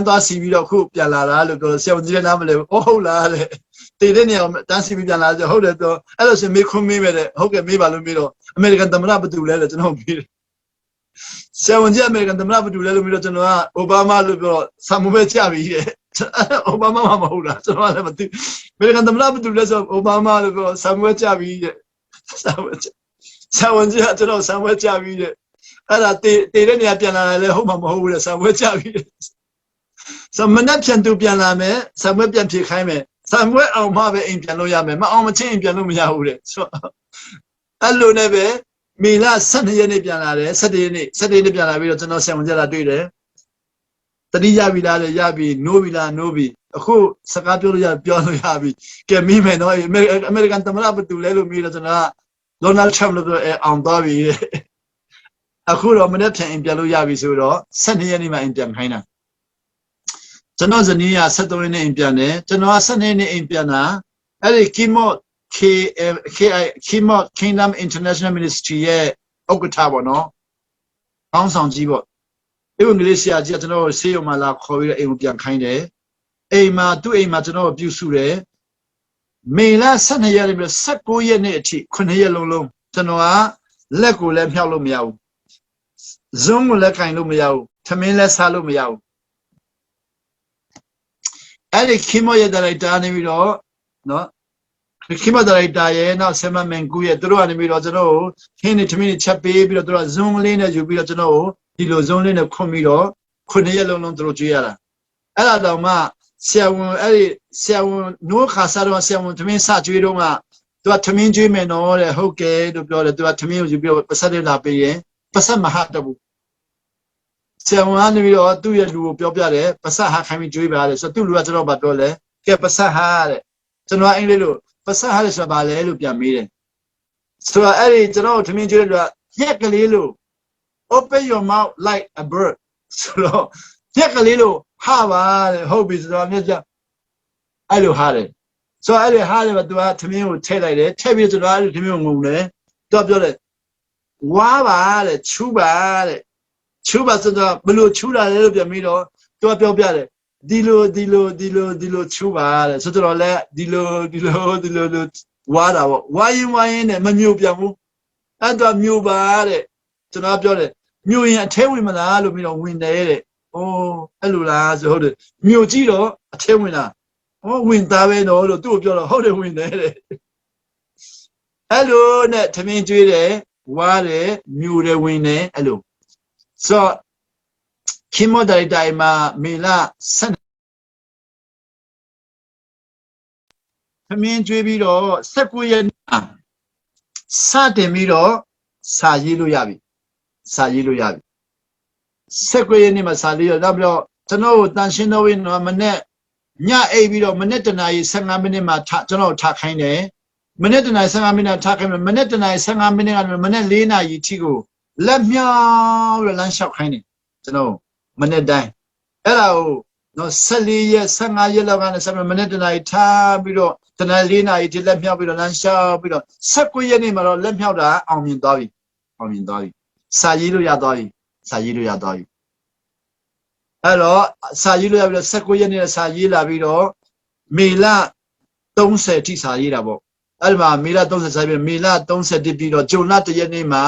သွားစီပြီးတော့ခုပြန်လာတာလို့ပြောလို့ဆရာဝန်ကြီးလည်းနားမလဲဘူးဟုတ်လားတဲ့တည်တဲ့နေရာတန်းစီပြီးပြန်လာဆိုဟုတ်တယ်တော့အဲ့လိုဆိုမေးခွန်းမေးမယ်တဲ့ဟုတ်ကဲ့မေးပါလို့မေးတော့အမေရိကန်သမ္မတဘယ်သူလဲလို့ကျွန်တော်မေးတယ်ဆရာဝန်ကြီးအမေရိကန်သမ္မတဘယ်သူလဲလို့မေးတော့ကျွန်တော်ကအိုဘားမားလို့ပြောဆာမွေးကြပြီတဲ့အိုဘားမားမဟုတ်လားကျွန်တော်လည်းမသိအမေရိကန်သမ္မတဘယ်သူလဲဆိုအိုဘားမားလို့ပြောဆာမွေးကြပြီတဲ့ဆာဝန်ကြီးကကျွန်တော်ဆာမွေးကြပြီတဲ့အဲ့ဒါတည်တဲ့နေရာပြန်လာတယ်လေဟုတ်မှာမဟုတ်ဘူးတဲ့ဆာမွေးကြပြီတဲ့ဆာမနဲ့ပြန်သူပြန်လာမယ်ဆာမွေးပြန်ဖြေခိုင်းမယ်ဆာမွေးအောင်မှပဲအိမ်ပြန်လို့ရမယ်မအောင်မချင်းအိမ်ပြန်လို့မရဘူးတဲ့ဆိုအဲ့လိုနဲ့ပဲမေလ12ရက်နေ့ပြန်လာတယ်17ရက်နေ့ပြန်လာပြီးတော့ကျွန်တော်ဆံဝင်ကြလာတွေ့တယ်တတိယပြီလားရပြီနိုးပြီလားနိုးပြီအခုစကားပြောလို့ရပြီကဲမိမယ်နော်အမေရိကန်သမ္မတဘယ်သူလဲလို့မေးတော့ကျွန်တော်ကဒေါ်နယ်ထရမ့်လို့ပြောအောင်သွားပြီအခုတော့မနေ့ပြန်အိမ်ပြန်လို့ရပြီဆိုတော့12ရက်နေ့မှအိမ်ပြန်ခိုင်းတာကျွန်တော်ဇနီးက73ရက်နေ့အိမ်ပြန်တယ်ကျွန်တော်က12ရက်နေ့အိမ်ပြန်တာအဲ့ဒီကီမော့Kimot Kingdom International Ministry ရဲ့ဥက္ကဋ္ဌပေါ့နော်။ကောင်းဆောင်ကြီးပေါ့။အင်္ဂလိပ်ဆရာကြီးကကျွန်တော်ကိုဆေးရုံမှာလာခေါ်ပြီးတော့အိမ်ကိုပြန်ခိုင်းတယ်။အိမ်မှာသူ့အိမ်မှာကျွန်တော်ကိုပြုစုတယ်။မေလ12ရက်ပြီး19ရက်နေ့အထိ9ရက်လုံးကျွန်တော်ကလက်ကိုလည်းမြှောက်လို့မရဘူး။ Zoom ကိုလည်းကင်လို့မရဘူး။ထမင်းလည်းစားလို့မရဘူး။အဲ့ဒီ Kimot ရဲ့ဒါရိုက်တာနေပြီးတော့နော်ခိမဒါရိုက်တာရဲ့နောက်ဆမ်မန်ကူရဲ့သူတို့ကနေပြီးတော့ကျွန်တော်ကိုခင်းနေထမင်းနေချက်ပေးပြီးတော့သူတို့က Zoom လေးနဲ့ယူပြီးတော့ကျွန်တော်ကိုဒီလို Zoom လေးနဲ့ခွန်ပြီးတော့9ရက်လုံးသူတို့ကြွေးရတာအဲ့ဒါတော့မှဆရာဝန်နိုးခါစားတော့ဆရာဝန်ထမင်းစကြွေးတော့ကသူကထမင်းကြွေးမယ်နော်တဲ့ဟုတ်ကဲ့လို့ပြောတယ်သူကထမင်းကိုယူပြီးတော့ပတ်ဆက်လေးလာပေးရင်ပတ်ဆက်မဟာတဘူးဆရာဝန်ကနေပြီးတော့သူ့ရဲ့လူကိုပြောပြတယ်ပတ်ဆက်ဟာခိုင်းပြီးကြွေးပါတဲ့ဆိုတော့သူ့လူကကျွန်တော်ဘာပြောလဲကဲပတ်ဆက်ဟာတဲ့ကျွန်တော်အင်္ဂလိပ်လိုပတ်ဆက်ဟာလဲဆိုတာဘာလဲလို့ပြန်မေးတယ်ဆိုတော့အဲ့ဒီကျွန်တော်ထမင်းကျွေးတဲ့လူကရက်ကလေးလို့ open your mouth like a bird ဆိုတော့ရက်ကလေးလို့ဟာပါတဲ့ဟုတ်ပြီဆိုတော့မြတ်ကြအဲ့လိုဟာတယ်ဆိုတော့အဲ့ဒီဟာတယ်ကသူကထမင်းကိုထည့်လိုက်တယ်ထည့်ပြီးကျွန်တော်အဲ့ဒီထမင်းကိုငုံတယ်သူကပြောတယ်ဝါပါတဲ့ချူပါတဲ့ချူပါဆိုတော့ဘလို့ချူတာလဲလို့ပြန်ပြီးတော့သူကပြောပြတယ်ဒီလိုချူပါတဲ့ဆိုတော့လဲဒီလိုဝါတာပေါ့ဝါရင်နဲ့မမျိုးပြန်ဘူးအဲ့တော့မျိုးပါတဲ့ကျွန်တော်ပြောတယ်မျိုးရင်အထဲဝင်မလားလို့ပြီးတော့ဝင်တယ်တဲ့ဩအဲ့လိုလားဆိုဟုတ်တယ်မျိုးကြည့်တော့အထဲဝင်လားဩဝင်သားပဲတော့လို့သူ့ကိုပြောတော့ဟုတ်တယ်ဝင်တယ်တဲ့အဲ့လိုနဲ့ထမင်းကျွေးတယ်ဝါတယ်မျိုးတယ်ဝင်တယ်အဲ့လိုဆိုခင်မော်ဒိုင်တိုင်မှာမေလာဆက်ထမင်းကျွေးပြီးတော့19ရက်စတင်ပြီးတော့စာရေးလို့ရပြီ19ရက်နေ့မှာစာရေးရတော့ပြီးတော့ကျွန်တော်တို့တန်ရှင်းတော်ဝင်တော့မနေ့ညအိပ်ပြီးတော့မနေ့တနာရီ15မိနစ်မှာကျွန်တော်ထားခိုင်းတယ်မနေ့တနာရီ15မိနစ်ထားခိုင်းတယ်မနေ့တနာရီ15မိနစ်ကနေမနေ့4နာရီထိကိုလက်မြောက်လမ်းလျှောက်ခိုင်းတယ်ကျွန်တော်မနေ့တိုင်းအဲ့ဒါကိုနော်14ရက်15ရက်လောက်ကနေမနေ့တနာရီထားပြီးတော့တနာရီ4နာရီထိလက်မြောက်ပြီးတော့လမ်းလျှောက်ပြီးတော့19ရက်နေ့မှာတော့လက်မြောက်တာအောင်မြင်သွားပြီစာရေးလို့ရသွားပြီအဲ့တော့စာရေးလို့ရပြီးတော့19ရက်နေ့စာရေးလာပြီးတော့မေလ30ထိစာရေးတာပေါ့အဲ့ဒီမှာမေလ30စာရေးပြီးမေလ30တိပြီးတော့ဂျွန်လ1ရက်နေ့မှာ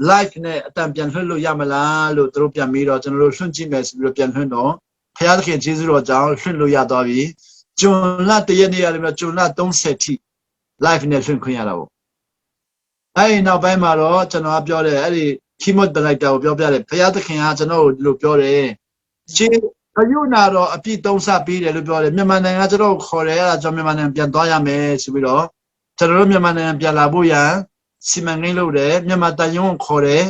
live နဲ့အတန်ပြန်လွှင့်လို့ရမလားလို့သူတို့ပြန်ပြီးတော့ကျွန်တော်တို့လွှင့်ကြည့်မယ်ဆိုပြီးတော့ပြန်လွှင့်တော့ဘုရားသခင်ကျေးဇူးတော်ကြောင့်လွှင့်လို့ရသွားပြီဂျွန်လ1ရက်နေ့ကနေပြီးတော့ဂျွန်လ30ထိ live နဲ့လွှင့်ခွင့်ရတာပေါ့အဲ့ဒီနောက်ပိုင်းမှာတော့ကျွန်တော်ပြောတယ်အဲ့ဒီ keyboard director ကိုပြောပြတယ်ဘုရားသခင်ကကျွန်တော်ကိုဒီလိုပြောတယ်ရှင်းအယုနာတော့အပြည့်3ဆပေးတယ်လို့ပြောတယ်မြန်မာနိုင်ငံကကျွန်တော်ခေါ်တယ်အဲ့ဒါကြောင့်မြန်မာနိုင်ငံပြန်သွားရမယ်ဆိုပြီးတော့ကျွန်တော်တို့မြန်မာနိုင်ငံပြန်လာဖို့ရန်စီမံကိန်းလုပ်တယ်မြန်မာတန်ယုံကိုခေါ်တယ်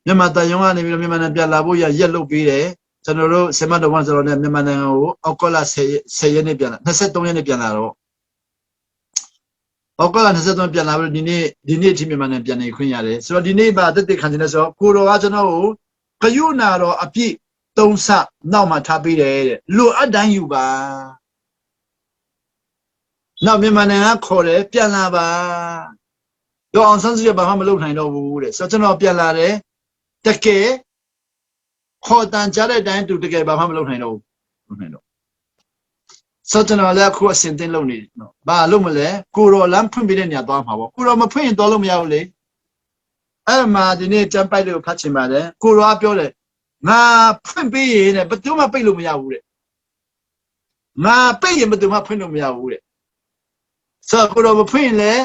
မြန်မာတန်ယုံကနေပြီးတော့မြန်မာနိုင်ငံပြန်လာဖို့ရရက်လုပ်ပေးတယ်ကျွန်တော်တို့ဆီမတော်ဝန်ဆိုတော့မြန်မာနိုင်ငံကိုအောက်ကလ10ရက်နေ့ပြန်လာ23ရက်နေ့ပြန်လာတော့ဩ ကလာ23ပြန်လာပြီးဒီနေ့အထိမြန်မာနဲ့ပြန်နေခွင့်ရတယ်ဆိုတော့ဒီနေ့ပါတက်တက်ခံနေဆိုတော့ကိုတော်ကကျွန်တော်ကိုဂယုနာတော်အပြည့်3ဆနောက်မှထားပေးတယ်တဲ့လူအတိုင်းယူပါနောက်မြန်မာနိုင်ငံကခေါ်တယ်ပြန်လာပါတော့အောင်ဆန်းစုကြည်ဘာမှမလုပ်နိုင်တော့ဘူးတဲ့ဆိုတော့ကျွန်တော်ပြန်လာတယ်တကယ်ခေါ်တန်ကြတဲ့အတိုင်းသူတကယ်ဘာမှမလုပ်နိုင်တော့ဘူးလုပ်နိုင်တော့ဆိုတော့ကျွန်တော်လည်းအခုအစင်တင်လုပ်နေတယ်နော်ဘာလုပ်မလဲကိုတော်လမ်းဖွင့်ပေးတဲ့နေရာသွားမှာပေါ့ကိုတော်မဖွင့်ရင်သွားလို့မရဘူးလေအဲ့မှာဒီနေ့ကျမ်းပိုက်လေးကိုဖတ်ချင်ပါတယ်ကိုတော်ကပြောတယ်ငါဖွင့်ပေးရင်တဲ့ဘယ်သူမှပိတ်လို့မရဘူးတဲ့ငါပိတ်ရင်ဘယ်သူမှဖွင့်လို့မရဘူးတဲ့ဆိုတော့ကိုတော်မဖွင့်ရင်လည်း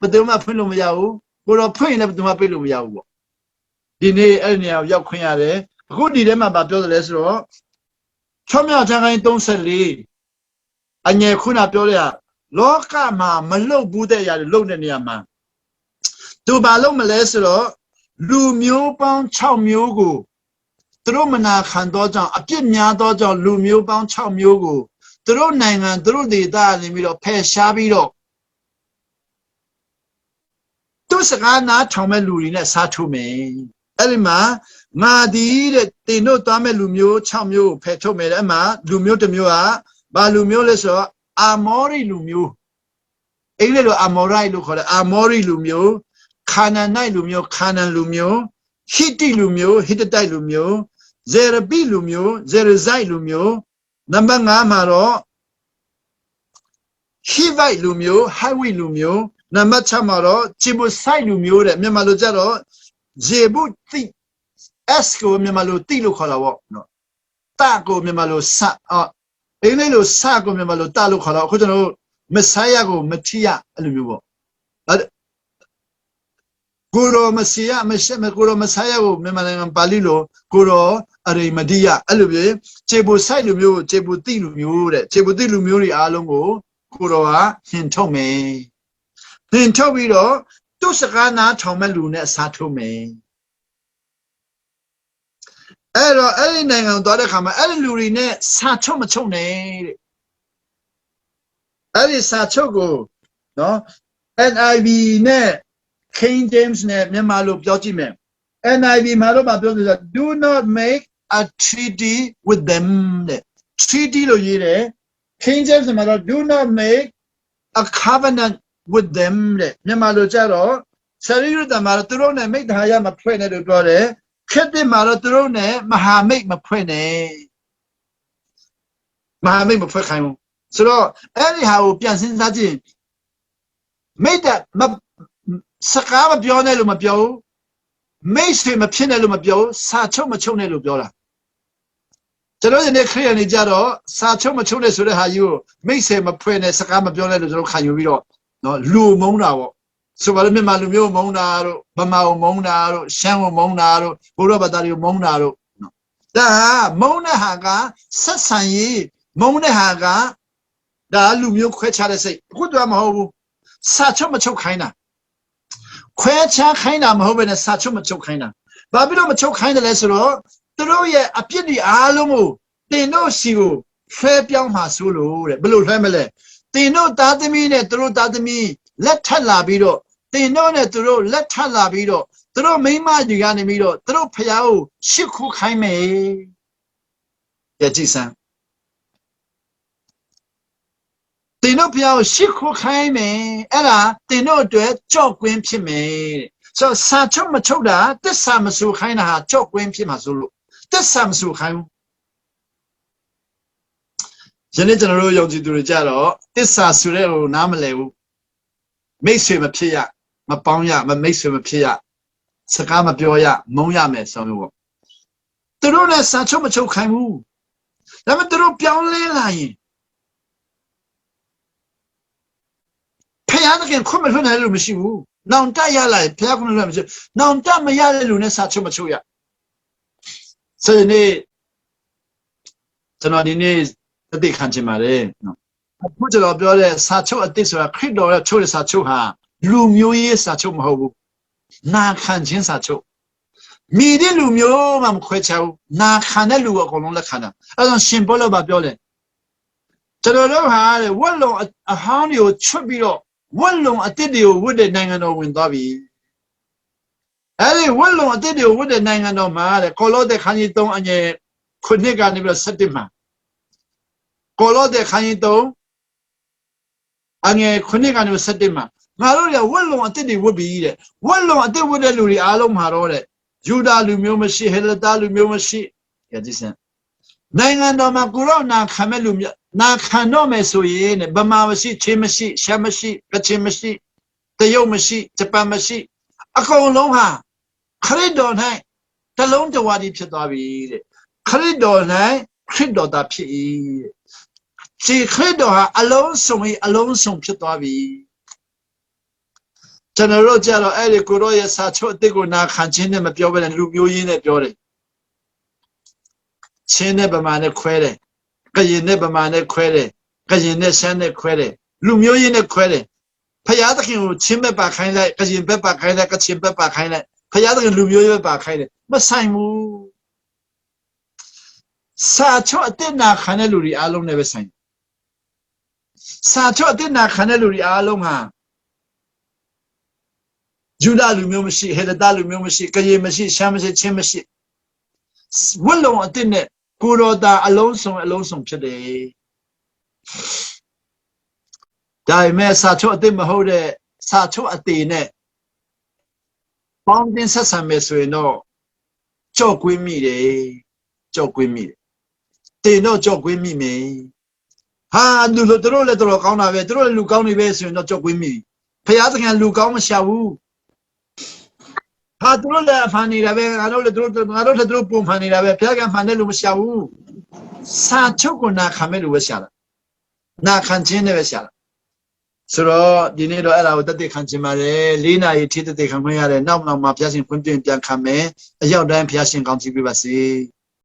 ဘယ်သူမှဖွင့်လို့မရဘူးကိုတော်ဖွင့်ရင်လည်းဘယ်သူမှပိတ်လို့မရဘူးပေါ့ဒီနေ့အဲ့ဒီနေရာကိုရောက်ခွင့်ရတယ်အခုဒီထဲမှာဗာပြောတယ်လဲဆိုတော့ချောမြောက်ချမ်းကိုင်း34အငယ်ခုနပြောရလောကမှာမလုတ်ဘူးတဲ့ຢာတွေလုတ်တဲ့နေရာမှာသူဘာလုပ်မလဲဆိုတော့လူမျိုးပေါင်း6မျိုးကိုသူတို့မနာခံတော့ကြောင့်အပြစ်များတော့ကြောင့်လူမျိုးပေါင်း6မျိုးကိုသူတို့နိုင်ငံသူတို့ဒေသနေပြီးတော့ဖယ်ရှားပြီးတော့သူစကားနားထောင်မဲ့လူတွေနဲ့စားထုတ်မယ်အဲ့ဒီမှာငါဒီတဲ့တင်တို့သွားမဲ့လူမျိုး6မျိုးကိုဖယ်ထုတ်မယ်အဲ့မှာလူမျိုးတစ်မျိုးကဘာလူမျိုးလဲဆိုတော့အာမောရိလူမျိုးအင်္ဂလိပ်လိုအာမောရိုက်လို့ခေါ်တယ်အာမောရိလူမျိုးခါနန်နိုင်လူမျိုးခါနန်လူမျိုးဟိတိလူမျိုးဟိတတိုက်လူမျိုးဇေရပိလူမျိုးဇေရဇိုက်လူမျိုးနံပါတ်5မှာတော့ဟိဝိုက်လူမျိုးဟိုက်ဝိလူမျိုးနံပါတ်6မှာတော့ဂျေဘုဆိုင်လူမျိုးတဲ့မြန်မာလိုကြတော့ဂျေဘုတိ S ကိုမြန်မာလိုတိလို့ခေါ်တာပေါ့နော်တာကိုမြန်မာလိုစအင်းလေးလိုစကိုမြန်မာလိုတာလို့ခေါ်တော့အခုကျွန်တော်တို့မဆိုင်ယာကိုမထီရအဲ့လိုမျိုးပေါ့ကိုရောမစီယမရှိမကိုရောမဆိုင်ယာကိုမြန်မာနိုင်ငံပါဠိလိုကိုရောအရိမဒီယအဲ့လိုမျိုးဂျေဘုဆိုင်လူမျိုးဂျေဘုတိလူမျိုးတဲ့ဂျေဘုတိလူမျိုးတွေအားလုံးကိုကိုရောကနှင်ထုတ်မယ်နှင်ထုတ်ပြီးတော့သူ့စကားနားထောင်မဲ့လူနဲ့စားထုတ်မယ်အဲ့တော့အဲ့ဒီနိုင်ငံသွားတဲ့ခါမှာအဲ့ဒီလူတွေနဲ့စာချုပ်မချုပ်နဲ့တဲ့အဲ့ဒီစာချုပ်ကိုနော် NIV နဲ့ King James နဲ့မြန်မာလိုပြောကြည့်မယ် NIV မှာတော့ပြောတယ်ဆို do not make a treaty with them တဲ့ treaty လို့ရေးတယ် King James မှာတော့ do not make a covenant with them တဲ့မြန်မာလိုကြတော့ဆရာကြီးတို့မှာတော့သူတို့နဲ့မိသားရမဖွဲ့နဲ့လို့ပြောတယ်ခက်တဲ့မှာတော့သူတို့နဲ့မဟာမိတ်မဖွဲ့နဲ့မဟာမိတ်မဖွဲ့ခိုင်းဘူးဆိုတော့အဲ့ဒီဟာကိုပြန်စဉ်းစားကြည့်မိတ်တဲ့စကားမပြောနဲ့လို့မပြောဘူးမိတ်ဆွေမဖြစ်နဲ့လို့မပြောဘူးစာချုပ်မချုပ်နဲ့လို့ပြောတာကျွန်တော်ဒီနေ့ခရီးနေကြတော့စာချုပ်မချုပ်နဲ့ဆိုတဲ့ဟာကြီးကိုမိတ်ဆွေမဖွဲ့နဲ့စကားမပြောနဲ့လို့ကျွန်တော်ခံယူပြီးတော့နော်လူမုန်းတာပေါ့ဆိုပါလို့မြန်မာလူမျိုးမုန်းတာတို့ဗမာကိုမုန်းတာတို့ရှမ်းကိုမုန်းတာတို့ဘုရားဘာသာတွေကိုမုန်းတာတို့နော်ဒါဟာမုန်းတဲ့ဟာကဆက်ဆံရေးမုန်းတဲ့ဟာကဒါလူမျိုးခွဲခြားတဲ့စိတ်အခုတော့မဟုတ်ဘူးစာချုပ်မချုပ်ခိုင်းတာခွဲခြားခိုင်းတာမဟုတ်ဘဲနဲ့စာချုပ်မချုပ်ခိုင်းတာဘာဖြစ်လို့မချုပ်ခိုင်းတယ်လဲဆိုတော့သူတို့ရဲ့အပြစ်တွေအားလုံးကိုတင်တို့စီကိုဖဲပြောင်းမှာဆိုလို့တဲ့ဘယ်လိုလွှဲမလဲတင်တို့သားသမီးနဲ့သူတို့သားသမီးလက်ထပ်လာပြီးတော့တင်တို့နဲ့သူတို့လက်ထပ်လာပြီးတော့သူတို့မိန်းမကြီးကနေပြီးတော့သူတို့ဖျားကိုရှစ်ခုခိုင်းမယ်ကြည်ကြည်စမ်းတင်တို့ဖျားကိုရှစ်ခုခိုင်းမယ်အဲ့ဒါတင်တို့အတွက်ကြော့ကွင်းဖြစ်မယ်ဆိုစာချုပ်မချုပ်တာတစ္ဆာမဆူခိုင်းတာဟာကြော့ကွင်းဖြစ်မှာဆိုလို့တစ္ဆာမဆူခိုင်းဘူးယနေ့ကျွန်တော်တို့ယုံကြည်သူတွေကြတော့တစ္ဆာဆိုတဲ့ဟိုနားမလဲဘူးမိတ်ဆွေမဖြစ်ရမပေါင်းရမမိတ်ဆွေမဖြစ်ရစကားမပြောရမုန်းရမယ်ဆိုလို့ပေါ့သူတို့လည်းစာချုပ်မချုပ်ခိုင်းဘူးဒါပေမဲ့သူတို့ပြောင်းလဲလာရင်ဖျားသခင်ခွင့်မလွှတ်နိုင်လို့မရှိဘူးနောင်တရလာရင်ဖျားခွင့်လွှတ်မရှိနောင်တမရတဲ့လူနဲ့စာချုပ်မချုပ်ရဆိုရင်ကျွန်တော်ဒီနေ့အသိခံချင်ပါတယ်နော်အခုကျွန်တော်ပြောတဲ့စာချုပ်အသစ်ဆိုတာခရစ်တော်ရဲ့ချုပ်တဲ့စာချုပ်ဟာလူမျိုးရေးစာချုပ်မဟုတ်ဘူးနာခံခြင်းစာချုပ်မိတဲ့လူမျိုးမှမခွဲခြားဘူးနာခံတဲ့လူကအကုန်လုံးလက်ခံတာအဲဒါရှင်ဘောလောဘာပြောလဲကျွန်တော်တို့ဟာဝက်လုံးအဟောင်းတွေကိုချွတ်ပြီးတော့ ဝက်လုံအတစ်တွေကိုဝတ်တဲ့နိုင်ငံတော်ဝင်သွားပြီအဲ့ဒီဝက်လုံအတစ်တွေကိုဝတ်တဲ့နိုင်ငံတော်မှာတဲ့ကောလောတဲ့ခန်းကြီး3အငယ်ခုနှစ်ကနေပြီးတော့17မှာကောလောတဲ့ခန်းကြီး3အငယ်ခုနှစ်ကနေပြီး17မှာငါတို့ရဝက်လုံအတစ်တွေဝတ်ပြီးတဲ့ဝက်လုံအတစ်ဝတ်တဲ့လူတွေအားလုံးမှာတော့တဲ့ယူဒာလူမျိုးမရှိဟေလတာလူမျိုးမရှိရည်စံနိုင်ငံတော်မှာကိုရောနာခံမဲ့လူမျိုးနာခံတော့မယ်ဆိုရင်တဲ့ဗမာမရှိချင်းမရှိရှမ်းမရှိကချင်မရှိတရုတ်မရှိဂျပန်မရှိအကုန်လုံးဟာခရစ်တော်၌တလုံးတဝါဒီဖြစ်သွားပြီတဲ့ခရစ်တော်၌ခရစ်တော်သားဖြစ်၏ဒီခရစ်တော်ဟာအလုံးစုံအလုံးစုံဖြစ်သွားပြီကျွန်တော်တို့ကြတော့အဲ့ဒီကိုရောရဲ့စာချုပ်အစ်ကိုနာခံခြင်းနဲ့မပြောဘဲနဲ့လူမျိုးရင်းနဲ့ပြောတယ်ချင်းနဲ့ဗမာနဲ့ခွဲတယ်ကရင်နဲ့ဗမာနဲ့ခွဲတယ်ကရင်နဲ့ရှမ်းနဲ့ခွဲတယ်လူမျိုးရင်းနဲ့ခွဲတယ်ဖယားသခင်ကိုချင်းဘက်ပါခိုင်းလိုက်ကရင်ဘက်ပါခိုင်းလိုက်ကချင်ဘက်ပါခိုင်းလိုက်ဖယားသခင်လူမျိုးရင်းပါခိုင်းတယ်မဆိုင်ဘူးစာချုပ်အစ်နာခံတဲ့လူတွေအားလုံးနဲ့ပဲဆိုင်စာချုပ်အစ်နာခံတဲ့လူတွေအားလုံးဟာယူဒာလူမျိုးမရှိဟေလတာလူမျိုးမရှိကရင်မရှိရှမ်းမရှိချင်းမရှိဝတ်လုံအစ်နဲ့ကိုရောတာအလုံးစုံဖြစ်တယ်ဒါပေမဲ့စာချုပ်အစ်မဟုတ်တဲ့စာချုပ်အသေးနဲ့ပေါင်းတင်ဆက်ဆံမယ်ဆိုရင်တော့ကြော့ကွင်းမိတယ်တင်တော့ကြော့ကွင်းမိမယ်ဟာလူတို့လည်းတော်ကောင်းတာပဲတို့လည်းလူကောင်းနေပဲဆိုရင်တော့ကြော့ကွင်းမိဖယားသခင်လူကောင်းမရှာဘူးဟာတို့လည်းအဖန်နေတာပဲငါတို့လည်းတို့ပုံဖန်နေတာပဲဖယားကဖန်တဲ့လူမရှာဘူးစာချုပ်ကိုနာခံမဲ့လူပဲရှာတာနာခံခြင်းနဲ့ပဲရှာတာဆိုတော့ဒီနေ့တော့အဲ့ဒါကိုတသက်ခံခြင်းပါတယ်၄နာရီထိတသက်ခံခွင့်ရတယ်နောက်မှာဘုရားရှင်ဖွင့်ပြပြန်ခံမယ်အရောက်တိုင်းဘုရားရှင်ကောင်းချီးပေးပါစေ